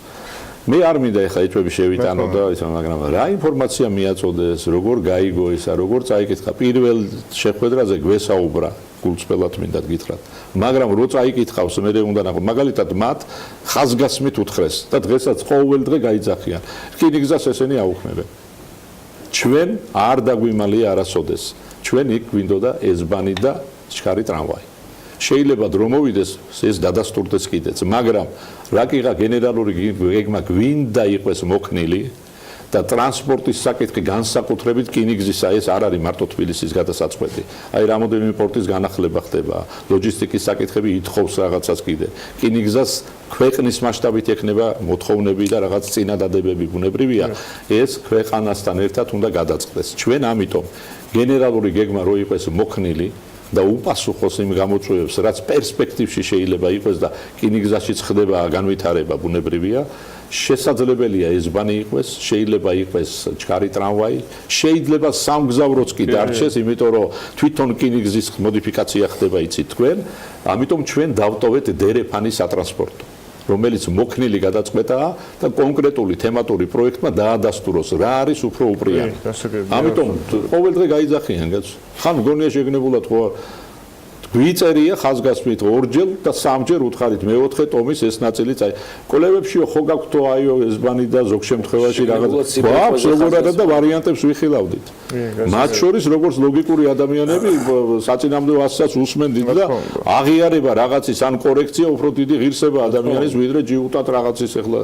მე არ მინდა ეხლა ეჭვები შევიტანო და ისა, მაგრამ რა ინფორმაცია მიაწოდეს, როგორ გაიგო ისა, როგორ წაიკითხა პირველ შეხვედრაზე გვესაუბრა გულწრფელად მინდა გითხრათ. მაგრამ რო წაიკითხავს მე უნდა ნახო მაგალითად მათ ხაზგასმით უთხრეს და დღესაც ყოველ დღე გაიძახიან. რკინიგზას ესენი აუქმებენ. ჩვენ არ დაგვიმალია არასოდეს. ჩვენ იქ გვინდოდა ესბანი და ჩქარი ტრამვაი. შეიძლება დრო მოვიდეს ეს დადასტურდეს კიდეც, მაგრამ რა კიღა გენერალური გეგმა გვინდა იყოს მოქნილი და ტრანსპორტის საკითხი განსაკუთრებით რკინიგზისა ეს არ არის მარტო თბილისის გადასაწყვეტი. აი რამოდენიმე პორტის განახლება ხდება, ლოჯისტიკის საკითხები ითხოვს რაღაცას კიდე. რკინიგზას ქვეყნის მასშტაბით ექნება მოთხოვნები და რაღაც წინადადებები ბუნებრივია, ეს ქვეყანასთან ერთად უნდა გადაწყდეს. ჩვენ ამიტომ გენერალური გეგმა რო იყოს მოქნილი და უპასუხოს იმ გამოწვევებს, რაც პერსპექტივში შეიძლება იყოს და რკინიგზაშიც ხდება განვითარება ბუნებრივია. შესაძლებელია ესბანი იყოს, შეიძლება იყოს ჩქარი ტრამვაი, შეიძლება სამგზავროც კი დარჩეს, იმიტომ რომ თვითონ რკინიგზის მოდიფიკაცია ხდება იცით თქვენ, ამიტომ ჩვენ დავტოვეთ დერეფანი სატრანსპორტო, რომელიც მოქნილი გადაწყვეტაა და კონკრეტული თემატური პროექტმა დაადასტუროს რა არის უფრო უპრიანი. ამიტომ ყოველ დღე გაიძახიან, ხან მგონია შეგნებულად ხო გვიწერია ხაზგასმით ორჯერ და სამჯერ უთხარით მეოთხე ტომის ეს ნაწილი წაი. კოლევებშიო ხო გაქვთო აიო ესბანი და ზოგ შემთხვევაში რაღაც გვაქვს როგორ და ვარიანტებს ვიხილავდით. მათ შორის როგორც ლოგიკური ადამიანები საწინააღმდეგო ასსაც უსმენდით და აღიარება რაღაცის ან კორექცია უფრო დიდი ღირსება ადამიანის ვიდრე ჯიუტად რაღაცის ახლა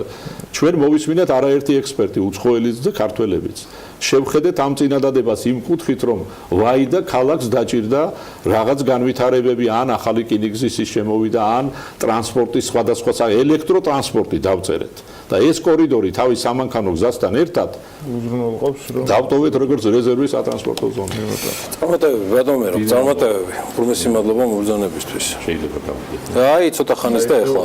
ჩვენ მოვისმინეთ არაერთი ექსპერტი უცხოელიც და ქართველებიც. შევხედეთ ამ წინადადებას იმ კუთხით რომ ვაი და ქალაქს დაჭირდა რაღაც განვითარებები ან ახალი რკინიგზის შემოვიდა ან ტრანსპორტის სხვადასხვა ელექტროტრანსპორტი დავწერეთ და ეს კორიდორი თავის სამანქანო გზასთან ერთად უზრუნველყოფს რომ დავტოვეთ როგორც რეზერვის სატრანსპორტო ზონა. წარმატებები ბატონო, წარმატებები. უღრმესი მადლობა მობრძანებისთვის. შეიძლება გავიგეთ. აი ცოტა ხანს და ეხლა.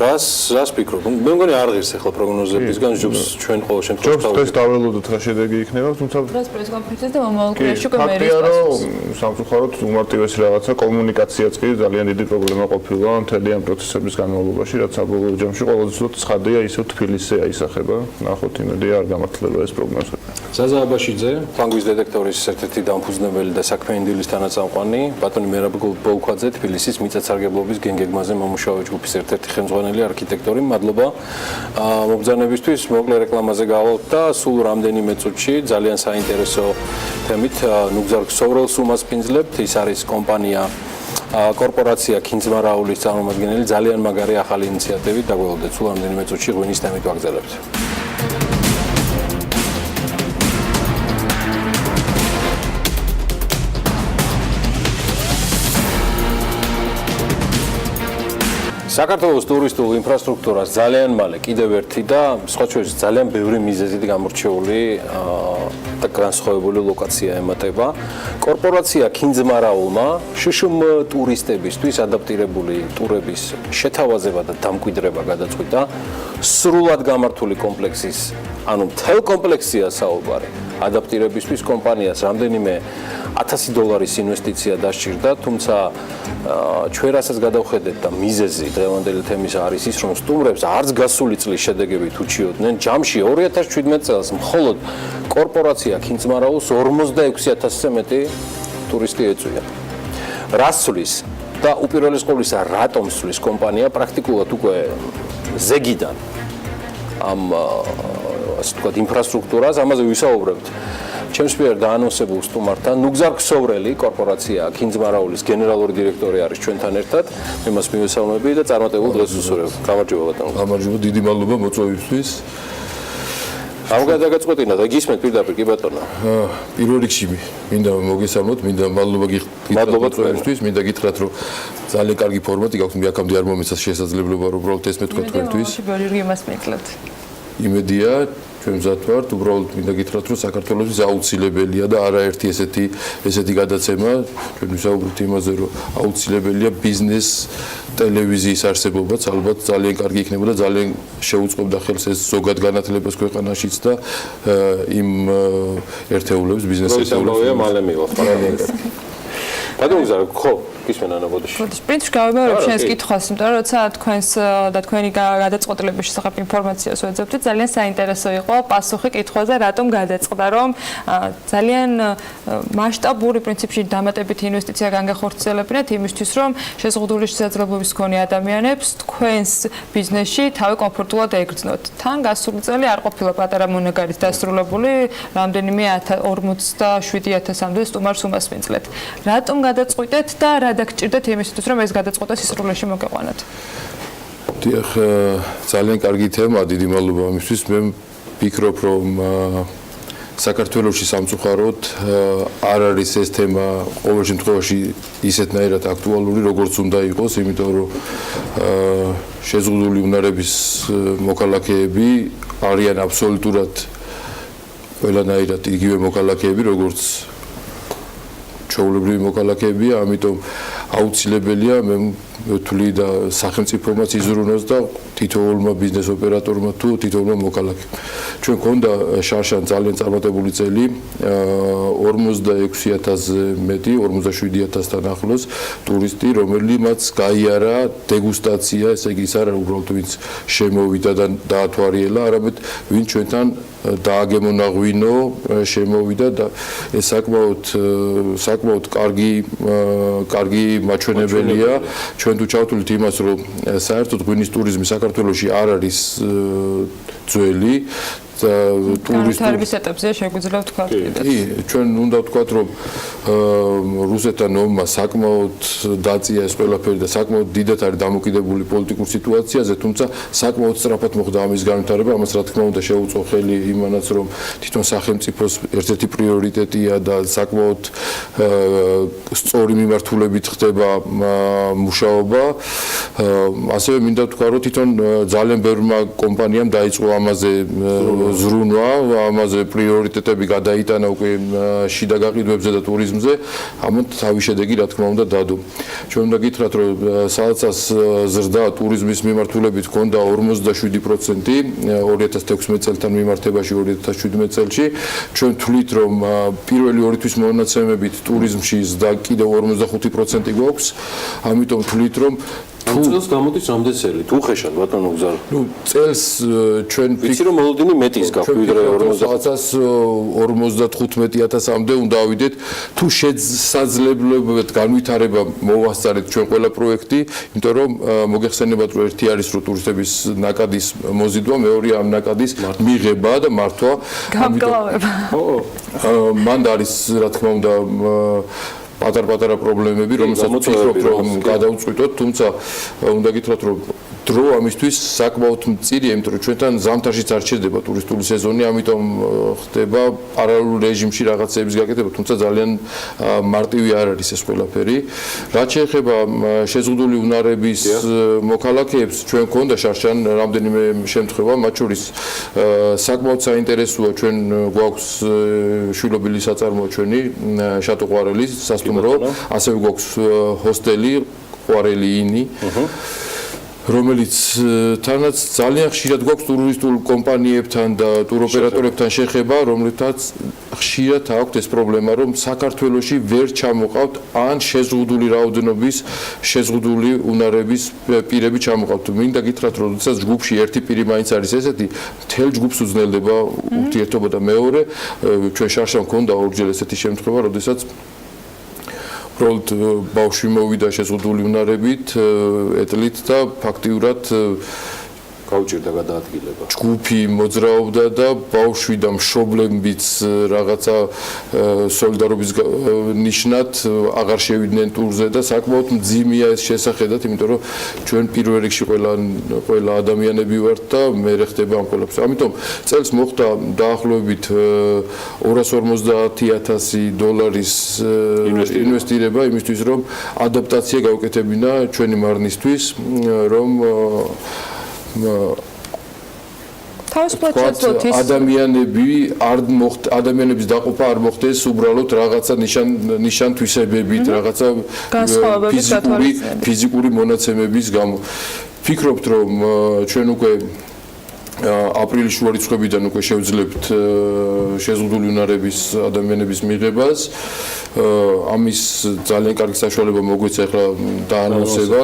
რას ფიქრობ? მე მგონი არ ღირს ეხლა პროგნოზებისგან ჯობს ჩვენ ყოველ შემთხვევაში დაველოდოთ რა შედეგი იქნება, თუმცა პრეს კონფერენციაზე და მომავალ კვირაში უკვე მერის პასუხს. სამწუხაროდ უმარტივესი რაღაცა კომუნიკაციაც კი ძალიან დიდი პრობლემა ყოფილა მთელი ამ პროცესების განმავლობაში, რაც საბოლოო ჯამში ყველაზე ცუდად ცხადია ისევ თბილისზე აისახება. ნახოთ იმედია არ გამართლება ეს პროგნოზები. ზაზა აბაშიძე, ფანგვის დეტექტორის ერთ-ერთი დამფუძნებელი და საქმიანი დილის თანაწამყვანი, ბატონი მერაბ ბოლქვაძე, თბილისის მიწათსარგებლობის გენგეგმაზე მომუშავე ჯგუფის ერთ-ერთი ხელმძღვანელი არქიტექტორი. მადლობა მობრძანებისთვის, მოკლე რეკლამაზე გავალთ და სულ რამდენიმე წუთში ძალიან საინტერესო თემით ნუგზარ ქსოვრელს უმასპინძლებთ. ის არის კომპანია კორპორაცია ქინძმარაულის წარმომადგენელი, ძალიან მაგარი ახალი ინიციატივით დაგველოდეთ. სულ რამდენიმე წუთში ღვინის თემით ვაგრძელებთ. საქართველოს ტურისტულ ინფრასტრუქტურას ძალიან მალე კიდევ ერთი და სხვა შორის ძალიან ბევრი მიზეზით გამორჩეული და განსხვავებული ლოკაცია ემატება. კორპორაცია ქინძმარაულმა შშმ ტურისტებისთვის ადაპტირებული ტურების შეთავაზება და დამკვიდრება გადაწყვიტა. სრულად გამართული კომპლექსის, ანუ მთელ კომპლექსია საუბარი. ადაპტირებისთვის კომპანიას რამდენიმე $1000 ინვესტიცია დასჭირდა, თუმცა ჩვენ რასაც გადავხედეთ და მიზეზი დღევანდელი თემის არის ის, რომ სტუმრებს არც გასული წლის შედეგები თუ ჩიოდნენ, ჯამში 2017 წელს მხოლოდ კორპორაცია ქინძმარაულს 46000-ზე მეტი ტურისტი ეწვია. რას ცვლის და უპირველეს ყოვლისა რატომ ცვლის კომპანია პრაქტიკულად უკვე ზეგიდან ამ ასე ვთქვათ ინფრასტრუქტურას, ამაზე ვისაუბრებთ. ჩემს მიერ დაანონსებულ სტუმართან ნუგზარ ქსოვრელი კორპორაცია ქინძმარაულის გენერალური დირექტორი არის ჩვენთან ერთად. მე მას მივესალმები და წარმატებულ დღეს ვუსურვებ. გამარჯობა ბატონო. გამარჯობა, დიდი მადლობა მოწვევისთვის. ამ გადაგაწყვეტინა და გისმენთ პირდაპირ კი ბატონო. პირველ რიგში მინდა მოგესალმოთ, მინდა მადლობა გითხრათ მოწვევისთვის, მინდა გითხრათ რომ ძალიან კარგი ფორმატი გაქვთ, მე აქამდე არ მომეცას შესაძლებლობა რომ უბრალოდ ეს მეთქვა თქვენთვის. ბევრი რგემას მეკლათ. იმედია ჩვენ მზად ვართ, უბრალოდ მინდა გითხრათ რომ საქართველოს აუცილებელია და არაერთი ესეთი გადაცემა, ჩვენ ვისაუბრეთ იმაზე რომ აუცილებელია ბიზნეს ტელევიზიის არსებობაც, ალბათ ძალიან კარგი იქნებოდა, ძალიან შეუწყობდა ხელს ეს ზოგად განათლებას ქვეყანაშიც და იმ ერთეულებს ბიზნეს ერთეულებს. მალე მივა. ბატონო, ხო გისმენა ბოდიში. პრინციპში გავიმეორებ შენს კითხვას, იმიტომ რომ როცა თქვენს და თქვენი გადაწყვეტილების შესახებ ინფორმაციას ვეძებდით, ძალიან საინტერესო იყო პასუხი კითხვაზე, რატომ გადაწყდა, რომ ძალიან მასშტაბური პრინციპში დამატებითი ინვესტიცია განგახორციელებინათ იმისთვის, რომ შეზღუდული შესაძლებლობის მქონე ადამიანებს თქვენს ბიზნესში თავი კომფორტულად ეგრძნოთ. თან გასული წელი არ ყოფილა პატარა მონაგარით დასრულებული, რამდენიმე 47,000-მდე სტუმარს უმას მიძლეთ. რატომ გადაწყვიტეთ და რა დაგჭირდეთ იმისთვის, რომ ეს გადაწყვეტა სისრულეში მოგეყვანათ? დიახ, ძალიან კარგი თემა, დიდი მადლობა ამისთვის. მე ვფიქრობ, რომ საქართველოში სამწუხაროდ არ არის ეს თემა ყოველ შემთხვევაში ისეთნაირად აქტუალური, როგორც უნდა იყოს, იმიტომ რომ შეზღუდული უნარების მოქალაქეები არიან აბსოლუტურად ყველანაირად იგივე მოქალაქეები, როგორც ჩვეულებრივი მოქალაქეებია, ამიტომ აუცილებელია მე ვთვლი და სახელმწიფომაც იზრუნოს და თითოეულმა ბიზნეს ოპერატორმა თუ თითოეულმა მოქალაქემ. ჩვენ გქონდა შარშან ძალიან წარმატებული წელი 46,000-ზე მეტი, 47,000-თან ახლოს ტურისტი, რომელიმაც გაიარა დეგუსტაცია, ესე იგი ის არა უბრალოდ ვინც შემოვიდა და დაათვალიერა, არამედ ვინც ჩვენთან დააგემონაღვინო, შემოვიდა და ეს საკმაოდ კარგი მაჩვენებელია. ჩვენ თუ ჩავთვლით იმას, რომ საერთოდ ღვინის ტურიზმი საქართველოში არ არის ძველი ტურისტების ეტაპზეა შეგვიძლია ვთქვათ. ჩვენ უნდა ვთქვათ, რომ რუსეთთან ომმა საკმაოდ დაწია ეს ყველაფერი და საკმაოდ დიდად არის დამოკიდებული პოლიტიკურ სიტუაციაზე, თუმცა საკმაოდ სწრაფად მოხდა ამის განვითარება, ამას რა თქმა უნდა შეუწყო ხელი იმანაც, რომ თვითონ სახელმწიფოს ერთ-ერთი პრიორიტეტია და საკმაოდ სწორი მიმართულებით ხდება მუშაობა. ასევე მინდა ვთქვა, რომ თვითონ ძალიან ბევრმა კომპანიამ დაიწყო ამაზე ზრუნვა, ამაზე პრიორიტეტები გადაიტანა უკვე შიდა გაყიდვებზე და ტურიზმზე, ამიტომ თავი შედეგი რა თქმა უნდა დადო. ჩვენ უნდა გითხრათ, რომ საალცას ზრდა ტურიზმის მიმართულებით ჰქონდა 47% 2016 წელთან მიმართებაში 2017 წელში. ჩვენ ვთვლით, რომ პირველი ორი თვის მონაცემებით ტურიზმში ზრდა კიდევ 45% გვაქვს, ამიტომ ვთვლით, რომ წელს გამოდის რამდენი წელი? თუ ხეშად ბატონო გზარო. წელს ჩვენ ვიცი რომ მოლოდინი მეტის გაქვთ ვიდრე 55,000-მდე უნდა ავიდეთ. თუ შესაძლებლობებით განვითარება მოვასწარეთ ჩვენ ყველა პროექტი, იმიტომ რომ მოგეხსენებათ რომ ერთი არის რომ ტურისტების ნაკადის მოზიდვა, მეორე ამ ნაკადის მიღება და მართვა. გამკლავება. მან არის რა თქმა უნდა პატარ-პატარა პრობლემები, რომელსაც ვფიქრობ, რომ გადავწყვიტოთ, თუმცა უნდა გითხრათ, რომ დრო ამისთვის საკმაოდ მწირია, იმიტომ რომ ჩვენთან ზამთარშიც არ ჩერდება ტურისტული სეზონი, ამიტომ ხდება პარალელურ რეჟიმში რაღაცების გაკეთება, თუმცა ძალიან მარტივი არ არის ეს ყველაფერი. რაც შეეხება შეზღუდული უნარების მოქალაქეებს, ჩვენ გქონდა შარშან რამდენიმე შემთხვევა, მათ შორის საკმაოდ საინტერესოა ჩვენ გვაქვს შვილობილი საწარმოო ჩვენი შატო ყვარელის სასტუმრო, ასევე გვაქვს ჰოსტელი ყვარელი ინი. რომელიც თანაც ძალიან ხშირად გვაქვს ტურისტულ კომპანიებთან და ტუროპერატორებთან შეხება, რომლითაც ხშირად აქვთ ეს პრობლემა, რომ საქართველოში ვერ ჩამოყავთ ან შეზღუდული რაოდენობის, შეზღუდული უნარების პირები ჩამოყავთ. მინდა გითხრათ, რომ როდესაც ჯგუფში ერთი პირი მაინც არის ესეთი, მთელ ჯგუფს უძნელდება ურთიერთობა და მეორე, ჩვენ შარშან გქონდა ორჯერ ესეთი შემთხვევა, როდესაც უბრალოდ ბავშვი მოვიდა შეზღუდული უნარებით, ეტლით და ფაქტიურად გაუჭირდა გადაადგილება. ჯგუფი მოძრაობდა და ბავშვი და მშობლებიც რაღაცა სოლიდარობის ნიშნად აღარ შევიდნენ ტურზე და საკმაოდ მძიმეა ეს შესახედად, იმიტომ რომ ჩვენ პირველ რიგში ყველა ადამიანები ვართ და მერე ხდება ამ ყველაფერს. ამიტომ წელს მოხდა დაახლოებით $250,000 ინვესტირება იმისთვის, რომ ადაპტაცია გავუკეთებინა ჩვენი მარნისთვის, რომ ადამიანების დაყოფა არ მოხდეს უბრალოდ რაღაცა ნიშან-თვისებებით, რაღაცა ფიზიკური მონაცემების გამო. ვფიქრობთ, რომ ჩვენ უკვე აპრილის შუა რიცხვებიდან უკვე შევძლებთ შეზღუდული უნარების ადამიანების მიღებას. ამის ძალიან კარგი საშუალება მოგვეცა ახლა დაანონსება.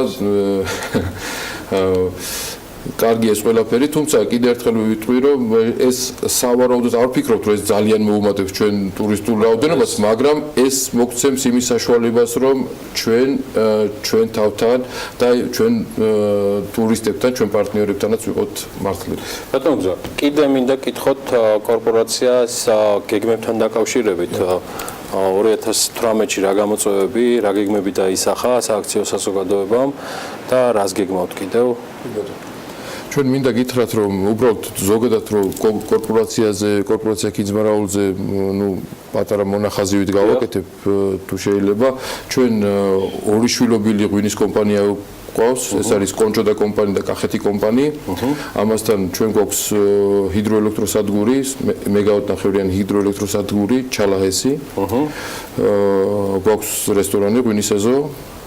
კარგი ეს ყველაფერი, თუმცა კიდევ ერთხელ ვიტყვი, რომ ეს სავარაუდოდ არ ვფიქრობთ, რომ ეს ძალიან მოუმატებს ჩვენ ტურისტულ რაოდენობას, მაგრამ ეს მოგცემს იმის საშუალებას, რომ ჩვენ თავთან და ჩვენ ტურისტებთან, ჩვენ პარტნიორებთანაც ვიყოთ მართლები. ბატონო გზა, კიდე მინდა კითხოთ კორპორაციას გეგმებთან დაკავშირებით 2018-ში რა გამოწვევები, რა გეგმები დაისახა სააქციო საზოგადოებამ და რას გეგმავთ კიდევ? ჩვენ მინდა გითხრათ, რომ უბრალოდ ზოგადად რომ კორპორაცია კიძმარაულზე, პატარა მონახაზივით გავაკეთებ, თუ შეიძლება, ჩვენ ორი შვილობილი ღვინის კომპანია გვყავს, ეს არის კონჭოდა კომპანია და კახეთი კომპანია. ამასთან ჩვენ გვაქვს ჰიდროელექტროსადგური, მეგავატნახევრიანი ჰიდროელექტროსადგური ჩალაჰესი. გვაქვს რესტორანი ღვინის ეზო.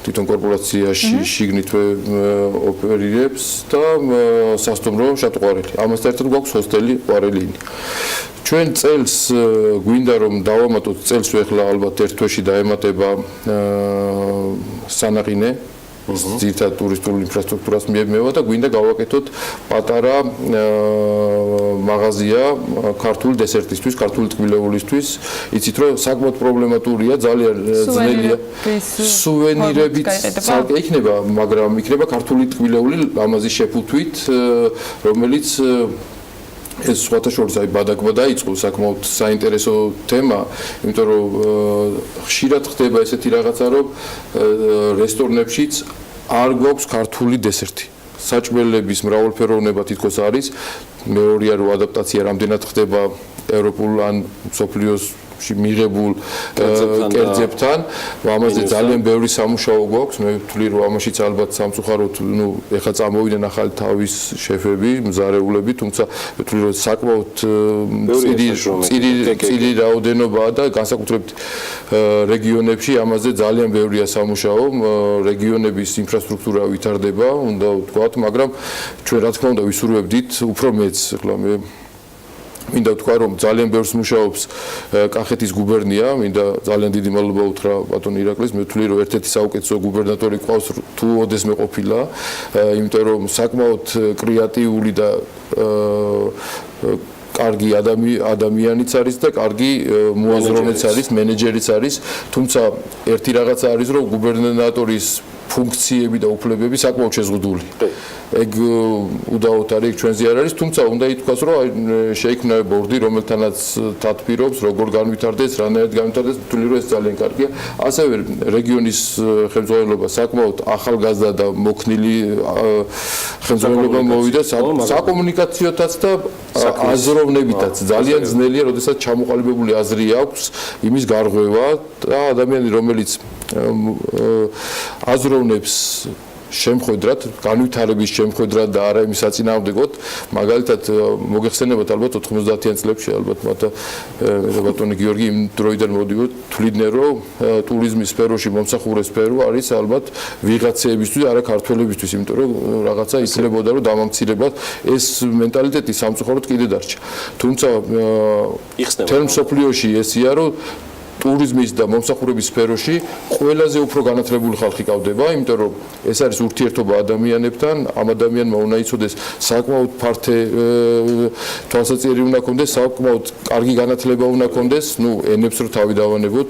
თვითონ კორპორაციაში შიგნითვე ოპერირებს და სასტუმრო შატყვარელი. ამასთან ერთად გვაქვს ჰოსტელი ყვარელინი. ჩვენ წელს გვინდა რომ დავამატოთ წელს ახლა ალბათ ერთ თვეში დაემატება სანაყინე ძირითადად ტურისტულ ინფრასტრუქტურას მიებმევა და გვინდა გავაკეთოთ პატარა მაღაზია ქართული დესერტისთვის, ქართული ტკბილეულისთვის. იცით რომ საკმაოდ პრობლემატურია, ძალიან ძნელია. სუვენირებით ცალკე იქნება, მაგრამ იქნება ქართული ტკბილეული ლამაზი შეფუთვით, რომელიც ეს სხვათა შორის ბადაგბა დაიწყო საკმაოდ საინტერესო თემა, იმიტომ რომ ხშირად ხდება ესეთი რაღაცა, რომ რესტორნებშიც არ გვაქვს ქართული დესერტი. საჭმელების მრავალფეროვნება თითქოს არის, მეორეა რომ ადაპტაცია რამდენად ხდება ევროპულ ან მსოფლიოს მიღებულ კერძებთან, ამაზე ძალიან ბევრი სამუშაო გვაქვს. მე ვთვლი რომ ამაშიც ალბათ სამწუხაროდ, ეხლა წამოვიდნენ ახალი თავის შეფები, მზარეულები, თუმცა ვთვლი რომ საკმაოდ წილი რაოდენობაა და განსაკუთრებით რეგიონებში ამაზე ძალიან ბევრია სამუშაო. რეგიონების ინფრასტრუქტურა ვითარდება, უნდა ვთქვათ, მაგრამ ჩვენ რა თქმა უნდა ვისურვებდით უფრო მეც. ახლა მე მინდა ვთქვა, რომ ძალიან ბევრს მუშაობს კახეთის გუბერნია, მინდა ძალიან დიდი მადლობა უთხრა ბატონ ირაკლის, მე ვთვლი, რომ ერთ-ერთი საუკეთესო გუბერნატორი ყავს თუ ოდესმე ყოფილა, იმიტომ რომ საკმაოდ კრეატიული და კარგი ადამიანიც არის და კარგი მოაზროვნეც არის, მენეჯერიც არის, თუმცა ერთი რაღაცა არის, რომ გუბერნატორის ფუნქციები და უფლებები საკმაოდ შეზღუდული. ეგ უდაოდ არის, ჩვენზე არ არის, თუმცა უნდა ითქვას, რომ შეიქმნა ბორდი, რომელთანაც თათბირობს, როგორ განვითარდეს, რანაირად განვითარდეს, ვთვლი, რომ ეს ძალიან კარგია. ასევე რეგიონის ხელმძღვანელობა საკმაოდ ახალგაზრდა და მოქნილი ხელმძღვანელობა მოვიდა საკომუნიკაციოთაც და აზროვნებითაც. ძალიან ძნელია, როდესაც ჩამოყალიბებული აზრი აქვს იმის გარღვევა და ადამიანი, რომელიც აზროვნებს შემხედრად, განვითარების შემხედრად და არა იმის საწინააღმდეგოდ, მაგალითად მოგეხსენებათ ალბათ 90-იან წლებში ალბათ მათ ბატონი გიორგი იმ დროიდან მოდიოდა, თვლიდნენ რომ ტურიზმის სფეროში მომსახურე სფერო არის ალბათ ვიღაცეებისთვის, არა ქართველებისთვის, იმიტომ რომ რაღაცა იცლებოდა რომ დამამცირებლად ეს მენტალიტეტი სამწუხაროდ კიდე დარჩა. თუმცა თელ მსოფლიოში ესია რომ ტურიზმის და მომსახურების სფეროში ყველაზე უფრო განათლებული ხალხი ყავდება, იმიტომ რომ ეს არის ურთიერთობა ადამიანებთან, ამ ადამიანმა უნდა იცოდეს საკმაოდ ფართე თვალსაჩინო უნდა ქონდეს, საკმაოდ კარგი განათლება უნდა ქონდეს, ენებს რო თავი დავანებოთ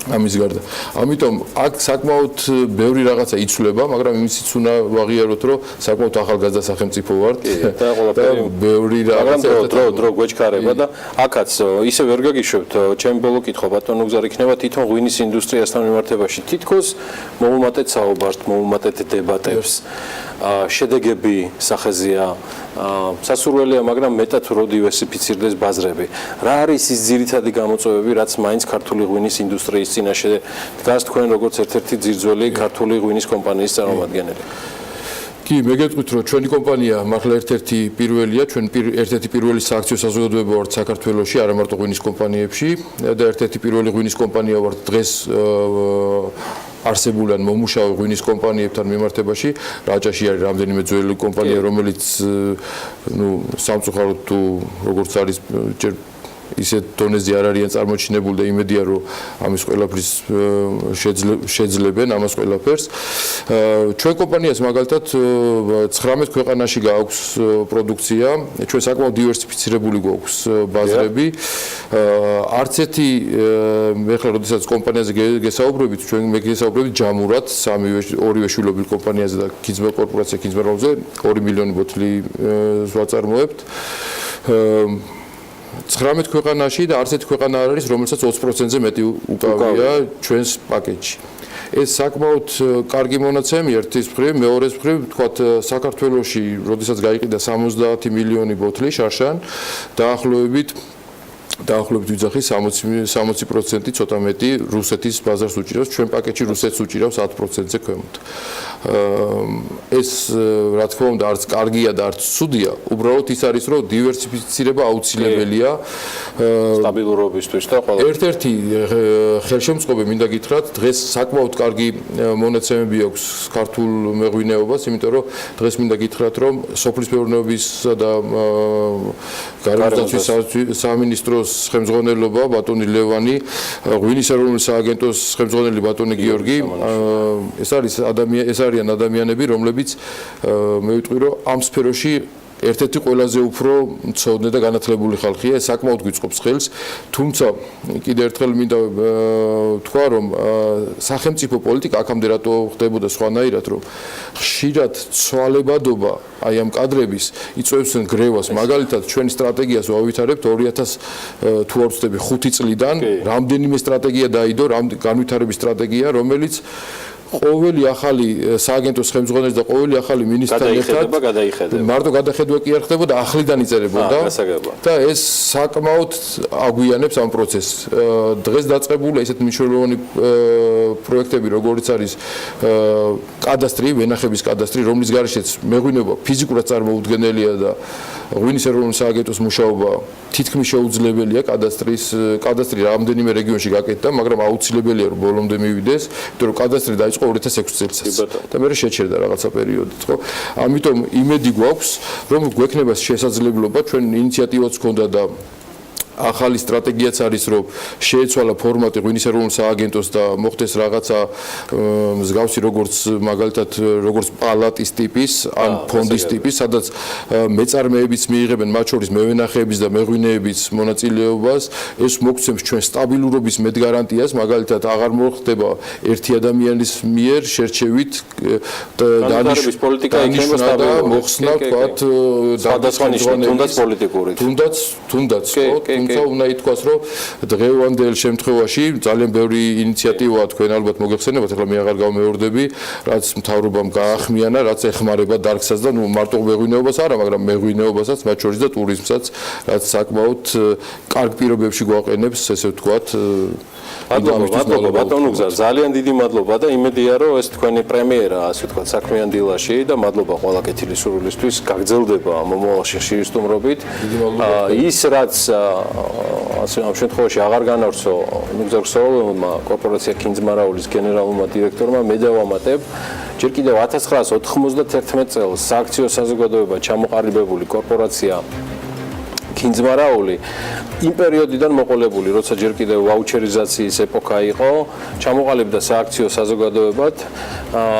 ამის გარდა. ამიტომ აქ საკმაოდ ბევრი რაღაცა იცვლება, მაგრამ იმისიც უნდა ვაღიაროთ, რომ საკმაოდ ახალგაზრდა სახელმწიფო ვართ და ბევრი რაღაცა დრო გვეჩქარება და აქაც ისე ვერ გაგიშვებთ, ჩემი ბოლო კითხვა ბატონო გზარ იქნება თვითონ ღვინის ინდუსტრიასთან მიმართებაში. თითქოს მოუმატეთ საუბარს, მოუმატეთ დებატებს. შედეგები სახეზეა სასურველია, მაგრამ მეტად რო დივერსიფიცირდეს ბაზრები. რა არის ის ძირითადი გამოწვევები, რაც მაინც ქართული ღვინის ინდუსტრიის წინაშე დგას თქვენ როგორც ერთ-ერთი ძირძველი ქართული ღვინის კომპანიის წარმომადგენელი? კი, მე გეტყვით, რომ ჩვენი კომპანია მართლა ერთ-ერთი პირველია, ჩვენ ერთ-ერთი პირველი სააქციო საზოგადოება ვართ საქართველოში, არა მარტო ღვინის კომპანიებში და ერთ-ერთი პირველი ღვინის კომპანია ვართ დღეს არსებული ან მომუშავე ღვინის კომპანიებთან მიმართებაში. რაჭაში არის რამდენიმე ძველი კომპანია, რომელიც სამწუხაროდ თუ როგორც არის ისეთ დონეზე არ არიან წარმოჩინებული და იმედია რომ ამის ყველაფრის შეძლებენ ამას ყველაფერს. ჩვენ კომპანიას მაგალითად 19 ქვეყანაში გააქვს პროდუქცია, ჩვენ საკმაოდ დივერსიფიცირებული გვაქვს ბაზრები. არც ერთი ეხლა როდესაც კომპანიაზე გესაუბრებით, ჩვენ მეგესაუბრებით ჯამურად, ორივე შვილობილ კომპანიაზე და კინძმელ კორპორაცია კინძმელზე 2 მილიონი ბოთლი ვაწარმოებთ. 19 ქვეყანაში და არც ერთი ქვეყანა არ არის, რომელსაც 20%-ზე მეტი უკავია ჩვენს პაკეტში. ეს საკმაოდ კარგი მონაცემია ერთის მხრივ, მეორეს მხრივ, თქვათ საქართველოში, როდესაც გაიყიდა 70 მილიონი ბოთლი შარშან, დაახლოებით ვიძახი 60% ცოტა მეტი რუსეთის ბაზარს უჭირავს, ჩვენ პაკეტში რუსეთს უჭირავს 10%-ზე ქვემოთ. ეს რა თქმა უნდა არც კარგია და არც ცუდია, უბრალოდ ის არის რომ დივერსიფიცირება აუცილებელია სტაბილურობისთვის და ყველა ერთ-ერთი ხელშემწყობი მინდა გითხრათ, დღეს საკმაოდ კარგი მონაცემები აქვს ქართულ მეღვინეობას, იმიტომ რომ დღეს მინდა გითხრათ, რომ სოფლის მეურნეობისა და გარემოს დაცვის სამინისტროს ხელმძღვანელობა ბატონი ლევანი, ღვინის ეროვნული სააგენტოს ხელმძღვანელი ბატონი გიორგი, ეს არიან ადამიანები, რომლებიც მე ვიტყვი რომ ამ სფეროში ერთ-ერთი ყველაზე უფრო მცოდნე და განათლებული ხალხია, ეს საკმაოდ გვიწყობს ხელს, თუმცა კიდევ ერთხელ მინდა ვთქვა, რომ სახელმწიფო პოლიტიკა აქამდე რატო ხდებოდა სხვანაირად, რომ ხშირად ცვალებადობა აი ამ კადრების იწვევს გრევას, მაგალითად ჩვენი სტრატეგიას ვავითარებთ 2000 თუ არ ვცდები 5 წლიდან, რამდენიმე სტრატეგია დაიდო, განვითარების სტრატეგია, რომელიც ყოველი ახალი სააგენტოს ხელმძღვანელი და ყოველი ახალი მინისტრთან ერთად მარტო გადახედვა კი არ ხდებოდა, ახლიდან იწერებოდა და ეს საკმაოდ აგვიანებს ამ პროცესს. დღეს დაწყებულია ესეთ მნიშვნელოვანი პროექტები, როგორც არის კადასტრი, ვენახების კადასტრი, რომლის გარეშეც მეღვინეობა ფიზიკურად წარმოუდგენელია და ღვინის ეროვნული სააგენტოს მუშაობა თითქმის შეუძლებელია კადასტრი რამდენიმე რეგიონში გაკეთდა, მაგრამ აუცილებელია რომ ბოლომდე მივიდეს, იმიტომ რომ კადასტრი დაიწყო 2006 წელს და მე შეჩერდა რაღაცა პერიოდით, ხო? ამიტომ იმედი გვაქვს, რომ გვექნება შესაძლებლობა, ჩვენ ინიციატივაც ჰქონდა და ახალი სტრატეგიაც არის, რომ შეეცვალა ფორმატი ღვინის ეროვნულ სააგენტოს და მოხდეს რაღაცა მსგავსი როგორც მაგალითად როგორც პალატის ტიპის ან ფონდის ტიპის, სადაც მეწარმეებიც მიიღებენ მათ შორის მევენახეების და მეღვინეების მონაწილეობას, ეს მოგცემს ჩვენ სტაბილურობის მედგარანტიას, მაგალითად აღარ მოხდება ერთი ადამიანის მიერ შერჩევით დანიშნულების პოლიტიკა იქნება სტაბილური, მოხსნა ვთქვათ სხვადასხვა ნიშნებით, თუნდაც პოლიტიკური. თუნდაც, ხო? თუმცა უნდა ითქვას, რომ დღევანდელ შემთხვევაში ძალიან ბევრი ინიციატივაა თქვენ ალბათ მოგეხსენებათ, ახლა მე აღარ გავმეორდები, რაც მთავრობამ გაახმიანა, რაც ეხმარება დარგსაც და მარტო მეღვინეობას არა, მაგრამ მეღვინეობასაც, მათ შორის და ტურიზმსაც, რაც საკმაოდ კარგ პირობებში გვაყენებს, ესე ვთქვათ. მადლობა ბატონო გზა, ძალიან დიდი მადლობა და იმედია რომ ეს თქვენი პრემიერა, ასე ვთქვათ, საქმიან დილაში და მადლობა ყველა კეთილი სურვილისთვის, გაგრძელდება მომავალში ხშირი სტუმრობით. ის რაც ასე ამ შემთხვევაში აღარ განავრცო მიგზავრსოულმა კორპორაცია კინძმარაულის გენერალურმა დირექტორმა, მე დავამატებ ჯერ კიდევ 1991 წელს სააქციო საზოგადოება ჩამოყალიბებული კორპორაცია კინძმარაული იმ პერიოდიდან მოყოლებული, როცა ჯერ კიდევ ვაუჩერიზაციის ეპოქა იყო, ჩამოყალიბდა სააქციო საზოგადოებად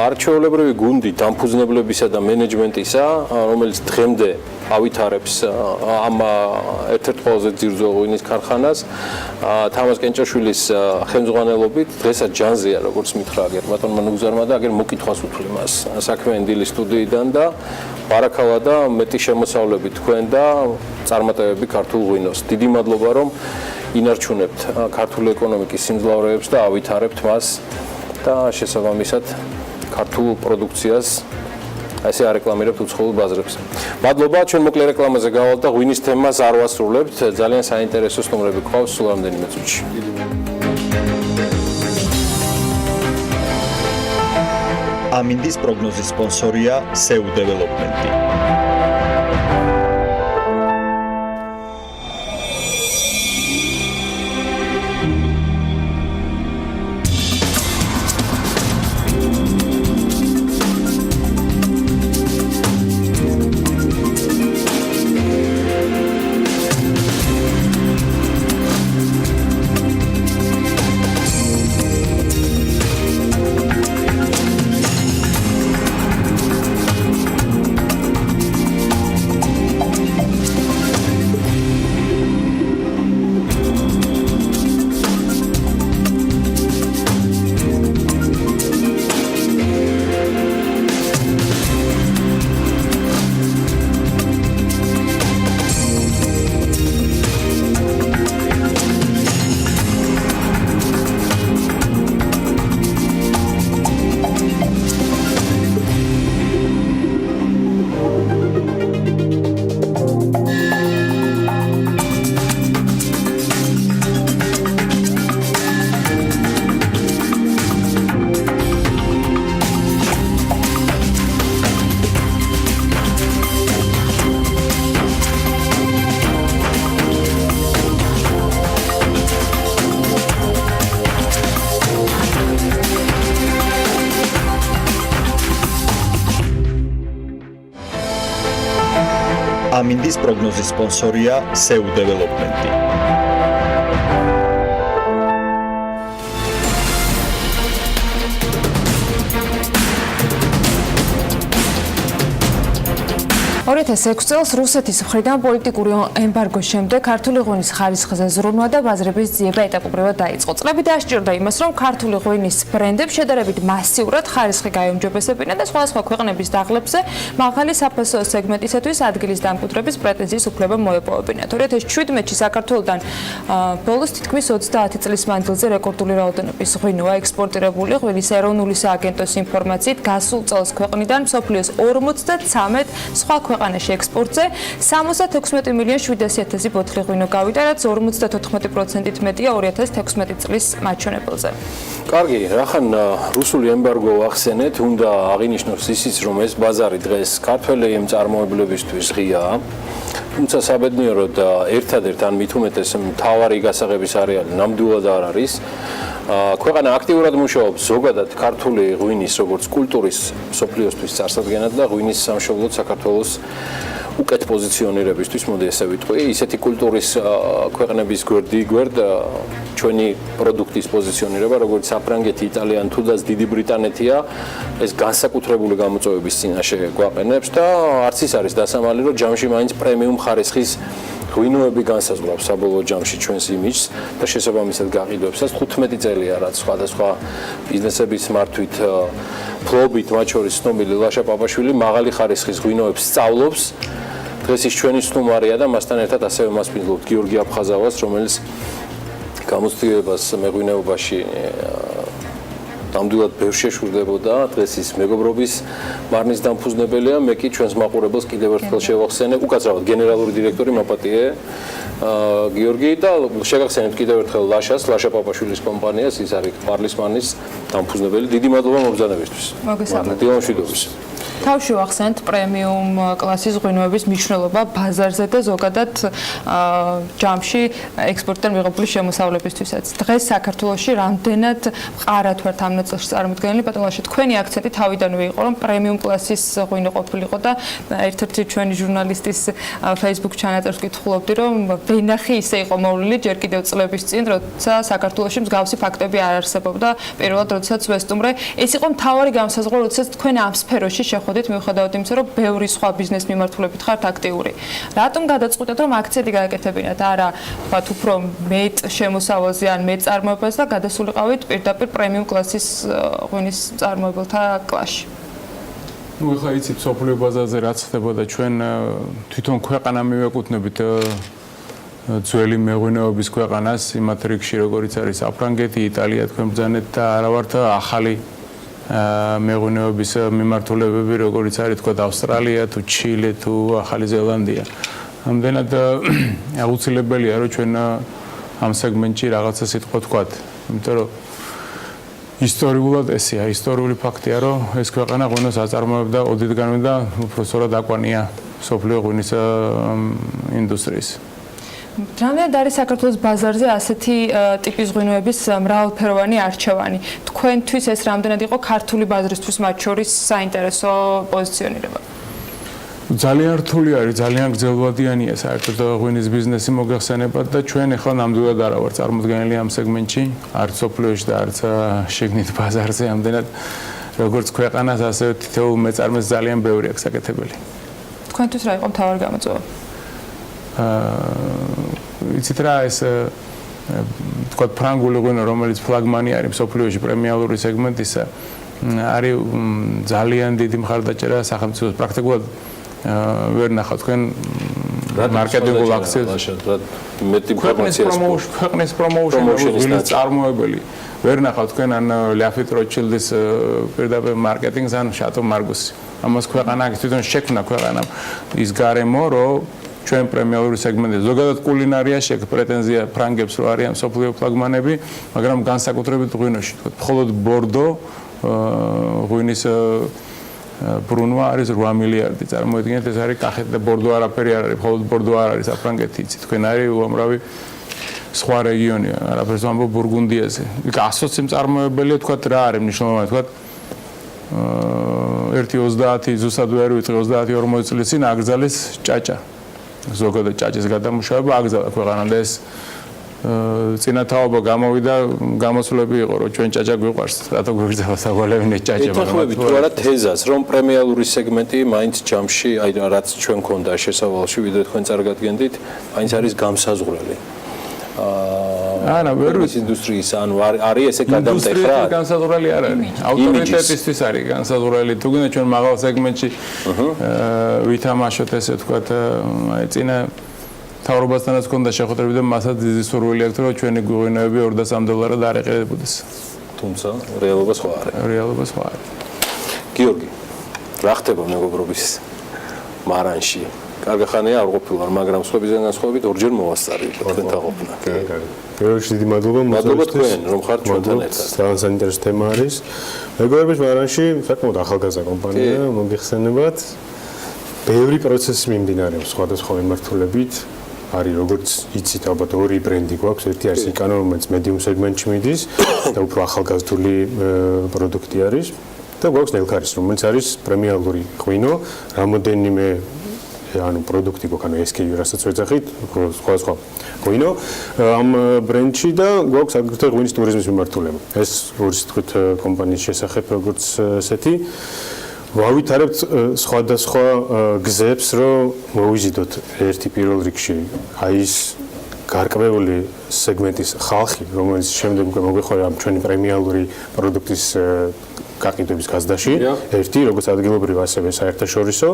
არჩეულებრივი გუნდი დამფუძნებლებისა და მენეჯმენტისა, რომელიც დღემდე ავითარებს ამ ერთ-ერთ ყველაზე ძირძველ ღვინის ქარხანას, თამაზ კენჭაშვილის ხელმძღვანელობით, დღესაც ჯანზეა, როგორც მითხრა აგერ ბატონმა ნუგზარმა და აგერ მოკითხვას უთვლი მას საქმიანი დილის სტუდიიდან და ბარაქალა და მეტი შემოსავლები თქვენ და წარმატებები ქართულ ღვინოს. დიდი მადლობა, რომ ინარჩუნებთ ქართული ეკონომიკის სიმძლავრეებს და ავითარებთ მას და შესაბამისად ქართულ პროდუქციას ასე არეკლამირებთ უცხოურ ბაზრებს. მადლობა, ჩვენ მოკლე რეკლამაზე გავალთ და ღვინის თემას არ ვასრულებთ. ძალიან საინტერესო სტუმრები გვყავს სულ რამდენიმე წუთში. ამინდის პროგნოზის სპონსორია SEU დეველოპმენტი. ამინდის პროგნოზის სპონსორია SEU დეველოპმენტი. წელს რუსეთის მხრიდან პოლიტიკური ემბარგოს შემდეგ ქართული ღვინის ხარისხზე ზრუნვა და ბაზრების ძიება ეტაპობრივად დაიწყო. წლები დაასჭირდა იმას, რომ ქართული ღვინის ბრენდებს შედარებით მასიურად ხარისხი გაეუმჯობესებინა და სხვადასხვა ქვეყნების დაღლებზე მაღალი საფასო სეგმენტისათვის ადგილის დამკვიდრების პრეტენზიის უფლება მოეპოვებინათ. 2017-ში საქართველოდან ბოლოს თითქმის 30 წლის მანძილზე რეკორდული რაოდენობის ღვინოა ექსპორტირებული. ღვინის ეროვნული სააგენტოს ინფორმაციით, გასულ წელს ქვეყნიდან მსოფლიოს 53 სხვა ქვეყანაში ექსპორტზე 76 მილიონ 700 ბოთლი ღვინო გავიდა, რაც 54%-ით მეტია 2016 წლის მაჩვენებელზე. კარგი, რახან რუსული ემბარგო ახსენეთ, უნდა აღინიშნოს ისიც, რომ ეს ბაზარი დღეს ქართველი მწარმოებლებისთვის ღიაა. თუმცა საბედნიეროდ ერთადერთ ან მით უმეტეს მთავარი გასაღების არეალი ნამდვილად არ არის. ქვეყანა აქტიურად მუშაობს ზოგადად ქართული ღვინის როგორც კულტურის მსოფლიოსთვის წარსადგენად და ღვინის სამშობლოდ საქართველოს უკეთ პოზიციონირებისთვის, მოდი ესე ვიტყვი, ისეთი კულტურის ქვეყნების გვერდ ჩვენი პროდუქტის პოზიციონირება, როგორც საფრანგეთი, იტალია, თუდაც დიდი ბრიტანეთია, ეს განსაკუთრებული გამოწვევების წინაშე გვაყენებს და არც ის არის დასამალი, რომ ჯამში მაინც პრემიუმ ხარისხის ღვინოები განსაზღვრავს საბოლოო ჯამში ჩვენს იმიჯს და შესაბამისად გაყიდვებსაც 15 წელია რაც სხვადასხვა ბიზნესების მართვით ფლობით მათ შორის ცნობილი ლაშა პაპაშვილი მაღალი ხარისხის ღვინოებს სწავლობს. დღეს ის ჩვენი სტუმარია და მასთან ერთად ასევე მასპინძლობთ გიორგი აფხაზავას, რომელიც გამოცდილებას მეღვინეობაში ნამდვილად ბევრ შეშურდებოდა. დღეს ის მეგობრობის მარნის დამფუძნებელია. მე კი ჩვენს მაყურებელს კიდევ ერთხელ შევახსენე, უკაცრავად გენერალური დირექტორი მაპატიე გიორგი და შეგახსენებთ კიდევ ერთხელ ლაშა პაპაშვილის კომპანიას, ის არის მარლის მარნის დამფუძნებელი. დიდი მადლობა მობრძანებისთვის. მოგესალმებით. დილა მშვიდობის. თავში ვახსენეთ პრემიუმ კლასის ღვინოების მნიშვნელობა ბაზარზე და ზოგადად ჯამში ექსპორტიდან მიღებული შემოსავლებისთვისაც. დღეს საქართველოში რამდენად მყარად ვართ ამ ნაწილში წარმოდგენილი, პატონლაში თქვენი აქცენტი თავიდანვე იყო, რომ პრემიუმ კლასის ღვინო ყოფილიყო და ერთ-ერთი ჩვენი ჟურნალისტის Facebook ჩანაწერს ვკითხულობდი, რომ ვენახი ისე იყო მოვლილი ჯერ კიდევ წლების წინ, როცა საქართველოში მსგავსი ფაქტები არ არსებობდა, პირველად როდესაც ვესტუმრე. ეს იყო მთავარი განსაზღვრა, როდესაც თქვენ ამ სფეროში ходить მიუხედავად იმისა, რომ ბევრი სხვა ბიზნეს მიმართულებით ხართ აქტიური. რატომ გადაწყვეტეთ, რომ აქცენტი გააკეთებინათ? არა, ვთქვათ, უფრო მეტ შემოსავალზე ან მეტ წარმოებას და გადასულიყავით პირდაპირ პრემიუმ კლასის ღვინის წარმოებელთა კლასში. ნუ ეხლა იცით, სოფლიო ბაზარზე რაც ხდებოდა, ჩვენ თვითონ ქვეყანა მივეკუთვნებით ძველი მეღვინეობის ქვეყანას, იმათ რიგში როგორიც არის საფრანგეთი, იტალია, თქვენ ბრძანეთ და არა ვართ ახალი მეღვინეობის მიმართულებები, როგორც არის თქვა ავსტრალია, თუ ჩილე, თუ ახალი ზელანდია. ამდენად აუცილებელია, რომ ჩვენ ამ სეგმენტში რაღაცა სიტყვა ვთქვათ, იმიტომ რომ ისტორიულად ესეა, ისტორიული ფაქტია, რომ ეს ქვეყანა ღვინოს აწარმოებდა ოდითგანვე და უბრალოდ აკვანია სოფლიო ღვინის ინდუსტრიის. რამდენად არის საქართველოს ბაზარზე ასეთი ტიპის ღვინოების მრავალფეროვანი არჩევანი? თქვენთვის ეს რამდენად იყო ქართული ბაზრისთვის მათ შორის საინტერესო პოზიციონირება? ძალიან რთული არის, ძალიან გრძელვადიანია საერთოდ ღვინის ბიზნესი მოგეხსენებათ და ჩვენ ახლა ნამდვილად არა ვარ წარმოდგენილი ამ სეგმენტში, არც სოფლიოში და არც შეგნით ბაზარზე ამდენად როგორც ქვეყანას, ასევე თითოეულ მეწარმეს ძალიან ბევრი აქვს საკეთებელი. თქვენთვის რა იყო მთავარი გამოწვევა? იცით რა ეს თქვა ფრანგული ღვინო, რომელიც ფლაგმანი არის მსოფლიოში პრემიალური სეგმენტისა, არის ძალიან დიდი მხარდაჭერა სახელმწიფოს. პრაქტიკულად ვერ ნახავთ თქვენ მარკეტინგულ აქციებს, მეტი ინფორმაციას ქვეყნის პრომოუშენის წარმოებელი. ვერ ნახავთ თქვენ ან ლიაფით როჩილდის პირდაპირ მარკეტინგს ან შატო მარგუსი. ამას ქვეყანა თვითონ შექმნა ქვეყანა ის გარემო, რომ ჩვენ პრემიალური სეგმენტი ზოგადად კულინარიაში აქვს პრეტენზია ფრანგებს, რომ არიან სოფლიო ფლაგმანები, მაგრამ განსაკუთრებით ღვინოში, მხოლოდ ბორდო ღვინის ბრუნვა არის 8 მილიარდი. წარმოიდგინეთ, ეს არის კახეთი და ბორდო არაფერი არ არის, მხოლოდ ბორდო არ არის საფრანგეთი, იცით, თქვენ არის უამრავი სხვა რეგიონი, არაფერს ვამბობ ბურგუნდიაზე. იქ 120 მწარმოებელია, თქვათ რა არის მნიშვნელოვანი, თქვათ 1.30 ზუსტად ვერ ვიტყვი 30-40 წლის წინ აკრძალეს ჭაჭა. ზოგადად ჭაჭის გადამუშავება აგზავნა ქვეყანამდე ეს წინათაობა გამოვიდა გამოსვლები იყო რომ ჩვენ ჭაჭა გვიყვარს რატო გვიგრძელება სავალევინე ჭაჭა ეთანხმები თუ არა თეზას რომ პრემიალური სეგმენტი მაინც ჯამში აი რაც ჩვენ ქონდა შესავალში ვიდრე თქვენ წარგადგენდით მაინც არის გამსაზღვრელი ვერვის ინდუსტრიის ანუ არის ესე გადამტეხრა განსაზღვრელი არ არის ავტორიტეტისთვის არის განსაზღვრელი თუ გინდა ჩვენ მაღალ სეგმენტში ვითამაშოთ ესე ვთქვათ აი წინა თავრობასთანაც ქონდა შეხვედრები და მასაც დიდი სურვილი აქვს რომ ჩვენი გვიღვინოები $2-3 არ ეყიდებოდეს თუმცა რეალობა სხვა არის გიორგი რა ხდება მეგობრობის მარანში კარგი ხანია არ ყოფილა მაგრამ სხვებისგან განსხვავებით ორჯერ მოვასწარი თქვენთან ყოფნა პირველში დიდი მადლობა მადლობა თქვენ რომ ხართ ჩვენთან ერთად ძალიან საინტერესო თემა არის მეგობრობის მარანში საკმაოდ ახალგაზრდა კომპანია მოგიხსენებათ ბევრი პროცესი მიმდინარეობს სხვადასხვა მიმართულებით არის როგორც იცით ალბათ ორი ბრენდი გვაქვს ერთი არის იკანო რომელიც მედიუმ სეგმენტში მიდის და უფრო ახალგაზრდული პროდუქტი არის და გვაქვს ნელქარის რომელიც არის პრემიალური ღვინო რამოდენიმე ანუ პროდუქტი გვაქვს ანუ SKU რასაც ვეძახით სხვა ღვინო ამ ბრენდში და გვაქვს აგრეთვე ღვინის ტურიზმის მიმართულება ეს ორი თქოთ კომპანიის შესახებ როგორც ესეთი ვავითარებთ სხვადასხვა გზებს რომ მოვიზიდოთ ერთი პირველ რიგში აი ეს გარკვეული სეგმენტის ხალხი რომელიც შემდეგ უკვე მოგვეხმარება ჩვენი პრემიალური პროდუქტის გაყიდვების გაზრდაში ერთი როგორც ადგილობრივ ასევე საერთაშორისო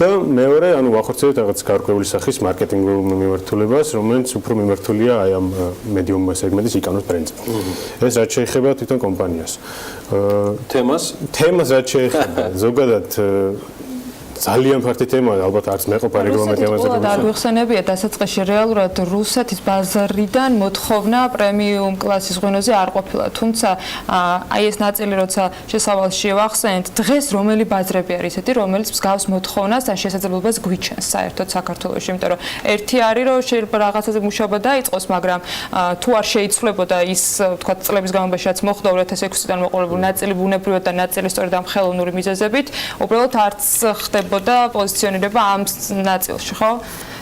და მეორე ანუ ვახორციელებთ რაღაც გარკვეული სახის მარკეტინგულ მიმართულებას რომელიც უფრო მიმართულია აი ამ მედიუმ სეგმენტის იკანოს ბრენდზე ეს რაც შეეხება თვითონ კომპანიას თემას რაც შეეხება ზოგადად ძალიან ფართი თემაა ალბათ არც მეყოფა რეგლამენტი ამაზე არ გვიხსენებია დასაწყისში რეალურად რუსეთის ბაზარიდან მოთხოვნა პრემიუმ კლასის ღვინოზე არ ყოფილა თუმცა აი ეს ნაწილი როცა შესავალში ვახსენეთ დღეს რომელი ბაზრები არის ესეთი რომელიც მსგავს მოთხოვნას ან შესაძლებლობას გვიჩენს საერთოდ საქართველოში იმიტომ რომ ერთი არის რომ შეიძლება რაღაცაზე მუშაობა დაიწყოს მაგრამ თუ არ შეიცვლებოდა ის თქვა წლების განმავლობაში რაც მოხდა 2006-დან მოყოლებული ნაწილი ბუნებრივად და ნაწილი სწორედ ამ ხელოვნური მიზეზებით უბრალოდ არც ხდება და პოზიციონირება ამ ნაწილში, ხო?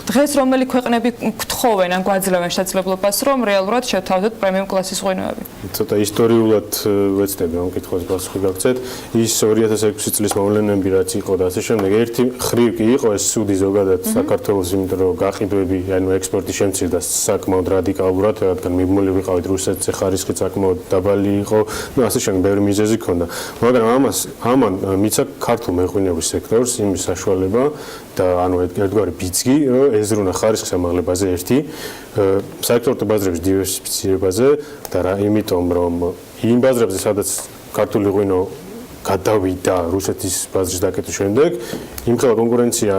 დღეს რომელი ქვეყნები გთხოვენ ან გვაძლევენ შესაძლებლობას რომ რეალურად შევთავაზოთ პრემიუმ კლასის ღვინოები? ცოტა ისტორიულად ვეცდები ამ კითხვას პასუხი გავცეთ. ის 2006 წლის მოვლენები რაც იყო და ასე შემდეგ ერთი ხრივ კი იყო ეს სუდი ზოგადად საქართველოს იმიტომ რომ გაყიდვები ანუ ექსპორტი შემცირდა საკმაოდ რადიკალურად რადგან მიმული ვიყავით რუსეთზე ხარისხი საკმაოდ დაბალი იყო და ასე შემდეგ ბევრი მიზეზი ჰქონდა. მაგრამ ამან მიცა ქართულ მეღვინეობის სექტორს იმის საშუალება და ანუ ერთგვარი ბიძგი რომ ეზრუნა ხარისხის ამაღლებაზე ერთი საექსპორტო ბაზრების დივერსიფიცირებაზე და რა იმიტომ რომ იმ ბაზრებზე სადაც ქართული ღვინო გადავიდა რუსეთის ბაზრის დაკეტვის შემდეგ იმხელა კონკურენცია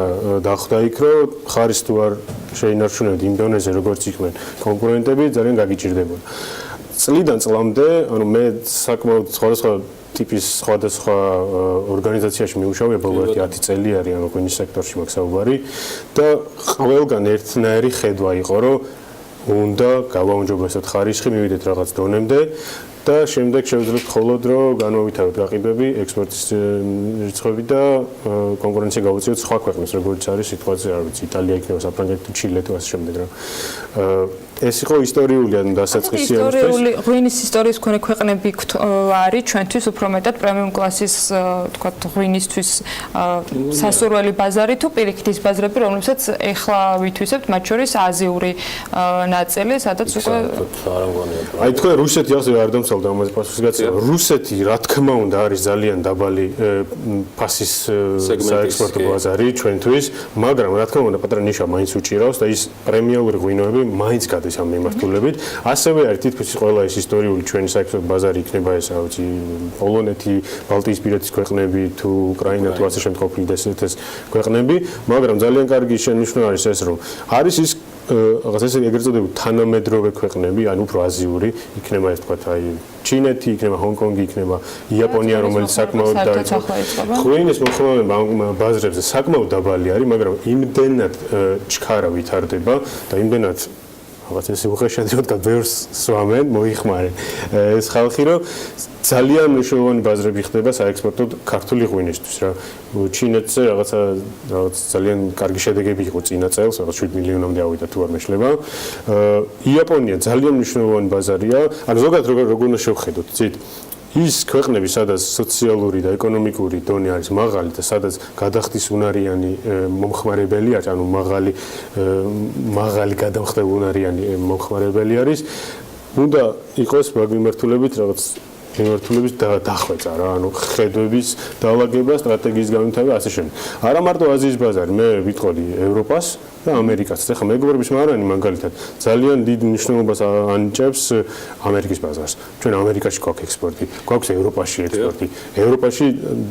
დახვდა იქ რომ ხარის თუ არ შეინარჩუნებთ იმ დონეზე როგორც იყვნენ კონკურენტები ძალიან გაგიჭირდებოდა წლიდან წლამდე ანუ მე საკმაოდ სხვადასხვა ტიპის სხვადასხვა ორგანიზაციაში მივუშავე ბოლო 10 წელი არის ანუ ღვინის სექტორში მაქვს საუბარი და ყველგან ერთნაირი ხედვა იყო რომ უნდა გავაუმჯობესოთ ხარისხი მივიდეთ რაღაც დონემდე და შემდეგ შევძლებთ მხოლოდ რომ განვავითაროთ გაყიდვები ექსპორტის რიცხვები და კონკურენცია გავუწიოთ სხვა ქვეყნებს როგორც არის სიტუაცია არ ვიცი იტალია იქნება საფრანგეთი ჩილე თუ ასე შემდეგ რა ეს იყო ისტორიული ან დასაწყისი ისტორიული ღვინის ისტორიის მქონე ქვეყნები არის ჩვენთვის უფრო მეტად პრემიუმ კლასის თქვა ღვინისთვის სასურველი ბაზარი თუ პირიქით ის ბაზრები რომლებსაც ეხლა ვითვისებთ მათ შორის აზიური ნაწილი სადაც უკვე აი თქვენ რუსეთი ასე არ დამცავდა ამაზე პასუხს გაცემა რუსეთი რა თქმა უნდა არის ძალიან დაბალი ფასის საექსპორტო ბაზარი ჩვენთვის მაგრამ რა თქმა უნდა პატრა ნიშა მაინც უჭირავს და ის პრემიალური ღვინოები მაინც გადის ამ მიმართულებით ასევე არის თითქმის ყველა ეს ისტორიული ჩვენი საექსპორტო ბაზარი იქნება ეს რა ვიცი პოლონეთი ბალტიისპირეთის ქვეყნები თუ უკრაინა თუ ასე შემდეგ ყოფილი ეს ქვეყნები მაგრამ ძალიან კარგი შენიშვნა არის ეს რომ არის ის რაღაც ესე ეგრეთ წოდებული თანამედროვე ქვეყნები, ანუ უფრო აზიური, იქნება ეს თქვა აი ჩინეთი, იქნება ჰონკონგი, იქნება იაპონია, რომელიც საკმაოდ დაიწყო. ღვინის მოხმარება ბაზრებზე საკმაოდ დაბალი არის, მაგრამ იმდენად ჩქარა ვითარდება და იმდენად რაღაც ესე უხეშად როდგა ბევრს სვამენ, მოიხმარენ. ეს ხალხი რომ ძალიან მნიშვნელოვანი ბაზრები ხდება საექსპორტოდ ქართული ღვინისთვის რა. ჩინეთზე რაღაც ძალიან კარგი შედეგები იყო წინა წელს, რაღაც 7 მილიონამდე ავიდა თუ არ მეშლება. იაპონია ძალიან მნიშვნელოვანი ბაზარია. ანუ ზოგადად როგორ უნდა შევხედოთ, იცით? ის ქვეყნები, სადაც სოციალური და ეკონომიკური დონე არის მაღალი და სადაც გადახდის უნარიანი მომხმარებელი არის, ანუ მაღალი გადამხდებუნარიანი მომხმარებელი არის, უნდა იყოს მიმართულებით რაღაც მიმართულების დახვეწა რა, ანუ ხედვების დალაგება, სტრატეგიის განვითარება ასე შემდეგ. არა მარტო აზიის ბაზარი, მე ვიტყოდი ევროპას და ამერიკას. ეხლა მეგობრების მარანი მაგალითად ძალიან დიდ მნიშვნელობას ანიჭებს ამერიკის ბაზარს. ჩვენ ამერიკაში გვაქვს ექსპორტი, გვაქვს ევროპაში ექსპორტი. ევროპაში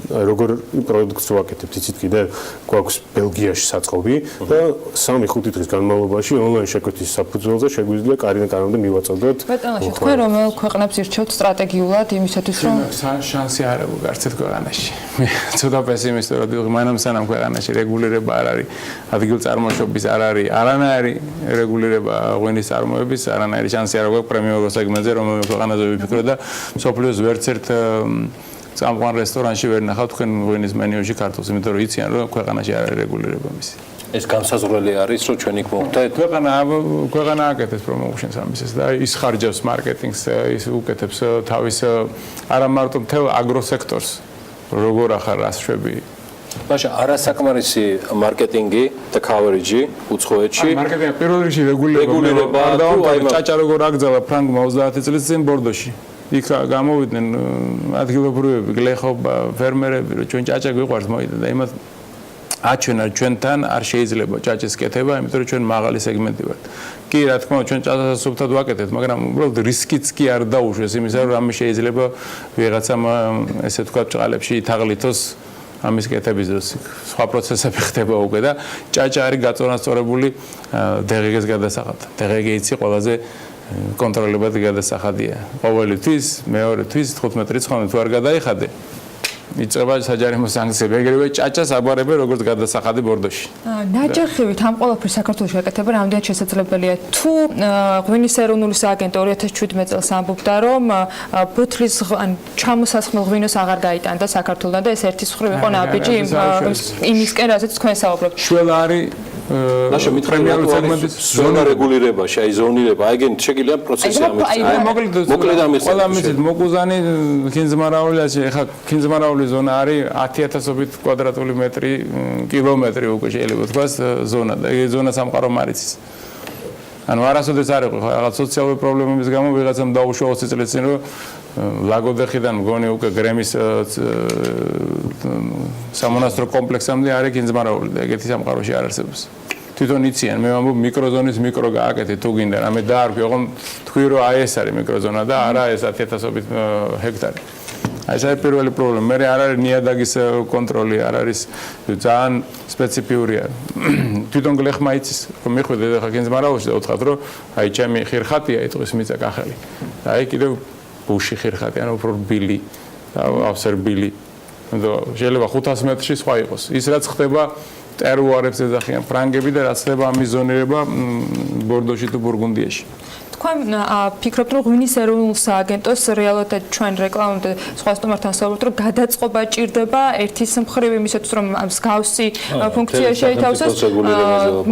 როგორ პროდუქტს ვაკეთებთ, იცით კიდე გვაქვს ბელგიაში საწყობი და 3-5 დღის განმავლობაში ონლაინ შეკვეთის საფუძველზე შეგვიძლია კარინაკარამდე მივაწოდოთ. ბატონო, თქვენ რომელ ქვეყნებს ირჩევთ სტრატეგიულად იმისათვის რომ შანსი არ აქვს გარცეთ ქვეყანაში. მე ცოტა პესიმისტურად ვიყავ, მანამ ქვეყანაში რეგულირება არ არის, ადგილ წარმოშობის არ არის, არანაირი რეგულირება ღვინის წარმოების, არანაირი შანსი არ აქვს პრემიუმ სეგმენტზე, რომელიმე ქვეყანაზე ვიფიქრე და მსოფლიოს ვერც ერთ წამყვან რესტორანში ვერ ნახავ თქვენ ღვინის მენიუში ქართულს, იმიტომ რომ იციან რომ ქვეყანაში არ არის რეგულირება მისი. ეს განსაზღვრელი არის, რომ ჩვენ იქ მოვხდეთ. ქვეყანა აკეთებს პრომოუშენს ამისას და ის ხარჯავს მარკეტინგს, ის უკეთებს თავის არა მარტო მთელ აგროსექტორს, როგორ ახარ რას შვები. მაშა არასაკმარისი მარკეტინგი და coverage უცხოეთში. მარკეტინგი პირველ რიგში რეგულირება. ჭაჭა როგორ აკრძალა ფრანგმა 30 წლის წინ ბორდოში. იქ გამოვიდნენ ადგილობრივები, გლეხობა, ფერმერები, რომ ჩვენ ჭაჭა გვიყვარს მოიდა და იმათ აჩვენა ჩვენთან არ შეიძლება ჭაჭის კეთება, იმიტომ რომ ჩვენ მაღალი სეგმენტი ვართ. კი, რა თქმა უნდა, ჩვენ ჭაჭას სუფთად ვაკეთებთ, მაგრამ უბრალოდ რისკიც კი არ დაუშვეს იმისა, რომ რამე შეიძლება ვიღაცამ ესე თქვა ჭყალებში ითაღლითოს ამის კეთების დროს სხვა პროცესები ხდება უკვე და ჭაჭა არის გაწონასწორებული დღგ-ს გადასახადად. დღგ იცი ყველაზე კონტროლებადი გადასახადია. ყოველი თვის, მეორე თვის 15 რიცხვამდე თუ არ გადაიხადე იწყება საჯარიმო სანქციები. ეგრევე ჭაჭას აბარებენ როგორც გადასახადი ბორდოში. ნაჯახივით ამ ყველაფერს საქართველოში აკეთება რამდენად შესაძლებელია? თუ ღვინის ეროვნული სააგენტო 2017 წელს ამბობდა, რომ ბოთლის ან ჩამოსასხმელ ღვინოს აღარ გაიტანდა საქართველოსთან და ეს ერთის მხრივ იყო ნაბიჯი იმისკენ, რასაც თქვენ საუბრობთ. შველა არის ნაშა მითხრემიანი სეგმენტის ზონა რეგულირებაში, აი ზონირება, აიგენ შეგიძლია პროცესი ამის. მოკლედ ამის. ყველა მიცით მოკუზანი ქინძმარაულიაში, ეხა ქინძმარაული ზონა არის 10000-ობით კვადრატული მეტრი, კილომეტრი უკვე შეიძლება თქვას ზონა და ეს ზონა სამყარო მარიცის. ანუ არასოდეს არ იყო რაღაც სოციალური პრობლემების გამო ვიღაცამ დაუშვა 20 წლის წინ რომ ლაგოდეხიდან მგონი უკვე გრემის სამონასტრო კომპლექსამდე არის ქინძმარაული და ეგეთი სამყაროში არ არსებობს. თვითონ იციან, მე ვამბობ მიკროზონის მიკრო გააკეთეთ თუ გინდა, რამე დაარქვი, ოღონდ თქვი რომ აი ეს არის მიკროზონა და არა ეს 10000-ობით ჰექტარი. აი ეს არის პირველი პრობლემა. მე არ არის ნიადაგის კონტროლი, არ არის ძალიან სპეციფიურია. თვითონ გლეხმა იცის, რომ მიხვიდე ხა ქინძმარაულში და უთხრათ რომ აი ჩემი ხირხატია იტყვის მიწა კახელი. და აი კიდევ ბუში ხირხატი, ანუ უფრო რბილი და ავსერბილი. შეიძლება 500 მეტრში სხვა იყოს. ის რაც ხდება ტერუარებს ეძახიან ფრანგები და რაც ხდება ამის ზონირება ბორდოში თუ ბურგუნდიაში. თქვენ ფიქრობთ, რომ ღვინის ეროვნულ სააგენტოს რეალურად ჩვენ რეკლამამდე სხვა სტუმართან საუბრობთ, რომ გადაწყობა ჭირდება ერთის მხრივ იმისათვის, რომ მსგავსი ფუნქცია შეითავსოს.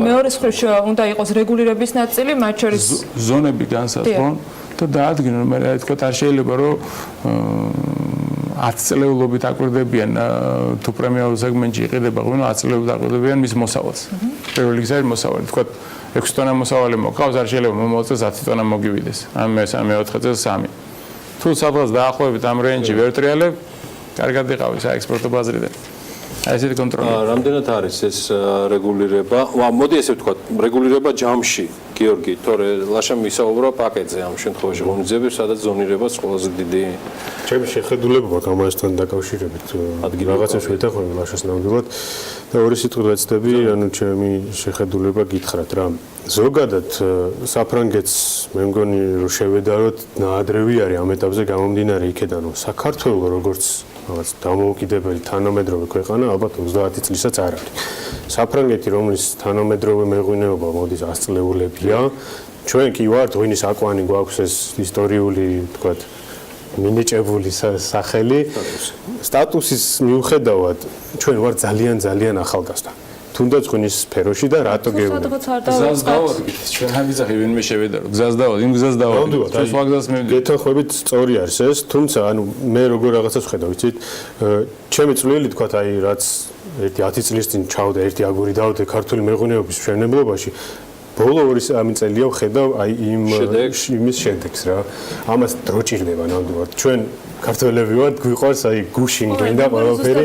მეორე მხრივ უნდა იყოს რეგულირების ნაწილი, მათ შორის ზონები განსაზღვრონ და დაადგინონ, მე რა თქვა, არ შეიძლება რომ 10 წლეულობით აკვირდებიან თუ პრემიუმ სეგმენტში იყიდება ღვინო 10 წლეულობით აკვირდებიან მის მოსავალს. პირველ რიგში არის მოსავალი, თქვა 6 ტონა მოსავალი მოყავს, არ შეიძლება მომწეს 10 ტონა მოგივიდეს. ამ მე-4 წელს 3. თუ სადღაც დაახლოებით ამ რეინჯი ვერ ტრიალებ, კარგად იყავი საექსპორტო ბაზრიდან. აი ესეთი კონტროლი. რამდენად არის ეს რეგულირება? მოდი ესე ვთქვა, რეგულირება ჯამში, გიორგი, თორე ლაშამ ისაუბრა პაკეტზე ამ შემთხვევაში ღონისძიების, სადაც ზონირებას ყველაზე დიდი ჩემი შეხედულება გამასთან დაკავშირებით რაღაცებს ვეთახმები ლაშას ნამდვილად და ორი სიტყვით ვეცდები, ანუ ჩემი შეხედულება გითხრათ რა. ზოგადად საფრანგეთს მე მგონი რომ შევედაროთ ნაადრევი არის ამ ეტაპზე გამომდინარე იქედან რომ საქართველოს როგორც რაღაც დამოუკიდებელი თანამედროვე ქვეყანა ალბათ 30 წლისაც არ არის. საფრანგეთი, რომლის თანამედროვე მეღვინეობა მოდის 100 წლეულებია ჩვენ კი ვართ ღვინის აკვანი გვაქვს ეს ისტორიული თქვათ მინიჭებული სახელი სტატუსის მიუხედავად ჩვენ ვართ ძალიან ახალგაზრდა თუნდაც ღვინის სფეროში და რატო გზას დავადგეთ ჩვენ ამიზახი ვინმე შევედა რომ გზას დავადგეთ იმ გზას დავადგეთ ჩვენ სხვა გზას მივიდეთ გეთანხმებით სწორი არის ეს თუმცა ანუ მე როგორ რაღაცას ვხედავ ვიცით ჩემი წვლილი თქვათ აი რაც ერთი 10 წლის წინ ჩავდა ერთი აგური დავდე ქართული მეღვინეობის მშენებლობაში ბოლო 2 წელია ვხედავ აი იმის შედეგს რა ამას დრო ჭირდება ნამდვილად ჩვენ ქართველები ვართ გვიყვარს აი გუშინ გვინდა ყველაფერი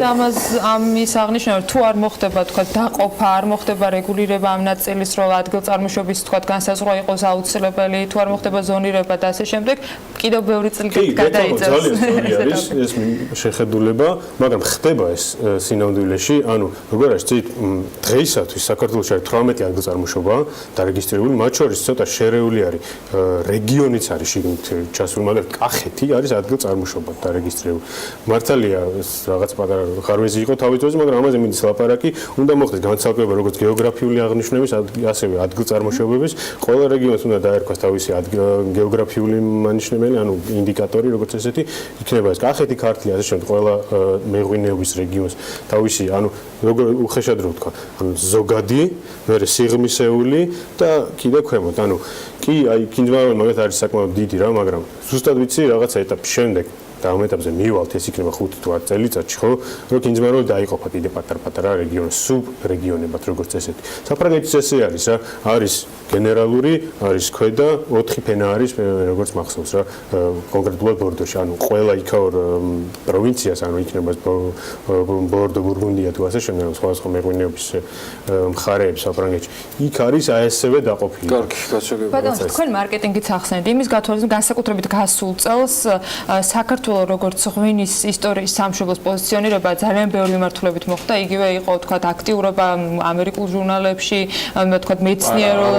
ამის აღნიშნება თუ არ მოხდება თქვა დაყოფა არ მოხდება რეგულირება ამ ნაწილის როლ ადგილწარმოშობის თქვა განსაზღვრა იყოს აუცილებელი თუ არ მოხდება ზონირება და ასე შემდეგ კიდევ ბევრი წელი გადაიწევს ეს შეხედულება მაგრამ ხდება ეს სინამდვილეში ანუ როგორ არის ცით დღეისათვის საქართველოში არის 18 ადგილწარმოშობა დარეგისტრირებული მათ შორის ცოტა შერეული არის რეგიონიც არის შიგნით ჩასული მაგრამ კახეთი არის ადგილწარმოშობა დარეგისტრირებული. მართალია რაღაც პატარა ხარვეზი იყო თავის დროზე, მაგრამ ამაზე მინდის ლაპარაკი, უნდა მოხდეს განცალკევება როგორც გეოგრაფიული აღნიშვნების, ასევე ადგილწარმოშობების, ყველა რეგიონს უნდა დაერქვას თავისი გეოგრაფიული მანიშნებელი, ანუ ინდიკატორი, როგორც ესეთი, იქნება ეს კახეთი, ქართლი, ასე შემდეგ, ყველა მეღვინეობის რეგიონს თავისი, ანუ როგორ უხეშად რო ვთქვა, ანუ ზოგადი, მერე სიღრმისეული და კიდე ქვემოთ, ანუ კი აი კინძმაროვი მაგათ არის საკმაოდ დიდი რა, მაგრამ ზუსტად ვიცი რაღაცა ეტაპის შემდეგ და ამ ეტაპზე მივალთ ეს იქნება 5 თუ 10 წელიწადში ხო რომ კინძმაროვი დაიყოფა კიდე პატარ-პატარა რეგიონს სუბ რეგიონებად როგორც ესეთი საფრანგეთის ესე არის რა არის გენერალური არის ქვედა 4 ფენა არის როგორც მახსოვს რა კონკრეტულად ბორდოში ანუ ყველა იქაურ პროვინციას ანუ იქნება ბორდო ბურგუნდია თუ ასე შემდეგ სხვა მეღვინეობის მხარეებს საფრანგეთში იქ არის აი ესევე დაყოფილი კარგი გასაგებია თქვენ მარკეტინგით ახსენეთ იმის გათვალისწინებით განსაკუთრებით გასულ წელს საქართველოს როგორც ღვინის ისტორიის სამშობლოს პოზიციონირება ძალიან ბევრი მიმართულებით მოხდა იგივე იყო თქვა აქტიურობა ამერიკულ ჟურნალებში თქვა მეცნიერულ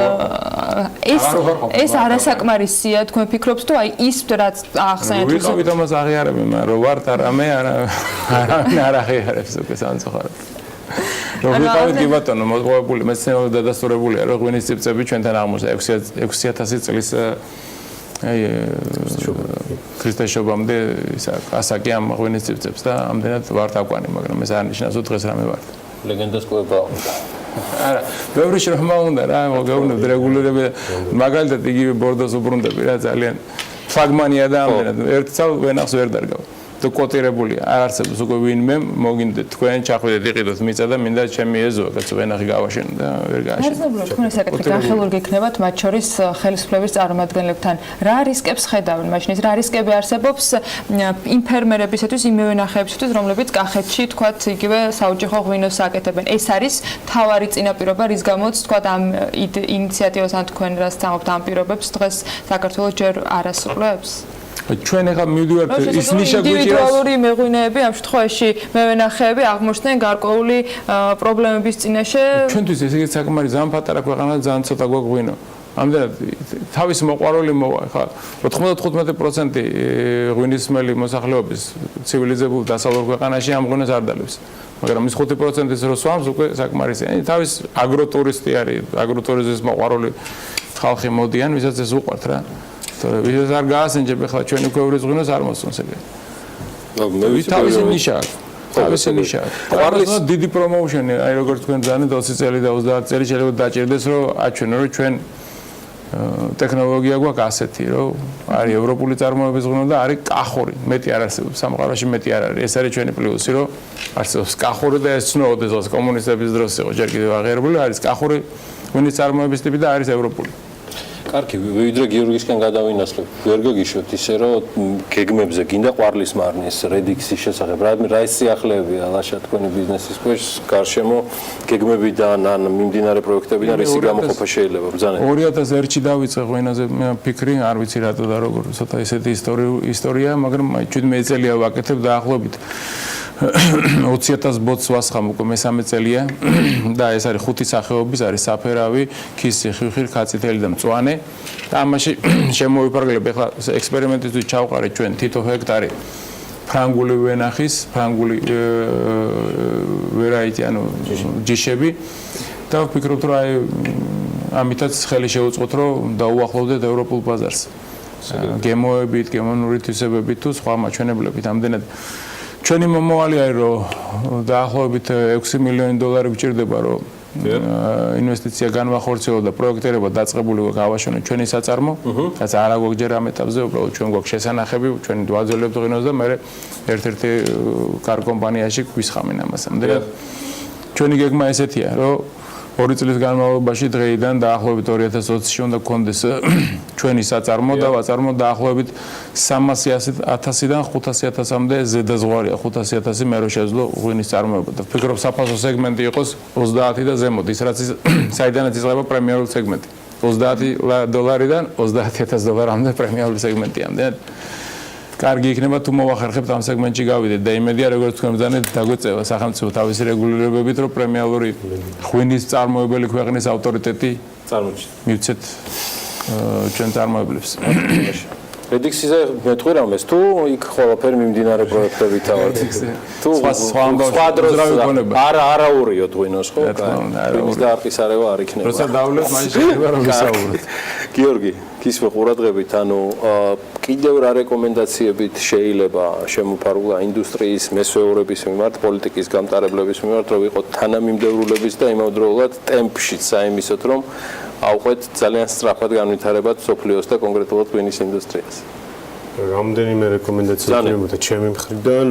ეს არასაკმარისია თქვენ ფიქრობთ თუ აი ის რაც ახსენეთ ვიღებით ამას აღიარებენ მაგრამ რო ვართ არამე არ აღიარებს უკვე სამწუხაროდ რომ ვიყავით კი ბატონო მozღვებული მეცნიერულად დადასტურებულია რომ ღვინის წიწები ჩვენთან აღმოჩნდა 6000 წლის აი ქრისტეშობამდე ასაკი ამ ღვინის წიწებს და ამდენად ვართ აკვანი მაგრამ ეს არ ნიშნავს რომ დღეს რამე ვართ ლეგენდას ყვება არა ბევრი შრომა უნდა რა მოგეუბნებთ რეგულირება მაგალითად იგივე ბორდოს უბრუნდები რა ძალიან ფლაგმანია და ამდენად ერთ წელ ვენახს ვერ დარგავ და კოტირებულია არ არსებობს უკვე ვინმე მოგინდეთ თქვენ ჩახვიდეთ იყიდოთ მიწა და მინდა ჩემი ეზოა კაც ვენახი გავაშენო და ვერ გააშენე თქვენ საკითხი განხილულ გექნებათ მათ შორის ხელისუფლების წარმომადგენლებთან რა რისკებს ხედავენ მაშინ ეს რა რისკები არსებობს იმ ფერმერებისათვის იმ მევენახეებისათვის რომლებიც კახეთში თქვათ იგივე საოჯახო ღვინოს აკეთებენ ეს არის თავარი წინაპირობა რის გამოც თქვათ ამ ინიციატივას ან თქვენ რას თამობთ ამ პირობებს დღეს საქართველოს ჯერ არასრულებს ჩვენ ახლა მივდივართ ის ნიშა გვიჭირავს ინდივიდუალური მეღვინეები ამ შემთხვევაში მევენახეები აღმოჩნდნენ გარკვეული პრობლემების წინაშე ჩვენთვის ესე საკმარის ძალიან პატარა ქვეყანა ძალიან ცოტა გვაგვინო ამდენად თავის მოყვარული მოვა ხა 95% ღვინისმელი მოსახლეობის ცივილიზებულ დასავლურ ქვეყანაში ამ ღვინოს არ დალევს მაგრამ ის 5%-ის რო სვამს უკვე საკმარისია თავის აგროტურისტი არის აგროტურიზმის მოყვარული ხალხი მოდიან ვისაც ეს უყვართ რა ვისაც არ გაასენჯებ ახლა ჩვენი ქვეურის ღვინოს არ მოსწონს ეგრე. თავისი ნიშა აქვს. თავისი ნიშა აქვს. დიდი პრომოუშენი, აი როგორც თქვენ ძალიან 20 წელი და 30 წელი შეიძლება დაჭირდეს რომ აჩვენო რომ ჩვენ ტექნოლოგია გვაქვს ასეთი რომ არის ევროპული წარმოების ღვინო და არის კახური, მეტი არ არსებობს სამყაროში მეტი არ არის. ეს არის ჩვენი პლუსი რომ არსებობს კახური და ეს ცნობდეს კომუნისტების დროს იყო ჯერ კიდევ აღიარებული არის კახური ღვინის წარმოების ტიპი და არის ევროპული. კარგი, ვიდრე გიორგისკენ გადავინასხლებ. ვერ გოგიშოთ ისე რომ გეგმებზე გინდა ყვარლის მარნის რედიქსის შესახებ. რა ის სიახლეებია ლაშა თქვენი ბიზნესის ქვეშ, გარშემო გეგმებიდან ან მიმდინარე პროექტებიდან რისი გამოყოფა შეიძლება ბრძანება. 2001-ში დავიწყე ღვინაზე ფიქრი, არ ვიცი რატო და როგორ, ცოტა ესეთი ისტორია, მაგრამ 17 წელია ვაკეთებ დაახლოებით 20,000 ბოთს ვასხამ უკვე მე-13 წელია და ეს არის 5 სახეობის, არის საფერავი, ქისი, ხივხი, ხაციტელი და მწვანე. და ამაში შემოვიფარგლებ ახლა ექსპერიმენტისთვის ჩავყარეთ ჩვენ თითო ჰექტარი ფრანგული ვენახის, ფრანგული ვერაიტი, ანუ ჯიშები და ვფიქრობთ რომ აი ამითაც ხელი შეუწყოთ, რომ დაუახლოვდეთ ევროპულ ბაზარს. გემოებით, გემონური თვისებებით თუ სხვა მაჩვენებლებით ამდენად ჩვენი მომავალი არის რომ დაახლოებით 6 მილიონი დოლარი გჭირდება რომ ინვესტიცია განვახორციელო და პროექტირება დაწყებული გავაშენოთ ჩვენი საწარმო, რაც არა გვაქვს ჯერ ამ ეტაპზე, უბრალოდ ჩვენ გვაქვს შესანახები, ჩვენ ვაძლებთ ღინოს და მე ერთ-ერთი კარ კომპანიაში გვისხამენ ამას. ამდენად ჩვენი გეგმა ესეთია, რომ 2 წლის განმავლობაში დღეიდან დაახლოებით 2020-ში უნდა გქონდეს ჩვენი საწარმო და ვაწარმო დაახლოებით 300,000-დან 500,000-მდე ზედაზღვარია 500,000 მე რო შეძლო ღვინის წარმოება და ვფიქრობ საფასო სეგმენტი იყოს 30 და ზემოთ ის რაც საიდანაც იწყება პრემიალური სეგმენტი 30 დოლარიდან 30,000 დოლარამდე პრემიალური სეგმენტია ამდენად კარგი იქნება თუ მოვახერხებთ ამ სეგმენტში გავიდეთ და იმედია როგორც თქვენ ბრძანეთ დაგვეწევა სახელმწიფო თავისი რეგულირებებით რომ პრემიალური ღვინის წარმოებელი ქვეყნის ავტორიტეტი წარმოჩით მივცეთ ჩვენ წარმოებლებს პრედიქციაზე მეტყვი რამეს თუ იქ ყველაფერი მიმდინარე პროექტებით ავართ თუ სხვა დროს არაურიოთ ღვინოს ხო ის და არყისარევა არ იქნება როცა დავლევთ მაშინ შეიძლება რომ ვისაუბროთ გიორგი გისმე ყურადღებით ანუ კიდევ რა რეკომენდაციებით შეიძლება შემოფარგლა ინდუსტრიის მესვეურების მიმართ პოლიტიკის გამტარებლების მიმართ რომ ვიყოთ თანამიმდევრულების და იმავდროულად ტემპშიც საიმისოთ რომ ავყვეთ ძალიან სწრაფად განვითარებად სოფლიოს და კონკრეტულად ღვინის ინდუსტრიას. რამდენიმე რეკომენდაცია მივმოთა ჩემი მხრიდან,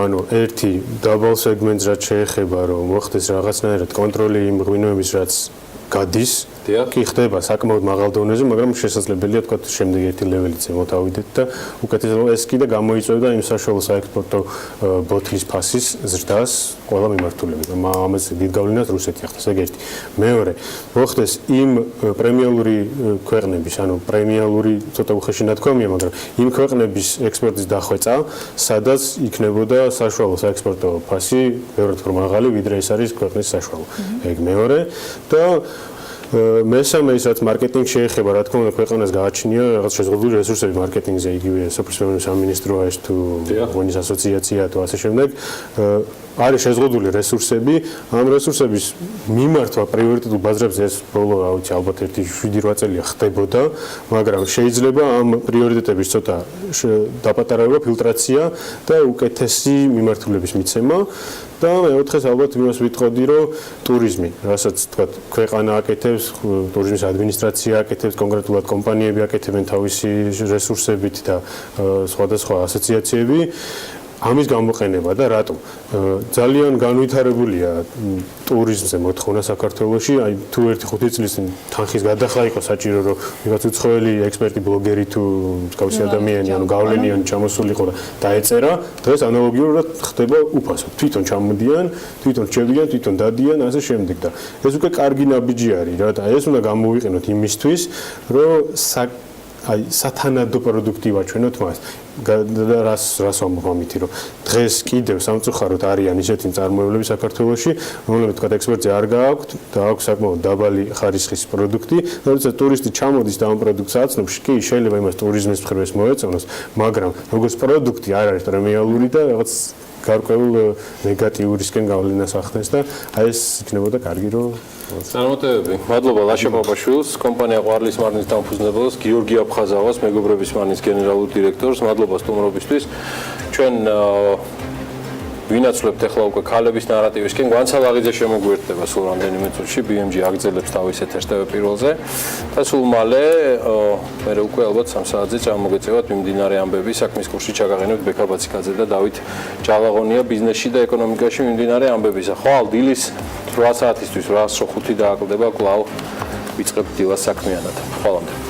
ანუ ერთი დაბალ სეგმენტს რაც შეეხება რომ მოხდეს რაღაცნაირად კონტროლი იმ ღვინოების რაც გადის, კი ხდება საკმაოდ მაღალ დონეზე, მაგრამ შესაძლებელია თქვა შემდეგ ერთი ლეველიც მოვავიდეთ და უკეთესად ეს კიდე გამოიწვევდა იმ საშუალო საექსპორტო ბოთლის ფასის ზრდას ყველა მიმართულებით. ამას დიდ გავლენას რუსეთი ახდენს, ეგ ერთი. მეორე, მოხდეს იმ პრემიალური ქვეყნების, ანუ პრემიალური ცოტა უხეში ნათქვამია, მაგრამ იმ ქვეყნების ექსპორტის დახვეწა, სადაც იქნებოდა საშუალო საექსპორტო ფასი ბევრად უფრო მაღალი, ვიდრე ეს არის ქვეყნის საშუალო. ეგ მეორე და მესამე ისაც მარკეტინგ შეეხება, რა თქმა უნდა, ქვეყანას გააჩნია რაღაც შეზღუდული რესურსები მარკეტინგზე, იგივე სოფლის სამინისტროა ეს თუ ღვინის ასოციაცია თუ ასე შემდეგ. არის შეზღუდული რესურსები, ამ რესურსების მიმართვა პრიორიტეტულ ბაზრებზე ეს ბოლო, რა ვიცი, ალბათ 7-8 წელია ხდებოდა, მაგრამ შეიძლება ამ პრიორიტეტების ცოტა დაპატარება, ფილტრაცია და უკეთესი მიმართულების მიცემა. და მეოთხეს ალბათ იმას ვიტყოდი, რომ ტურიზმი, რასაც თქვა, ქვეყანა აკეთებს, ტურიზმის ადმინისტრაცია აკეთებს, კონკრეტულად კომპანიები აკეთებენ თავისი რესურსებით და სხვადასხვა ასოციაციები ამის გამოყენება და რატომ? ძალიან განვითარებულია ტურიზმზე მოთხოვნა საქართველოში, აი თუ 1-5 წლის თანხის გადახლა იყო საჭირო, რომ ვიღაც უცხოელი ექსპერტი, ბლოგერი თუ მსგავსი ადამიანი, ანუ გავლენიანი ჩამოსულიყო და დაეწერა, დღეს ანალოგიურად ხდება უფასო. თვითონ ჩამოდიან, თვითონ რჩებიან, თვითონ დადიან, ასე შემდეგ და ეს უკვე კარგი ნაბიჯი არის, რა და ეს უნდა გამოვიყენოთ იმისთვის, რომ აი სათანადო პროდუქტი ვაჩვენოთ მას. და რას ვამბობ ამითი, რომ დღეს კიდევ სამწუხაროდ არიან ისეთი მწარმოებლები საქართველოში, რომლებიც თქვა ექსპერტზე არ გააქვთ და აქვს საკმაოდ დაბალი ხარისხის პროდუქტი, და როდესაც ტურისტი ჩამოდის და ამ პროდუქტს აცნობს, კი შეიძლება იმას ტურიზმის მხრევს მოეწონოს, მაგრამ როგორც პროდუქტი არ არის პრემიალური და რაღაც გარკვეულ ნეგატიურისკენ გავლენას ახდენს და აი ეს იქნებოდა კარგი რომ წარმატებები. მადლობა ლაშა ბაბაშვილს, კომპანია ყვარლის მარნის დამფუძნებელს, გიორგი აფხაზავას, მეგობრების მარნის გენერალურ დირექტორს, მადლობა სტუმრობისთვის. ჩვენ ვინაცვლებთ ახლა უკვე ქალების ნარატივისკენ, გვანცალაღიძე შემოგვიერთდება სულ რამდენიმე წუთში, BMG აგრძელებს თავის ეთერს TV პირველზე და სულ მალე მე უკვე ალბათ 3 საათზე წარმოგეწევათ მიმდინარე ამბები, საქმის კურსში ჩაგაღენებთ ბექა ბაციკაძე და დავით ჯალაღონია ბიზნესში და ეკონომიკაში მიმდინარე ამბებისა. ხვალ დილის 8 საათისთვის 8:05 დააკლდება, კვლავ ვიწყებთ დილას საქმიანად. ხვალამდე.